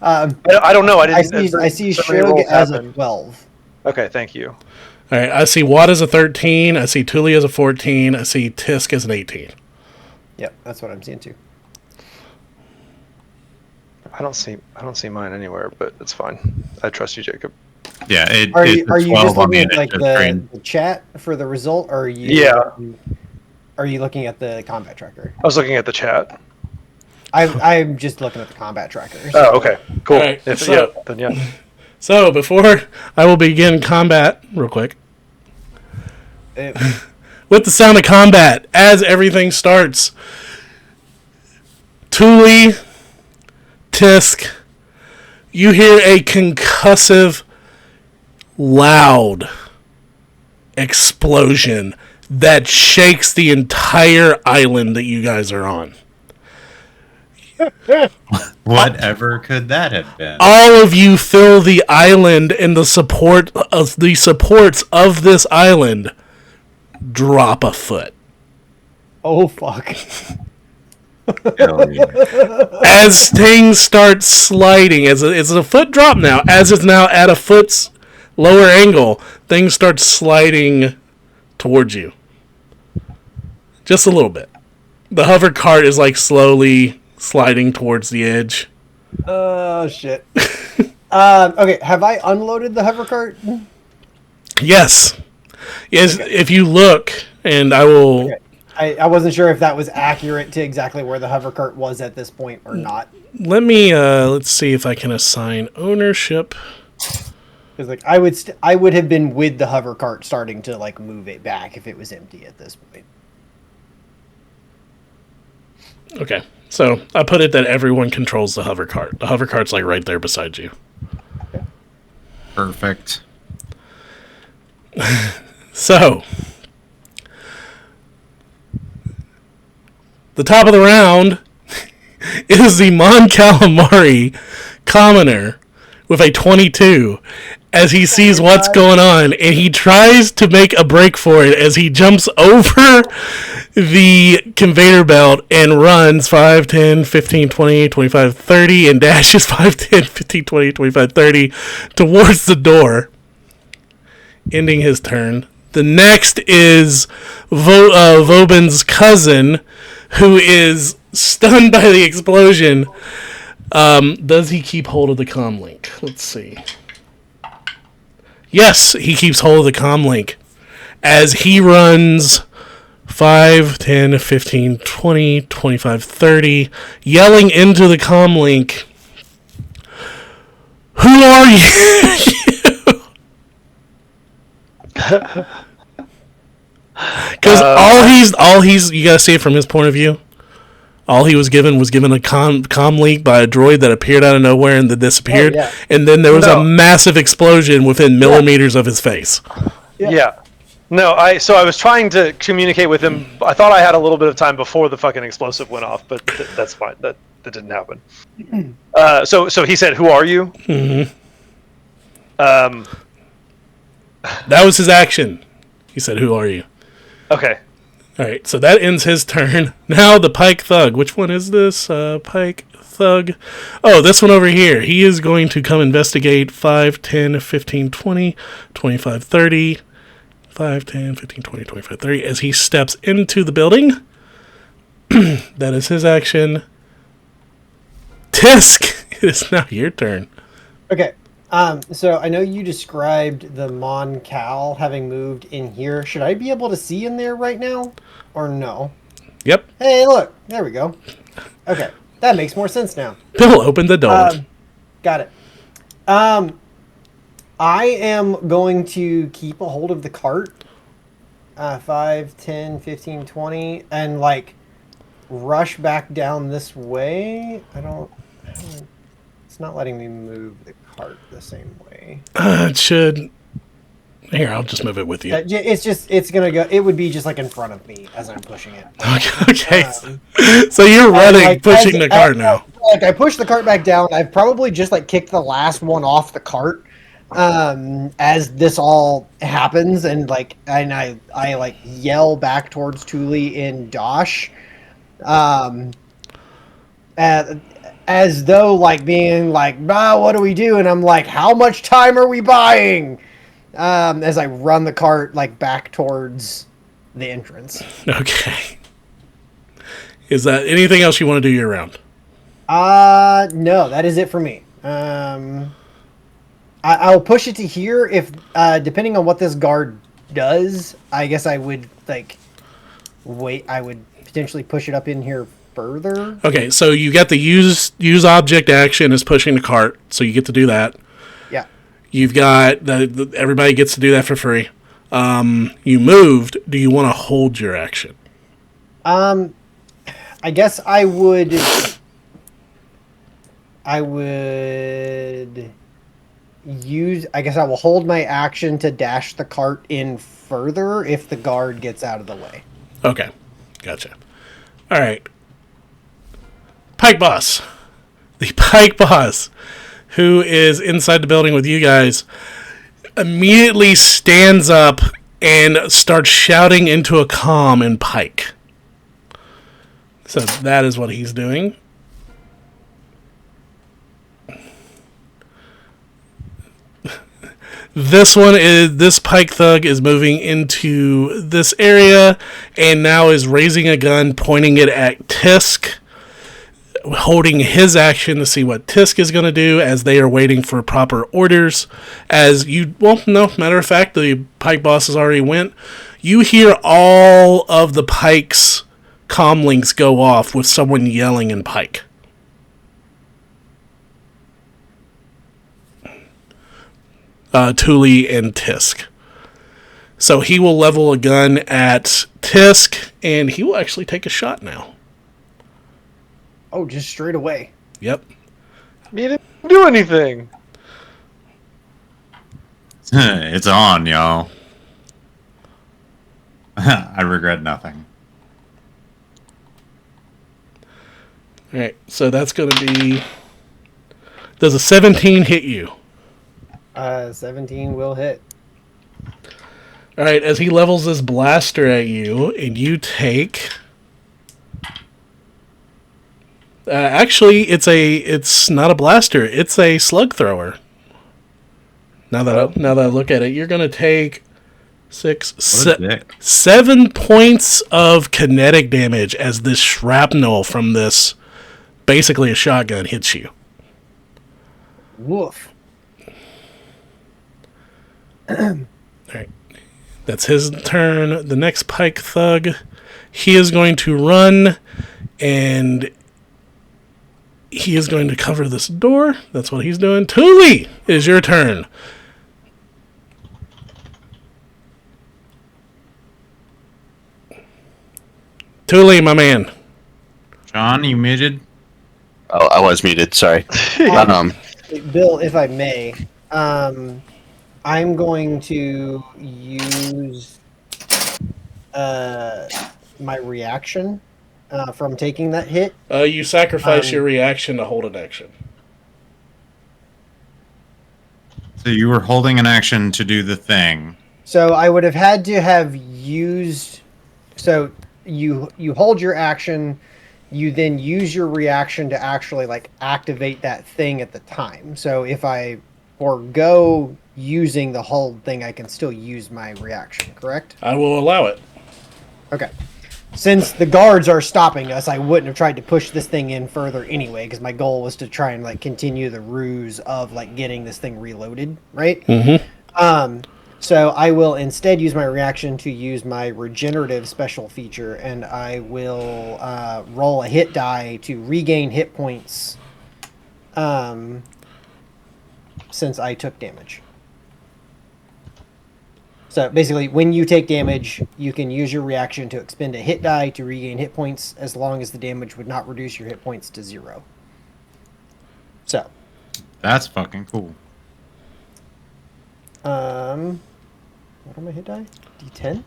I don't know. I I didn't. see so many Shug rolls as a happened. 12. Okay, thank you. All right, I see Wott as a 13. I see Thule as a 14. I see Tisk as an 18. Yep, that's what I'm seeing too. I don't see mine anywhere, but it's fine. I trust you, Jacob. Yeah, Are it's you a just 12 on looking at like initiative screen. the chat for the result, or are you? Yeah. Are you looking at the combat tracker? I was looking at the chat. I'm just looking at the combat tracker. Oh, okay, cool. All right, If, so- yeah, then yeah. So before I will begin combat, real quick, with the sound of combat, as everything starts, Thule, Tisk, you hear a concussive, loud explosion that shakes the entire island that you guys are on. Whatever could that have been? All of you feel the island and the supports of this island drop a foot. Oh fuck! Hell yeah. As things start sliding, it's a foot drop now. As it's now at a foot's lower angle, things start sliding towards you. Just a little bit. The hover cart is like slowly sliding towards the edge. Oh shit. Okay, have I unloaded the hover cart? Yes. Yes, if you look, and I will... Okay. I wasn't sure if that was accurate to exactly where the hover cart was at this point or not. Let me, let's see if I can assign ownership. Because like I would have been with the hover cart starting to like move it back if it was empty at this point. Okay, so I put it that everyone controls the hover cart. The hover cart's like right there beside you. Perfect. So, the top of the round is the Mon Calamari commoner with a 22 as he sees what's going on, and he tries to make a break for it as he jumps over the conveyor belt and runs 5, 10, 15, 20, 25, 30, and dashes 5, 10, 15, 20, 25, 30 towards the door, ending his turn. The next is Vobin's cousin, who is stunned by the explosion. Does he keep hold of the comm link? Let's see. Yes, he keeps hold of the comm link as he runs 5, 10, 15, 20, 25, 30, yelling into the comm link, "Who are you?" Because all he's you gotta see it from his point of view. All he was given a comm link by a droid that appeared out of nowhere and then disappeared, yeah. and then there was No. a massive explosion within millimeters of his face. Yeah. No, I was trying to communicate with him. I thought I had a little bit of time before the fucking explosive went off, but that's fine. That didn't happen. So he said, "Who are you?" Mm-hmm. Um. That was his action. He said, "Who are you?" Okay. All right, so that ends his turn. Now the Pyke Thug. Which one is this? Pyke thug. Oh, this one over here. He is going to come investigate 5, 10, 15, 20, 25, 30. 5, 10, 15, 20, 25, 30. As he steps into the building. That is his action. Tisk, it is now your turn. Okay. So I know you described the Mon Cal having moved in here. Should I be able to see in there right now? Or no? Yep. Hey, look. There we go. Okay. That makes more sense now. Bill, open the door. Got it. I am going to keep a hold of the cart. 5, 10, 15, 20. And, like, rush back down this way. It's not letting me move the cart the same way. It should. Here, I'll just move it with you. It's gonna go. It would be just like in front of me as I'm pushing it. Okay. So you're running, pushing the cart now. Like I push the cart back down. I've probably just like kicked the last one off the cart as this all happens, and I like yell back towards Thule in Dosh, as though like being like, what do we do? And I'm like, how much time are we buying? As I run the cart like back towards the entrance. Okay. Is that anything else you want to do year round? No, that is it for me. I'll push it to here if, depending on what this guard does, I guess I would I would potentially push it up in here further. Okay, so you got the use object action is pushing the cart, so you get to do that. Yeah. You've got everybody gets to do that for free. You moved. Do you want to hold your action? I guess I would use. I guess I will hold my action to dash the cart in further if the guard gets out of the way. Okay, gotcha. All right. Pyke Boss. The Pyke Boss, who is inside the building with you guys, immediately stands up and starts shouting into a comm in Pyke. So that is what he's doing. This Pyke thug is moving into this area and now is raising a gun, pointing it at Tisk, holding his action to see what Tisk is going to do as they are waiting for proper orders. Matter of fact, the Pyke bosses already went. You hear all of the Pyke's comlinks go off with someone yelling in Pyke. Thule and Tisk. So he will level a gun at Tisk, and he will actually take a shot now. Oh, just straight away. Yep. You didn't do anything. It's on, y'all. I regret nothing. Alright, so that's going to be... Does a 17 hit you? 17 will hit. Alright, as he levels this blaster at you, and you take... actually, it's not a blaster. It's a slug thrower. Now that I look at it, you're going to take 7 points of kinetic damage as this shrapnel from this, basically a shotgun, hits you. Woof. Alright. That's his turn. The next Pyke thug, he is going to run, and he is going to cover this door. That's what he's doing. Thule, it is your turn. Thule, my man. John, you muted? Oh, I was muted. Sorry. Bill, if I may, I'm going to use my reaction from taking that hit. You sacrifice your reaction to hold an action. So you were holding an action to do the thing. So I would have had to have used. So you hold your action you then use your reaction to actually like activate that thing at the time. So if I forego using the hold thing, I can still use my reaction, correct? I will allow it. Okay. Since the guards are stopping us, I wouldn't have tried to push this thing in further anyway, because my goal was to try and like continue the ruse of like getting this thing reloaded, right? Mm-hmm. So I will instead use my reaction to use my regenerative special feature, and I will roll a hit die to regain hit points since I took damage. So basically, when you take damage, you can use your reaction to expend a hit die to regain hit points, as long as the damage would not reduce your hit points to 0. So. That's fucking cool. What are my hit die? D10?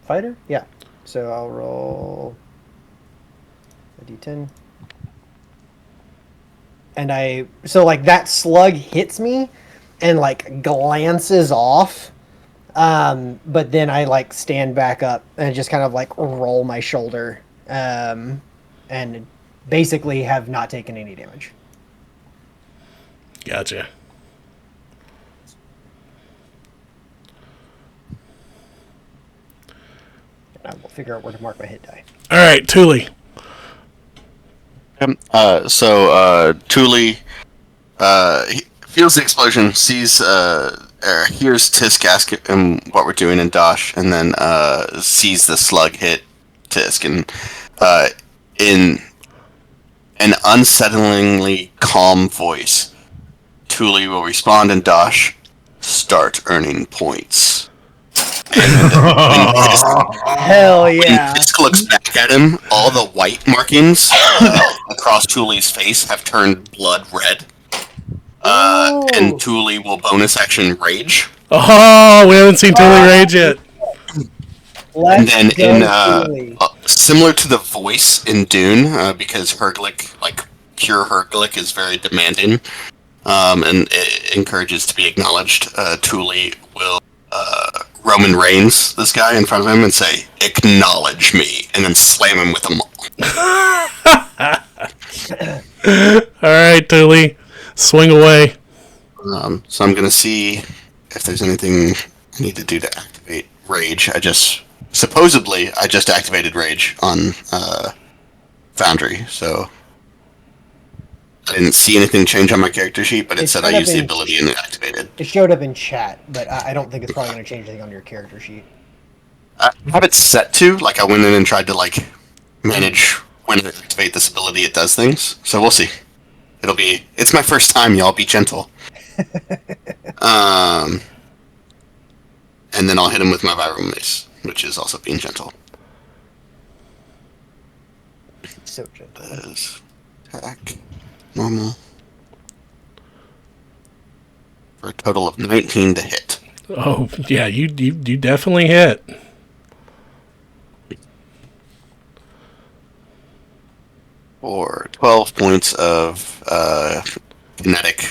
Fighter? Yeah. So I'll roll a D10. And so like that slug hits me and like glances off. But then I like stand back up and just kind of like roll my shoulder, and basically have not taken any damage. Gotcha. And I will figure out where to mark my hit die. All right, Thule. Thule he feels the explosion, sees hears Tisk ask him what we're doing in Dosh, and then sees the slug hit Tisk, and in an unsettlingly calm voice, Thule will respond in Dosh, "Start earning points." And Hell yeah! when Tisk looks back at him, all the white markings across Thule's face have turned blood red. And Thule will bonus action rage. Oh, we haven't seen Thule rage yet. And then similar to the voice in Dune, because Herglick, like pure Herglick, is very demanding, and it encourages to be acknowledged, Thule will Roman Reigns this guy in front of him and say, "Acknowledge me," and then slam him with a maul. All right, Thule. Swing away. So I'm gonna see if there's anything I need to do to activate Rage. I just activated Rage on Foundry, so I didn't see anything change on my character sheet, but it said I used the ability and it activated. It showed up in chat, but I don't think it's probably going to change anything on your character sheet. I have it set to, like, I went in and tried to, like, manage when to activate this ability, it does things, so we'll see. It's my first time, y'all, be gentle. And then I'll hit him with my viral mace, which is also being gentle. So gentle. Attack. Normal. For a total of 19 to hit. Oh, yeah, you definitely hit. For 12 points of kinetic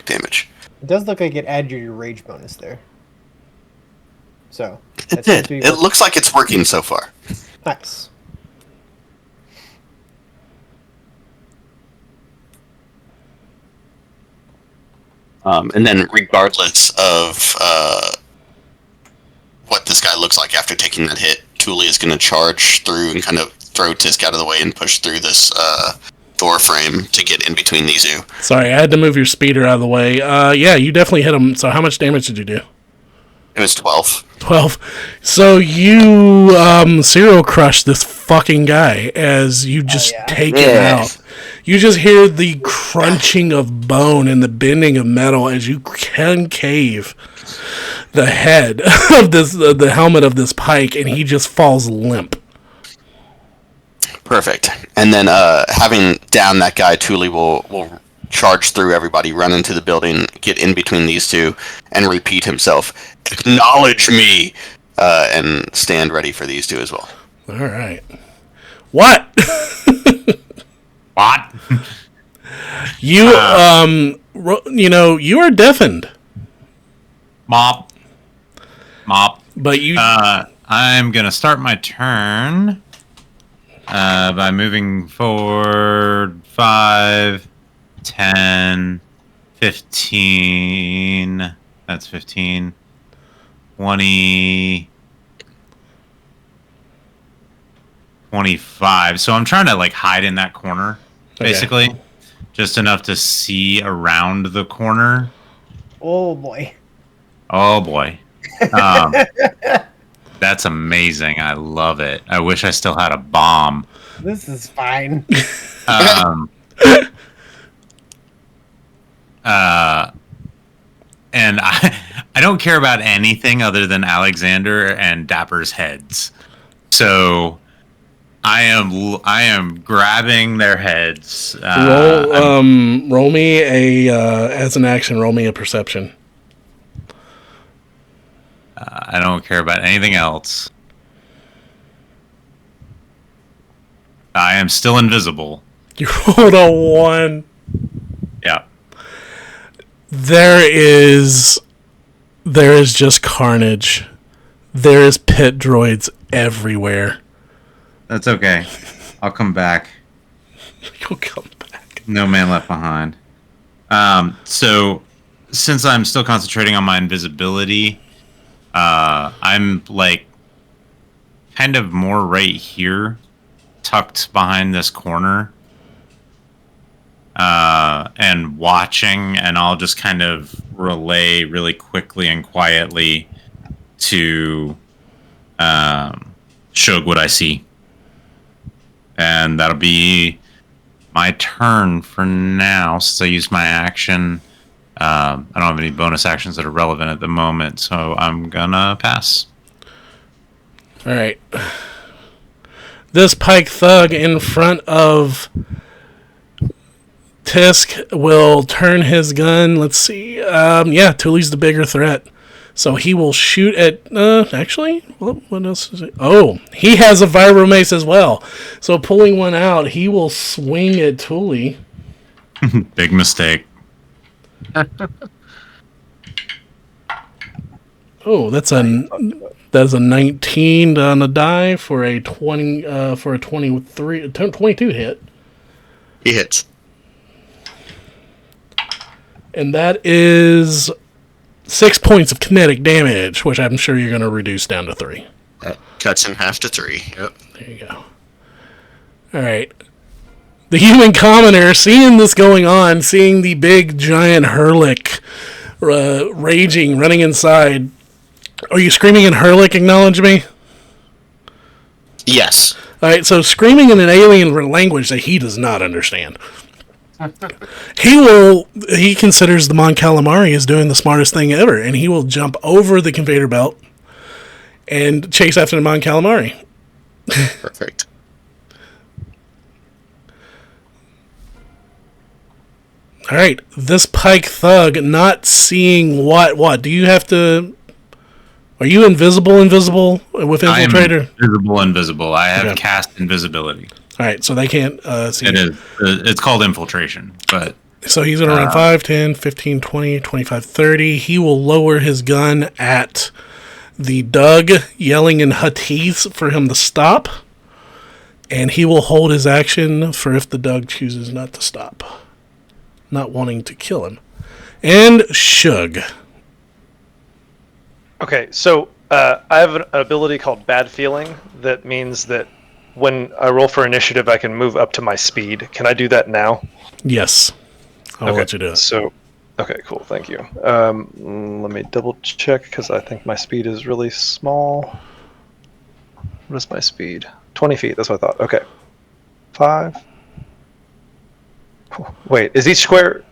damage. It does look like it added your rage bonus there. So It did. It looks like it's working so far. Nice. And then regardless of what this guy looks like after taking that hit, Thule is going to charge through and kind of throw Tisk out of the way and push through this door frame to get in between these two. Sorry, I had to move your speeder out of the way. Yeah, you definitely hit him. So how much damage did you do? It was 12. 12. So you zero crush this fucking guy as you just take him out. You just hear the crunching of bone and the bending of metal as you concave the head of the helmet of this Pyke, and he just falls limp. Perfect. And then having down that guy, Thule will charge through everybody, run into the building, get in between these two, and repeat himself, "Acknowledge me!" And stand ready for these two as well. All right. What? What? You, you are deafened. Mop. But you... I'm going to start my turn by moving forward 5, 10, 15. That's 15. 20. 25. So I'm trying to like hide in that corner, basically. Okay. Just enough to see around the corner. Oh boy. Oh boy. That's amazing. I love it. I wish I still had a bomb. This is fine. And I don't care about anything other than Alexander and Dapper's heads. So I am grabbing their heads. Roll me as an action. Roll me a perception. I don't care about anything else. I am still invisible. You rolled a 1. Yeah. There is just carnage. There is pit droids everywhere. That's okay. I'll come back. You'll come back. No man left behind. So since I'm still concentrating on my invisibility, I'm like kind of more right here, tucked behind this corner, and watching, and I'll just kind of relay really quickly and quietly to Shug what I see. And that'll be my turn for now, since I used my action. I don't have any bonus actions that are relevant at the moment, so I'm gonna pass. All right. This Pyke thug in front of Tisk will turn his gun. Let's see. Tuli's the bigger threat. So he will shoot at... actually, what else is it? Oh, he has a vibro mace as well. So pulling one out, he will swing at Tuli. Big mistake. Oh, that's a 19 on the die for a 22 hit. He hits. And that is 6 points of kinetic damage, which I'm sure you're going to reduce down to 3. That cuts in half to 3. Yep. There you go. All right. The human commoner, seeing this going on, seeing the big giant Hurlik raging, running inside. Are you screaming in Hurlik, acknowledge me? Yes. All right, so screaming in an alien language that he does not understand. He considers the Mon Calamari as doing the smartest thing ever, and he will jump over the conveyor belt and chase after the Mon Calamari. Perfect. All right, this Pyke thug not seeing what? Do you have to... Are you invisible with Infiltrator? I am invisible. I have cast invisibility. All right, so they can't see. It is. It's called infiltration, but... So he's going to run 5, 10, 15, 20, 25, 30. He will lower his gun at the Doug, yelling in Huttese for him to stop. And he will hold his action for if the Doug chooses not to stop. Not wanting to kill him. And Shug. Okay, so I have an ability called Bad Feeling that means that when I roll for initiative, I can move up to my speed. Can I do that now? Yes. I'll let you do it. So, okay, cool. Thank you. Let me double check because I think my speed is really small. What is my speed? 20 feet. That's what I thought. Okay. 5. Wait, is each square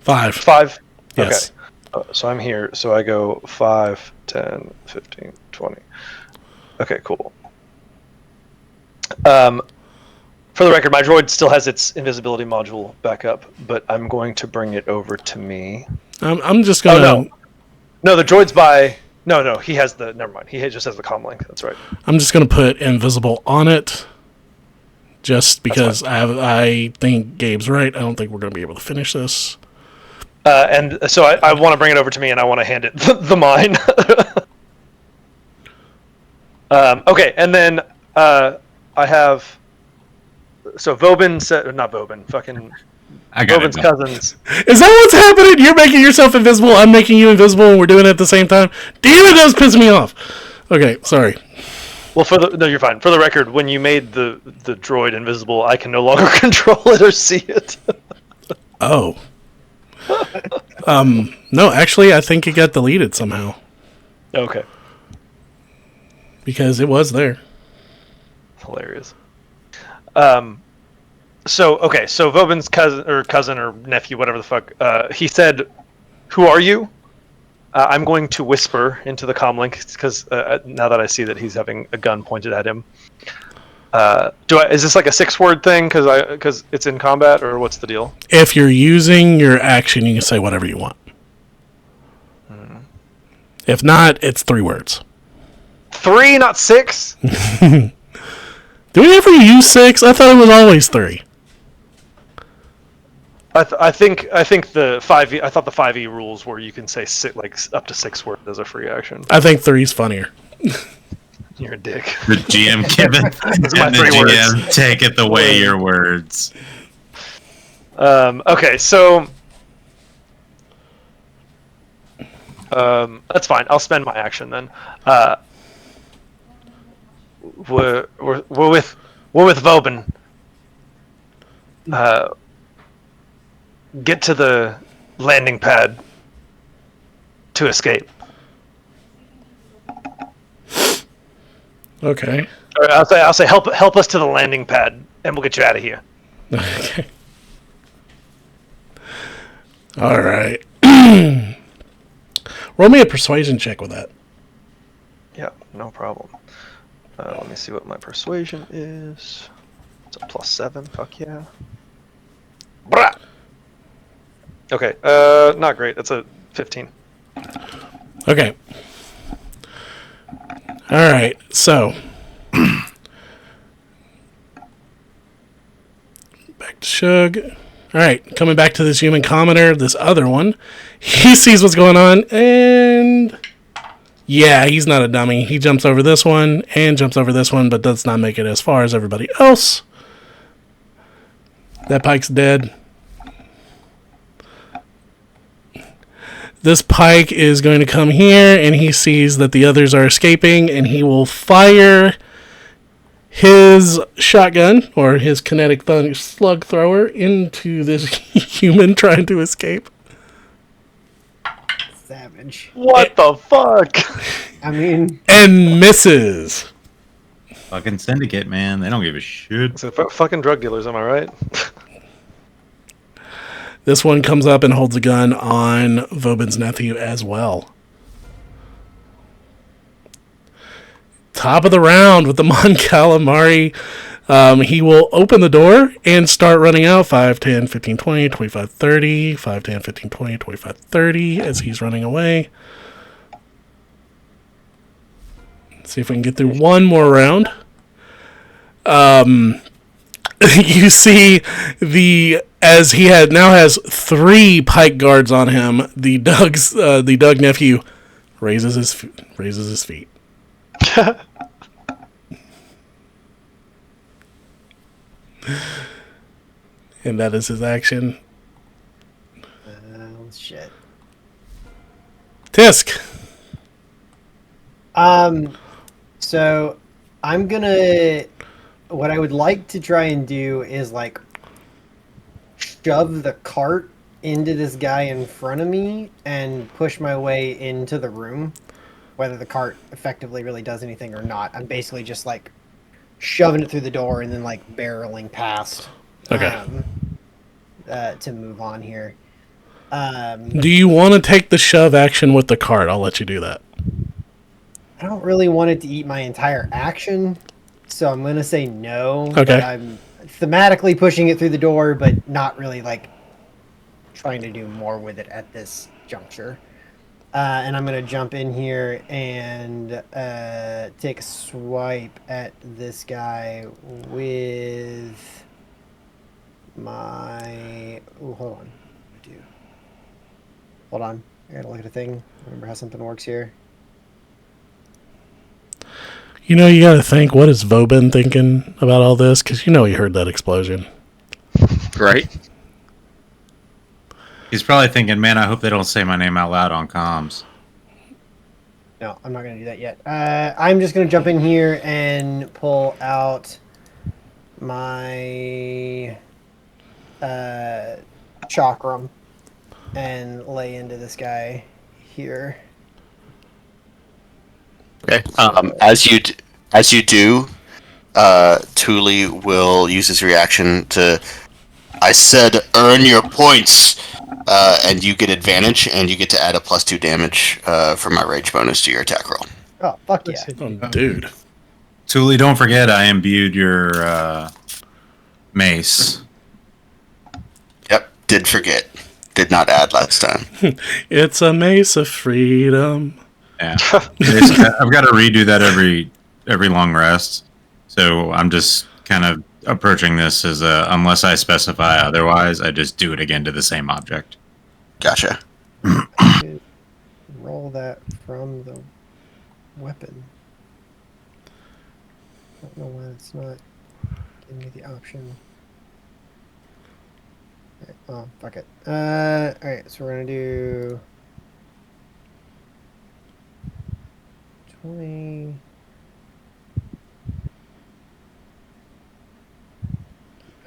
5? 5? Yes. Okay. So I'm here. So I go 5, 10, 15, 20. Okay, cool. For the record, my droid still has its invisibility module back up, but I'm going to bring it over to me. I'm just going to... Oh, no, the droid's by... No, he has the... Never mind. He just has the comm link. That's right. I'm just going to put invisible on it, just because I think Gabe's right. I don't think we're going to be able to finish this. And so I want to bring it over to me, and I want to hand it the mine. Okay, and then I have. So Vobin said, not Vobin, fucking I got it. Vobin's cousins. Is that what's happening? You're making yourself invisible. I'm making you invisible, and we're doing it at the same time. Damn it, that's pissing me off. Okay, sorry. Well, no, you're fine. For the record, when you made the droid invisible, I can no longer control it or see it. Oh. No, actually, I think it got deleted somehow Okay. because it was there. Hilarious. So Vobin's cousin or nephew, whatever the fuck, he said, "Who are you?" I'm going to whisper into the comlink because now that I see that he's having a gun pointed at him, is this like a 6-word thing because it's in combat, or what's the deal? If you're using your action, you can say whatever you want. If not, it's 3 words. 3, not 6. Do we ever use 6? I thought it was always 3. I think the 5e. I thought the 5e rules were you can say up to 6 words as a free action. I think 3's funnier. You're a dick. The GM give it, and the 3 GM words. take it away your words. Okay, so that's fine. I'll spend my action then. We're with Vobin. Get to the landing pad to escape. Okay. Or I'll say help us to the landing pad, and we'll get you out of here. Okay. All right. Roll me a persuasion check with that. Yeah, no problem. Let me see what my persuasion is. It's a +7. Fuck yeah. Brah! Okay, not great. That's a 15. Okay. All right. So back to Shug. All right, coming back to this human commoner, this other one. He sees what's going on, and yeah, he's not a dummy. He jumps over this one and jumps over this one, but does not make it as far as everybody else. That Pyke's dead. This Pyke is going to come here, and he sees that the others are escaping, and he will fire his shotgun, or his kinetic slug thrower, into this human trying to escape. Savage. What the fuck? I mean, And misses. Fucking Syndicate, man. They don't give a shit. So fucking drug dealers, am I right? This one comes up and holds a gun on Vobin's nephew as well. Top of the round with the Mon Calamari. He will open the door and start running out 5, 10, 15, 20, 25, 30. 5, 10, 15, 20, 25, 30 as he's running away. Let's see if we can get through one more round. You see as he now has 3 Pyke guards on him. The Doug nephew raises his feet. And that is his action. shit. Tisk. So I'm gonna. What I would like to try and do is like shove the cart into this guy in front of me and push my way into the room. Whether the cart effectively really does anything or not, I'm basically just like shoving it through the door and then like barreling past. Okay. To move on here. Do you want to take the shove action with the cart? I'll let you do that. I don't really want it to eat my entire action, so I'm gonna say no. Okay. But I'm thematically pushing it through the door, but not really like trying to do more with it at this juncture. And I'm gonna jump in here and take a swipe at this guy with my. Ooh, hold on. Hold on. I gotta look at a thing. Remember how something works here. You know, you gotta think, what is Vobin thinking about all this? Because you know he heard that explosion. Right? He's probably thinking, man, I hope they don't say my name out loud on comms. No, I'm not going to do that yet. I'm just going to jump in here and pull out my chakram and lay into this guy here. Okay. As you do, Thule will use his reaction to. I said, earn your points, and you get advantage, and you get to add a +2 damage for my rage bonus to your attack roll. Oh, fuck yeah. Oh, dude. Thule, don't forget I imbued your mace. Yep, did forget. Did not add last time. It's a mace of freedom. Yeah, I've got to redo that every long rest. So I'm just kind of approaching this as unless I specify otherwise, I just do it again to the same object. Gotcha. Roll that from the weapon. I don't know why it's not giving me the option. Right, oh, fuck it. Alright, so we're gonna do 20.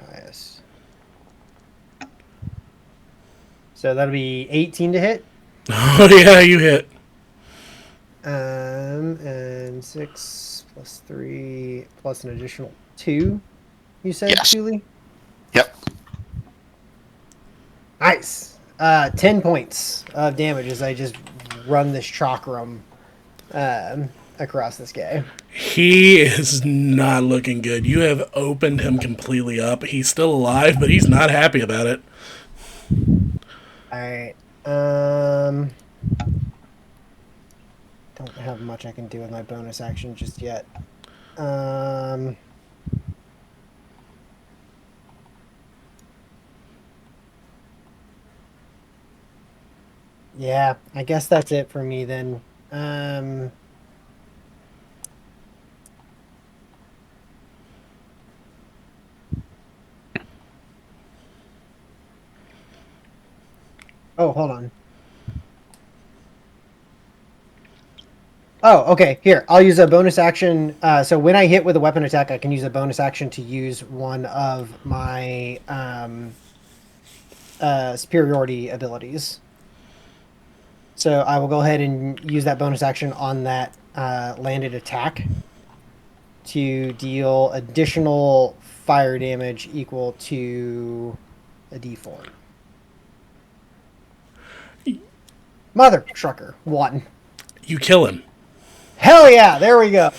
Highest. So that'll be 18 to hit. Oh, yeah, you hit. And 6 plus 3 plus an additional 2. You said, Yes. Julie? Yep. Nice. 10 points of damage as I just run this chakram across this guy. He is not looking good. You have opened him completely up. He's still alive, but he's not happy about it. Alright. Don't have much I can do with my bonus action just yet. Yeah, I guess that's it for me then. Oh, hold on. Oh, okay. Here, I'll use a bonus action. So when I hit with a weapon attack, I can use a bonus action to use one of my superiority abilities. So I will go ahead and use that bonus action on that landed attack to deal additional fire damage equal to a d4. Mother trucker, one. You kill him. Hell yeah! There we go.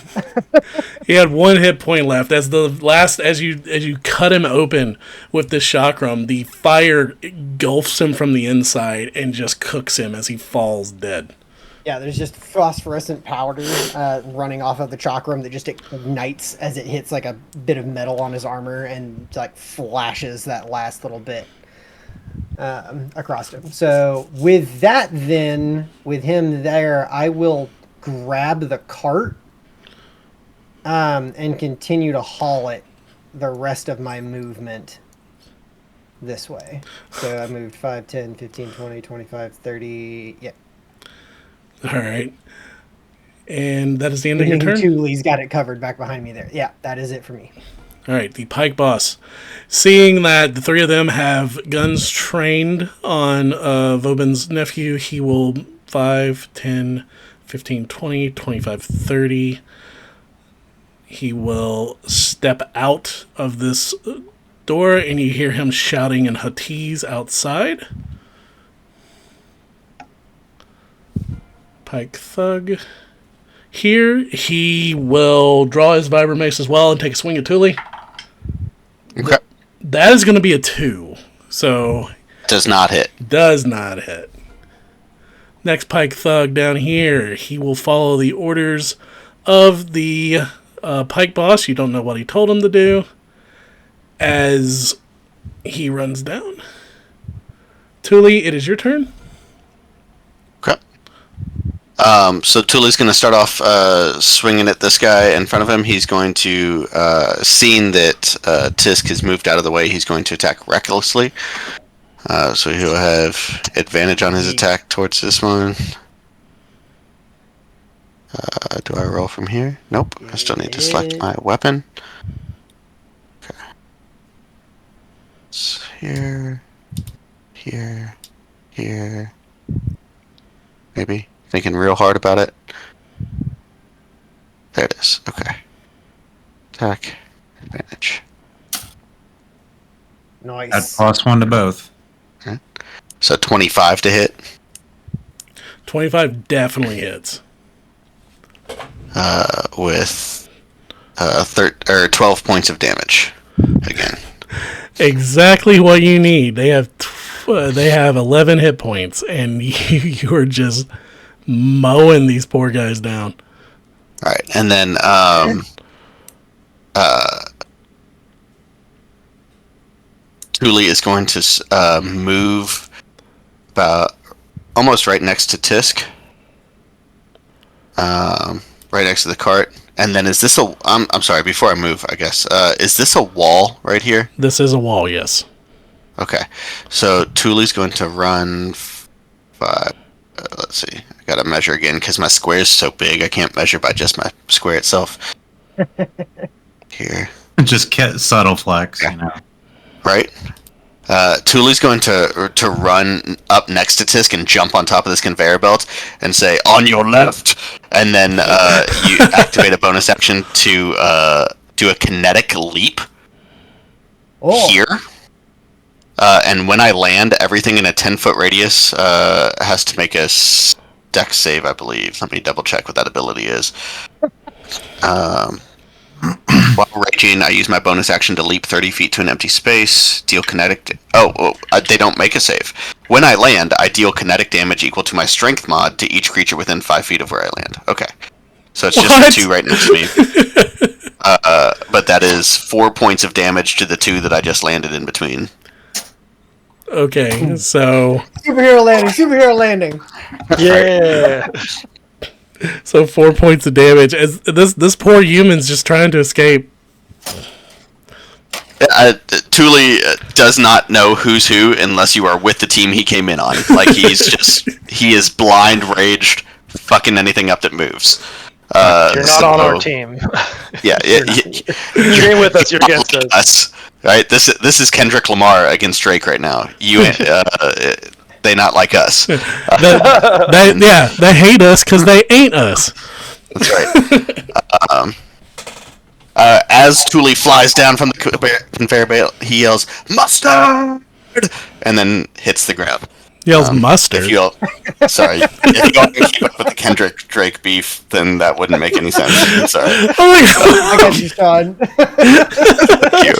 He had 1 hit point left. As you cut him open with this chakram, the fire engulfs him from the inside and just cooks him as he falls dead. Yeah, there's just phosphorescent powder running off of the chakram that just ignites as it hits like a bit of metal on his armor and like flashes that last little bit across him. So with that, then with him there, I will grab the cart and continue to haul it the rest of my movement this way. So I moved 5, 10, 15, 20, 25, 30. Yeah. All right. And that is the end of your turn? Thule's got it covered back behind me there. Yeah, that is it for me. All right, the Pyke boss. Seeing that the 3 of them have guns trained on Vobin's nephew, he will 5, 10, 15, 20, 25, 30. He will step out of this door, and you hear him shouting in Huttese outside. Pyke Thug. Here, he will draw his Vibra Mace as well and take a swing at Thule. Okay. That is going to be a 2. So, Does not hit. does not hit. Next Pyke Thug down here. He will follow the orders of the Pyke boss. You don't know what he told him to do. As he runs down. Thule, it is your turn. Okay. So Tuli's going to start off swinging at this guy in front of him. He's going to, seeing that Tisk has moved out of the way, he's going to attack recklessly. So he'll have advantage on his attack towards this one. Do I roll from here? Nope. I still need to select my weapon. Okay. It's here, here, here. Maybe. Thinking real hard about it. There it is. Okay. Attack. Advantage. Nice. Add +1 to both. Okay. So 25 to hit. 25 definitely hits. With 12 points of damage. Again. Exactly what you need. They have 11 hit points, and you are just mowing these poor guys down. All right, and then Thule is going to move about almost right next to Tisk, right next to the cart. And then is this a? I'm sorry. Before I move, I guess is this a wall right here? This is a wall, yes. Okay, so Thule's going to run 5. Let's see. I gotta measure again because my square is so big. I can't measure by just my square itself. Here. Just subtle flex, Yeah. you know. Right. Thule's going to run up next to Tisk and jump on top of this conveyor belt and say, "On your left," and then you activate a bonus action to do a kinetic leap here. And when I land, everything in a 10-foot radius has to make a dex save, I believe. Let me double check what that ability is. While raging, I use my bonus action to leap 30 feet to an empty space, deal kinetic... they don't make a save. When I land, I deal kinetic damage equal to my strength mod to each creature within 5 feet of where I land. Okay. So it's just the 2 right next to me. But that is 4 points of damage to the 2 that I just landed in between. Okay, so Superhero landing. Yeah. so 4 points of damage. As this poor human's just trying to escape. Thule does not know who's who unless you are with the team he came in on. Like he is blind raged, fucking anything up that moves. You're not on our team. Yeah, You ain't with us. You're against us. Right? This is Kendrick Lamar against Drake right now. You, they not like us. They hate us because they ain't us. That's right. As Thule flies down from the conveyor belt, he yells "Mustard!" and then hits the ground. Yells mustard. If you all can keep up with the Kendrick Drake beef, then that wouldn't make any sense. I'm sorry. Oh my I got you, Sean. Thank you.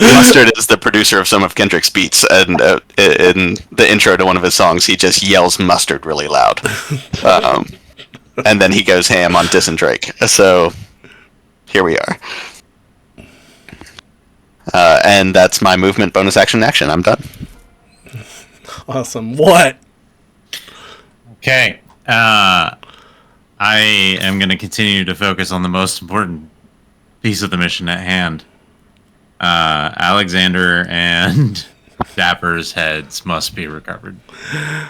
Mustard is the producer of some of Kendrick's beats, and in the intro to one of his songs, he just yells "mustard" really loud, and then he goes ham on dissing Drake. So here we are, and that's my movement, bonus action. I'm done. Awesome. What? Okay. I am going to continue to focus on the most important piece of the mission at hand. Alexander and Dapper's heads must be recovered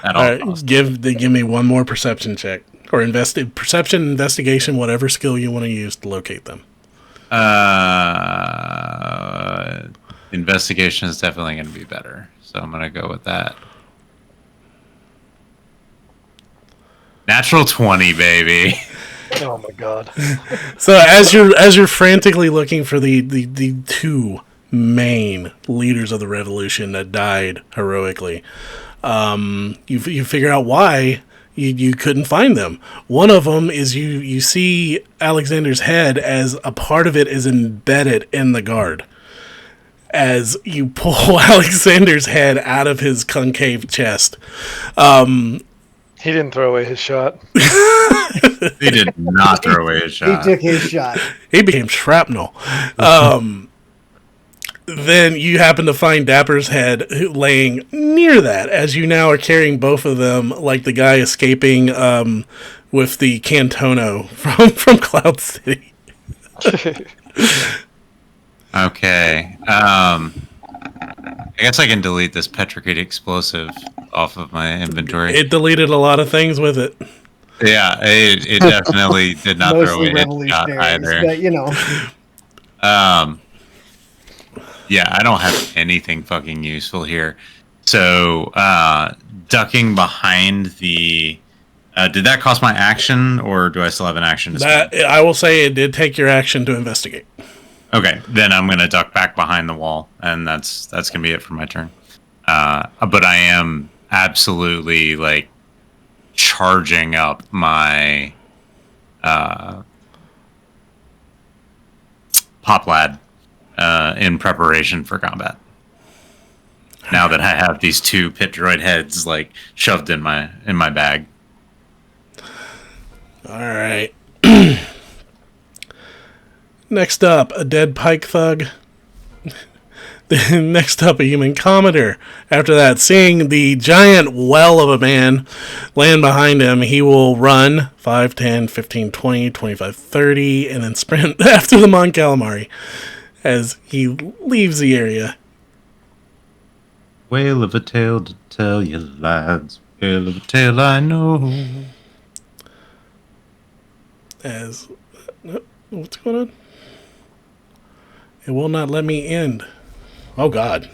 at all costs. Give me one more perception check. Or perception, investigation, whatever skill you want to use to locate them. Investigation is definitely going to be better. So I'm going to go with that. Natural 20, baby. Oh my god. So as you're frantically looking for the 2 main leaders of the revolution that died heroically, you figure out why you couldn't find them. One of them is you see Alexander's head as a part of it is embedded in the guard. As you pull Alexander's head out of his concave chest. He didn't throw away his shot. He did not throw away his shot. He took his shot. He became shrapnel. then you happen to find Dapper's head laying near that, as you now are carrying both of them like the guy escaping with the Cantono from Cloud City. Okay. I guess I can delete this petrichate explosive off of my inventory. It deleted a lot of things with it. Yeah, it definitely did not throw Mostly away headshot revolutionaries, either. but you know. Yeah, I don't have anything fucking useful here. So, ducking behind the... did that cost my action, or do I still have an action to spend? That I will say it did take your action to investigate. Okay, then I'm going to duck back behind the wall, and that's going to be it for my turn. But I am absolutely, like, charging up my pop lad in preparation for combat. Now that I have these two pit droid heads like shoved in my bag. All right. Next up, a dead Pyke thug. Next up, a human commoner. After that, seeing the giant well of a man land behind him, he will run 5, 10, 15, 20, 25, 30, and then sprint after the Mon Calamari as he leaves the area. Whale of a tale to tell you lads. Whale of a tale I know. As... what's going on? It will not let me end. Oh, God.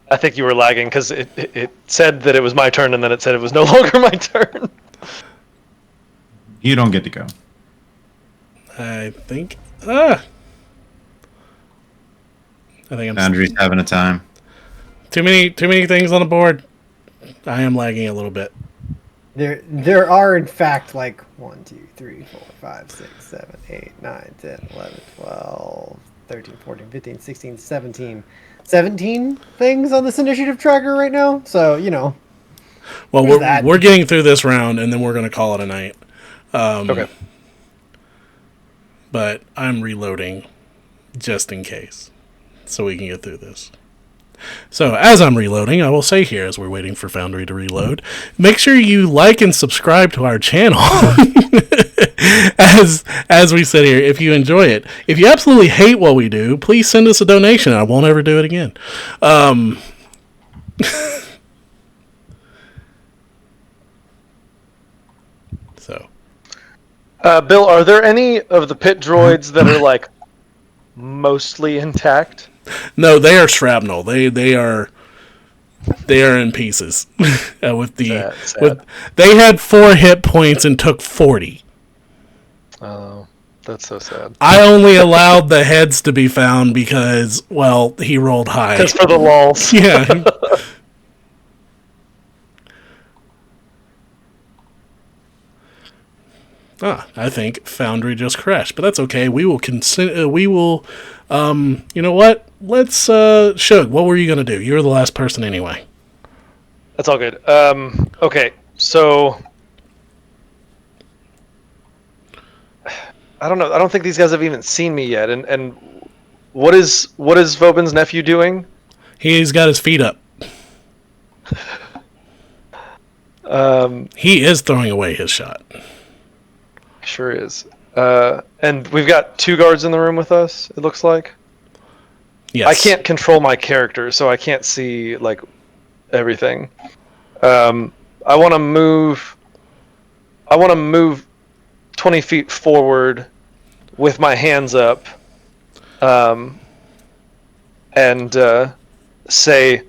I think you were lagging because it said that it was my turn and then it said it was no longer my turn. You don't get to go. I think... I think I'm... Andrew's having a time. Too many things on the board. I am lagging a little bit. There are in fact like 1, 2, 3, 4, 5, 6, 7, 8, 9, 10, 11, 12, 13, 14, 15, 16, 17 things on this initiative tracker right now. So, you know. Well, we're getting through this round and then we're going to call it a night. Okay. But I'm reloading just in case so we can get through this. So, as I'm reloading, I will say here, as we're waiting for Foundry to reload, make sure you like and subscribe to our channel. as we said here, if you enjoy it. If you absolutely hate what we do, please send us a donation. I won't ever do it again. So, Bill, are there any of the pit droids that are like mostly intact? no, they are shrapnel. They are in pieces. Sad. They had 4 hit points and took 40. Oh, that's so sad. I only allowed the heads to be found because, well, he rolled high. Just for the lulz. Yeah. I think Foundry just crashed, but that's okay. We will you know what? Let's, Shug, what were you going to do? You were the last person anyway. That's all good. Okay, so... I don't know. I don't think these guys have even seen me yet. And what is Vobin's nephew doing? He's got his feet up. He is throwing away his shot. Sure is. And we've got 2 guards in the room with us, it looks like. Yes. I can't control my character, so I can't see, like, everything. I want to move 20 feet forward with my hands up and say,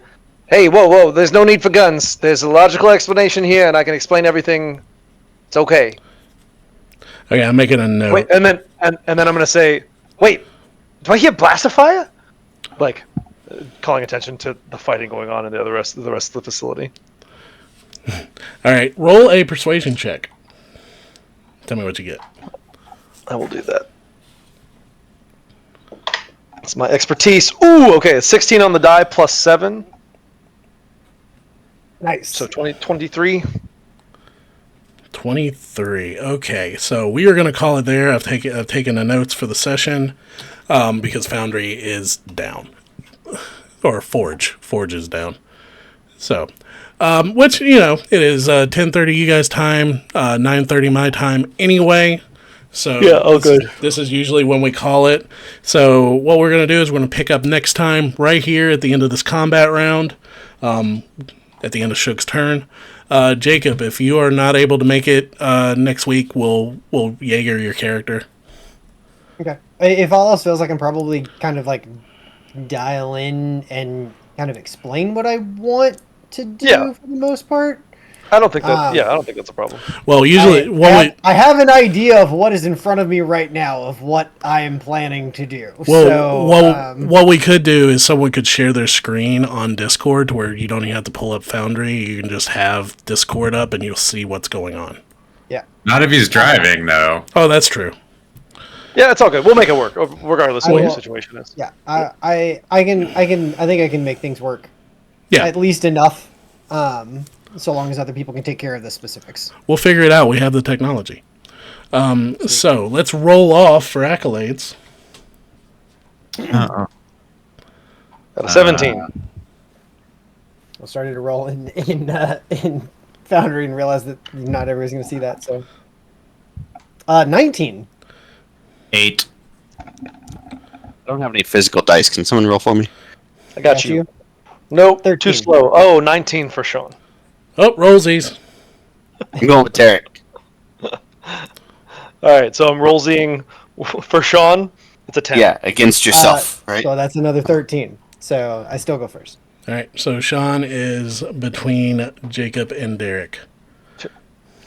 hey, whoa, there's no need for guns. There's a logical explanation here, and I can explain everything. It's okay. Okay, I'm making a note. Wait, and then I'm gonna say, wait, do I hear blaster fire? Like, calling attention to the fighting going on in the rest of the facility. All right, roll a persuasion check. Tell me what you get. I will do that. It's my expertise. Ooh, okay, 16 on the die plus 7. Nice. So 23. 23. Okay, so we are going to call it there. I've taken the notes for the session because Foundry is down. Or Forge. Forge is down. So, which, it is 10:30 you guys' time, 9:30 my time anyway. So Yeah, oh good. This is usually when we call it. So what we're going to do is we're going to pick up next time right here at the end of this combat round, at the end of Shook's turn. Jacob, if you are not able to make it next week, we'll Jaeger your character. Okay. If all else fails, I can probably kind of like dial in and kind of explain what I want to do for the most part. I don't think that. I don't think that's a problem. Well, usually, I have an idea of what is in front of me right now of what I am planning to do. What we could do is someone could share their screen on Discord, to where you don't even have to pull up Foundry. You can just have Discord up, and you'll see what's going on. Yeah. Not if he's driving, though. Oh, that's true. Yeah, it's all good. We'll make it work, regardless of what your situation is. Yeah, I think I can make things work. Yeah. At least enough. So long as other people can take care of the specifics. We'll figure it out. We have the technology. So let's roll off for accolades. Uh-oh. At a 17. I started to roll in Foundry and realized that not everybody's going to see that. So, 19. 8. I don't have any physical dice. Can someone roll for me? I got you. Nope, 13. too slow. Oh, 19 for Sean. Oh, rollsies. I'm going with Derek. All right, so I'm rollsing for Sean. It's a 10. Yeah, against yourself, right? So that's another 13. So I still go first. All right, so Sean is between Jacob and Derek.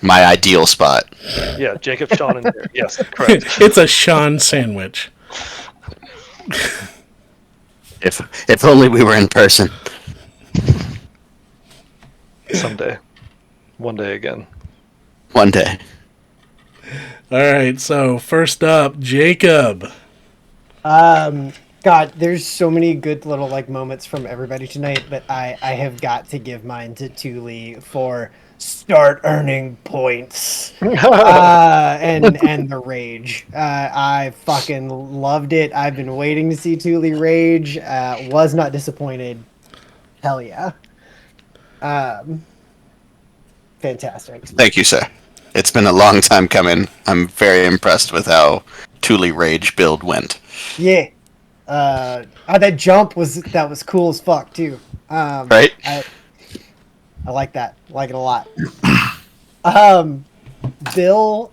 My ideal spot. Yeah, Jacob, Sean, and Derek. Yes, correct. It's a Sean sandwich. If only we were in person. Someday. One day again. One day. All right, so first up, Jacob. God, there's so many good little moments from everybody tonight, but I have got to give mine to Thule for start earning points. and the rage. I fucking loved it. I've been waiting to see Thule rage. Was not disappointed. Hell yeah. Fantastic. Thank you, sir. It's been a long time coming. I'm very impressed with how Thule Rage build went. Yeah. That jump was cool as fuck too. Right? I like that. I like it a lot. Bill,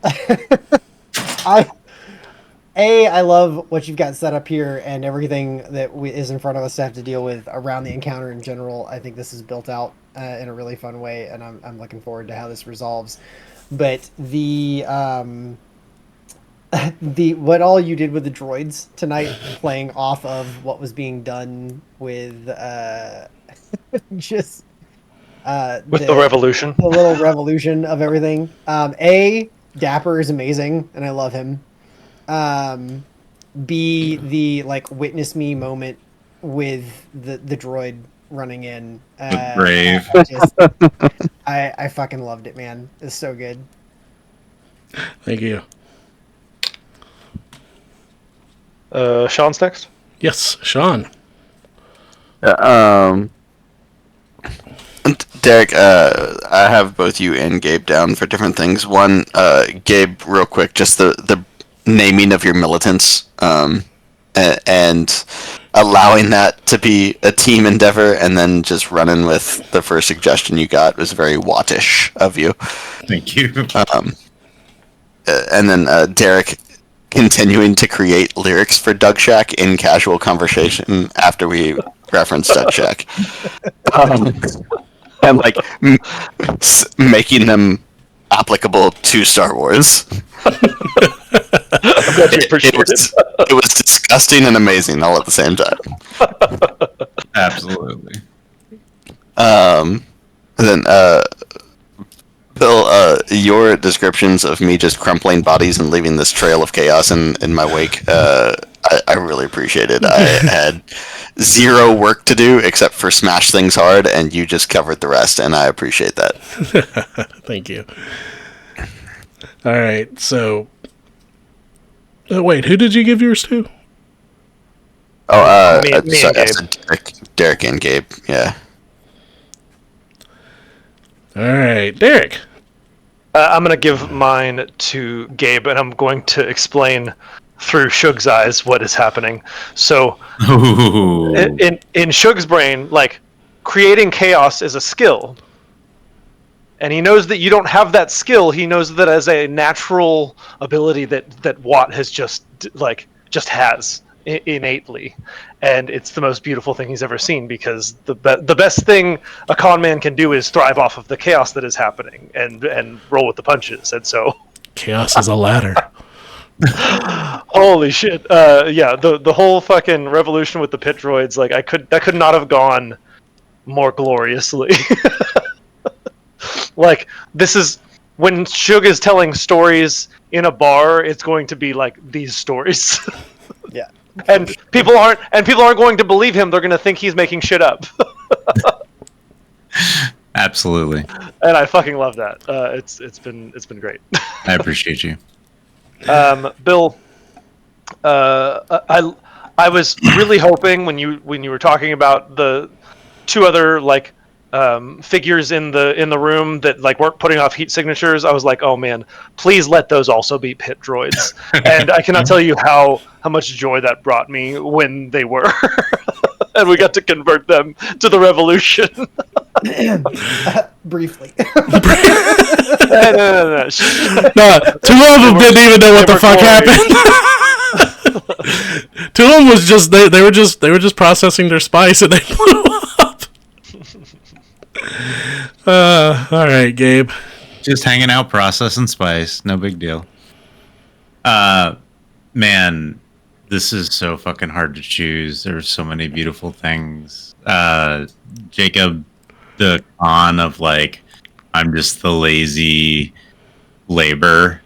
I love what you've got set up here and everything that is in front of us to have to deal with around the encounter in general. I think this is built out in a really fun way, and I'm looking forward to how this resolves. But the what all you did with the droids tonight, playing off of what was being done with just with the revolution, the little revolution of everything. Dapper is amazing, and I love him. B, the witness me moment with the droid running in. Brave. I fucking loved it, man. It's so good. Thank you. Sean's next. Yes, Sean. Derek, I have both you and Gabe down for different things. One, Gabe, real quick, just the naming of your militants, and allowing that to be a team endeavor, and then just running with the first suggestion you got was very Wattish of you. Thank you. And then Derek continuing to create lyrics for Doug Shack in casual conversation after we reference Doug Shack. And making them applicable to Star Wars. I'm glad you appreciate it. It was disgusting and amazing all at the same time. Absolutely. Then Bill, your descriptions of me just crumpling bodies and leaving this trail of chaos in my wake, I really appreciate it. I had zero work to do except for smash things hard, and you just covered the rest, and I appreciate that. Thank you. All right, so. Wait, who did you give yours to? Oh, Me and I Gabe. said Derek and Gabe. Yeah. All right, Derek. I'm going to give mine to Gabe, and I'm going to explain through Shug's eyes what is happening. So, Ooh. in Shug's brain, like, creating chaos is a skill. And he knows that you don't have that skill. He knows that as a natural ability that Wott has just has innately, and it's the most beautiful thing he's ever seen, because the best thing a con man can do is thrive off of the chaos that is happening and roll with the punches. And so, Chaos is a ladder. holy shit, yeah, the whole fucking revolution with the pit droids, like, that could not have gone more gloriously. Like, this is when Shug is telling stories in a bar, it's going to be like these stories. Yeah. And people aren't going to believe him. They're going to think he's making shit up. Absolutely. And I fucking love that. It's been great. I appreciate you. Bill, I was really hoping when you were talking about the two other, like, figures in the room that, like, weren't putting off heat signatures, I was like, oh man, please let those also be pit droids. And I cannot tell you how much joy that brought me when they were. And we got to convert them to the revolution. Briefly. No. No, two of them didn't even know what the fuck happened. Two of them was just they were just processing their spice and they blew up. All right, Gabe. Just hanging out, processing spice. No big deal. Man, this is so fucking hard to choose. There's so many beautiful things. Jacob, the con of, like, I'm just the lazy labor,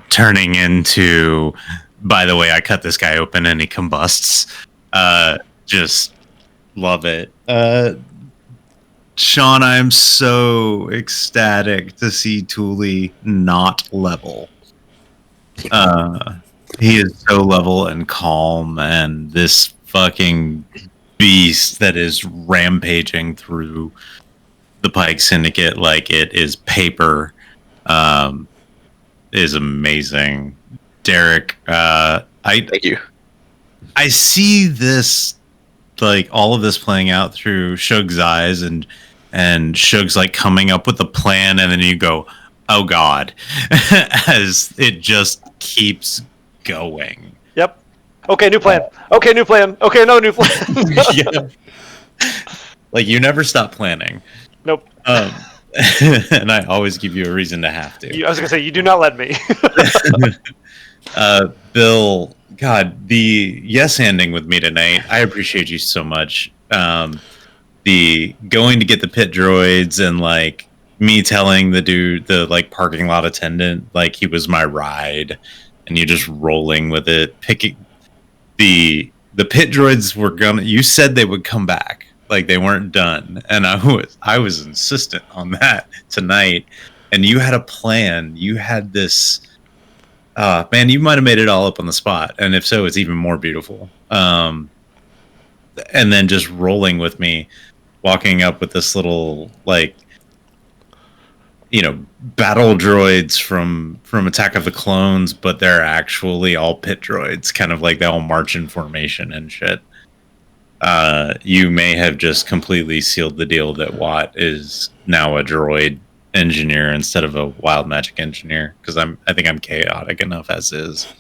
turning into, by the way, I cut this guy open and he combusts. Just love it. Sean, I am so ecstatic to see Thule not level. He is so level and calm, and this fucking beast that is rampaging through the Pyke Syndicate like it is paper is amazing. Derek, Thank you. I see this, like, all of this playing out through Shug's eyes, and Shug's, like, coming up with a plan, and then you go, oh god, as it just keeps going. Yep. Okay, new plan. Okay, new plan. Okay, no new plan. Yeah. Like, you never stop planning. Nope. And I always give you a reason to have to. I was gonna say, you do not let me. Bill, God, the yes-handing with me tonight, I appreciate you so much. The going to get the pit droids, and, like, me telling the dude, the, like, parking lot attendant, like, he was my ride, and you just rolling with it, picking the pit droids were gonna. You said they would come back, like, they weren't done, and I was insistent on that tonight. And you had a plan. You had this. Man, you might have made it all up on the spot, and if so, it's even more beautiful. And then just rolling with me, walking up with this little, like, you know, battle droids from Attack of the Clones, but they're actually all pit droids, kind of like they all march in formation and shit. You may have just completely sealed the deal that Wott is now a droid engineer instead of a wild magic engineer, because I think I'm chaotic enough as is.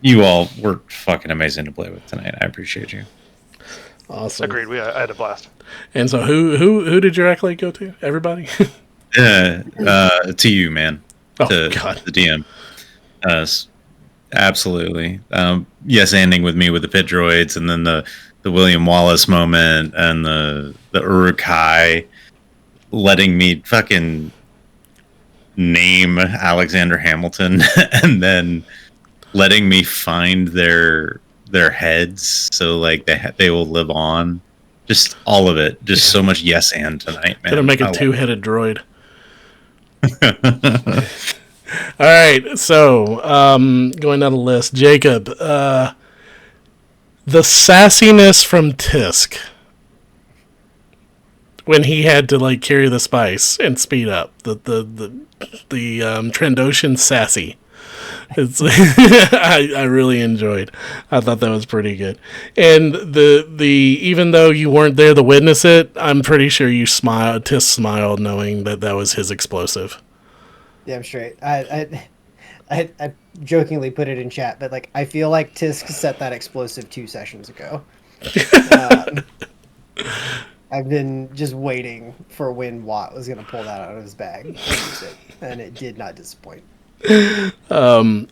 You all were fucking amazing to play with tonight. I appreciate you. Awesome. Agreed. I had a blast. And so who did your accolade go to? Everybody? To you, man. Oh, to God. the DM. Absolutely. Yes, ending with me with the pit droids, and then the William Wallace moment, and the Uruk-hai letting me fucking name Alexander Hamilton, and then letting me find their heads, so, like, they will live on. Just all of it. Just so much yes and tonight, man. Gonna make a two-headed droid. All right, so going down the list, Jacob, the sassiness from Tisk when he had to like carry the spice and speed up the Trandoshan sassy. It's I really enjoyed. I thought that was pretty good. And the even though you weren't there to witness it, I'm pretty sure you smiled. Tisk smiled knowing that was his explosive. Damn straight. I jokingly put it in chat, but like I feel like Tisk set that explosive 2 sessions ago. I've been just waiting for when Wott was going to pull that out of his bag, and it did not disappoint.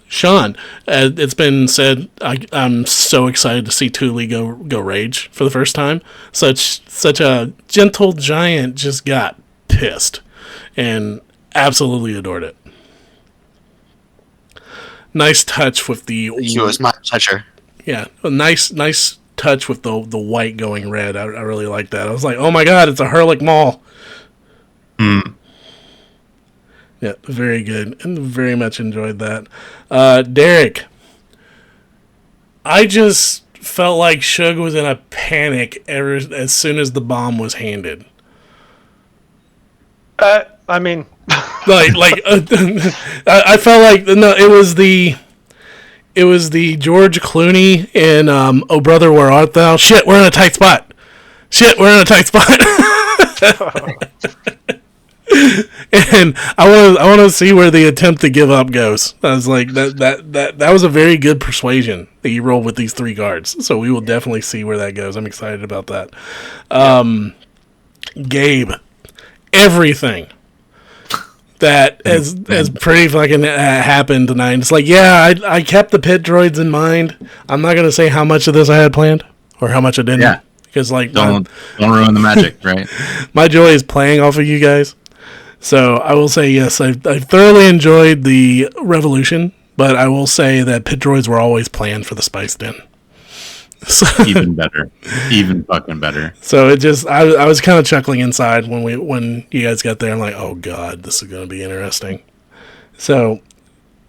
Sean, it's been said I'm so excited to see Thule go rage for the first time. Such a gentle giant just got pissed and absolutely adored it. Nice touch with the. He was my pleasure. Yeah, a nice touch with the white going red. I really like that. I was like, oh my god, it's a Herlick Mall. Yeah, very good, and very much enjoyed that. Derek, I just felt like Shug was in a panic as soon as the bomb was handed. I mean, I felt like no, it was the George Clooney in Oh Brother Where Art Thou? Shit, we're in a tight spot. And I want to see where the attempt to give up goes. I was like that was a very good persuasion that you rolled with these 3 guards. So we will definitely see where that goes. I'm excited about that. Gabe, everything that has pretty fucking happened tonight. It's like, yeah, I kept the pit droids in mind. I'm not gonna say how much of this I had planned or how much I didn't. Yeah. Because like Don't ruin the magic, right? my joy is playing off of you guys. So I will say yes, I thoroughly enjoyed the revolution, but I will say that pit droids were always planned for the Spice Den. So, Even better. Even fucking better. so it just I was kind of chuckling inside when you guys got there. I'm like, oh god, this is going to be interesting. So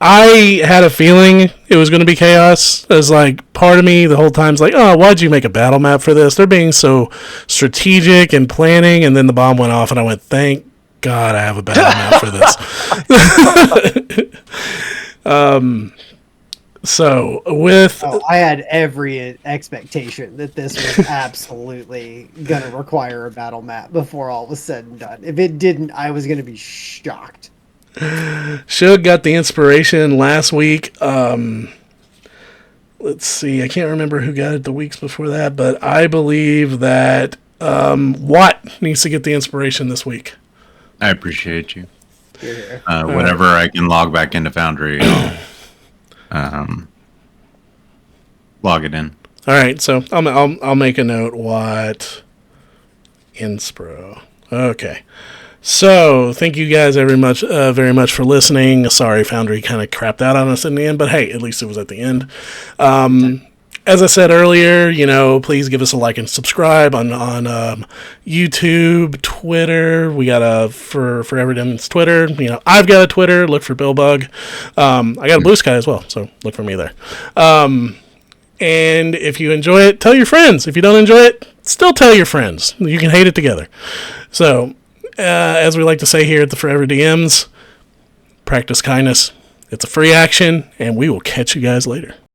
I had a feeling it was going to be chaos. It was like part of me the whole time's like, oh, why'd you make a battle map for this? They're being so strategic and planning, and then the bomb went off, and I went, thank God I have a battle map for this. So with I had every expectation that this was absolutely gonna require a battle map before all was said and done. If it didn't, I was gonna be shocked. Shug got the inspiration last week. Let's see, I can't remember who got it the weeks before that, but I believe that Wott needs to get the inspiration this week. I appreciate you. Here. Whenever I can log back into Foundry, I'll log it in. All right, so I'll make a note. Wott Inspro. Okay. So thank you guys very much for listening. Sorry, Foundry kind of crapped out on us in the end, but hey, at least it was at the end. As I said earlier, please give us a like and subscribe on YouTube, Twitter. We got a for Forever Demons Twitter. I've got a Twitter. Look for Billbug. I got a Blue Sky as well, so look for me there. And if you enjoy it, tell your friends. If you don't enjoy it, still tell your friends. You can hate it together. So, as we like to say here at the Forever DMs, practice kindness. It's a free action, and we will catch you guys later.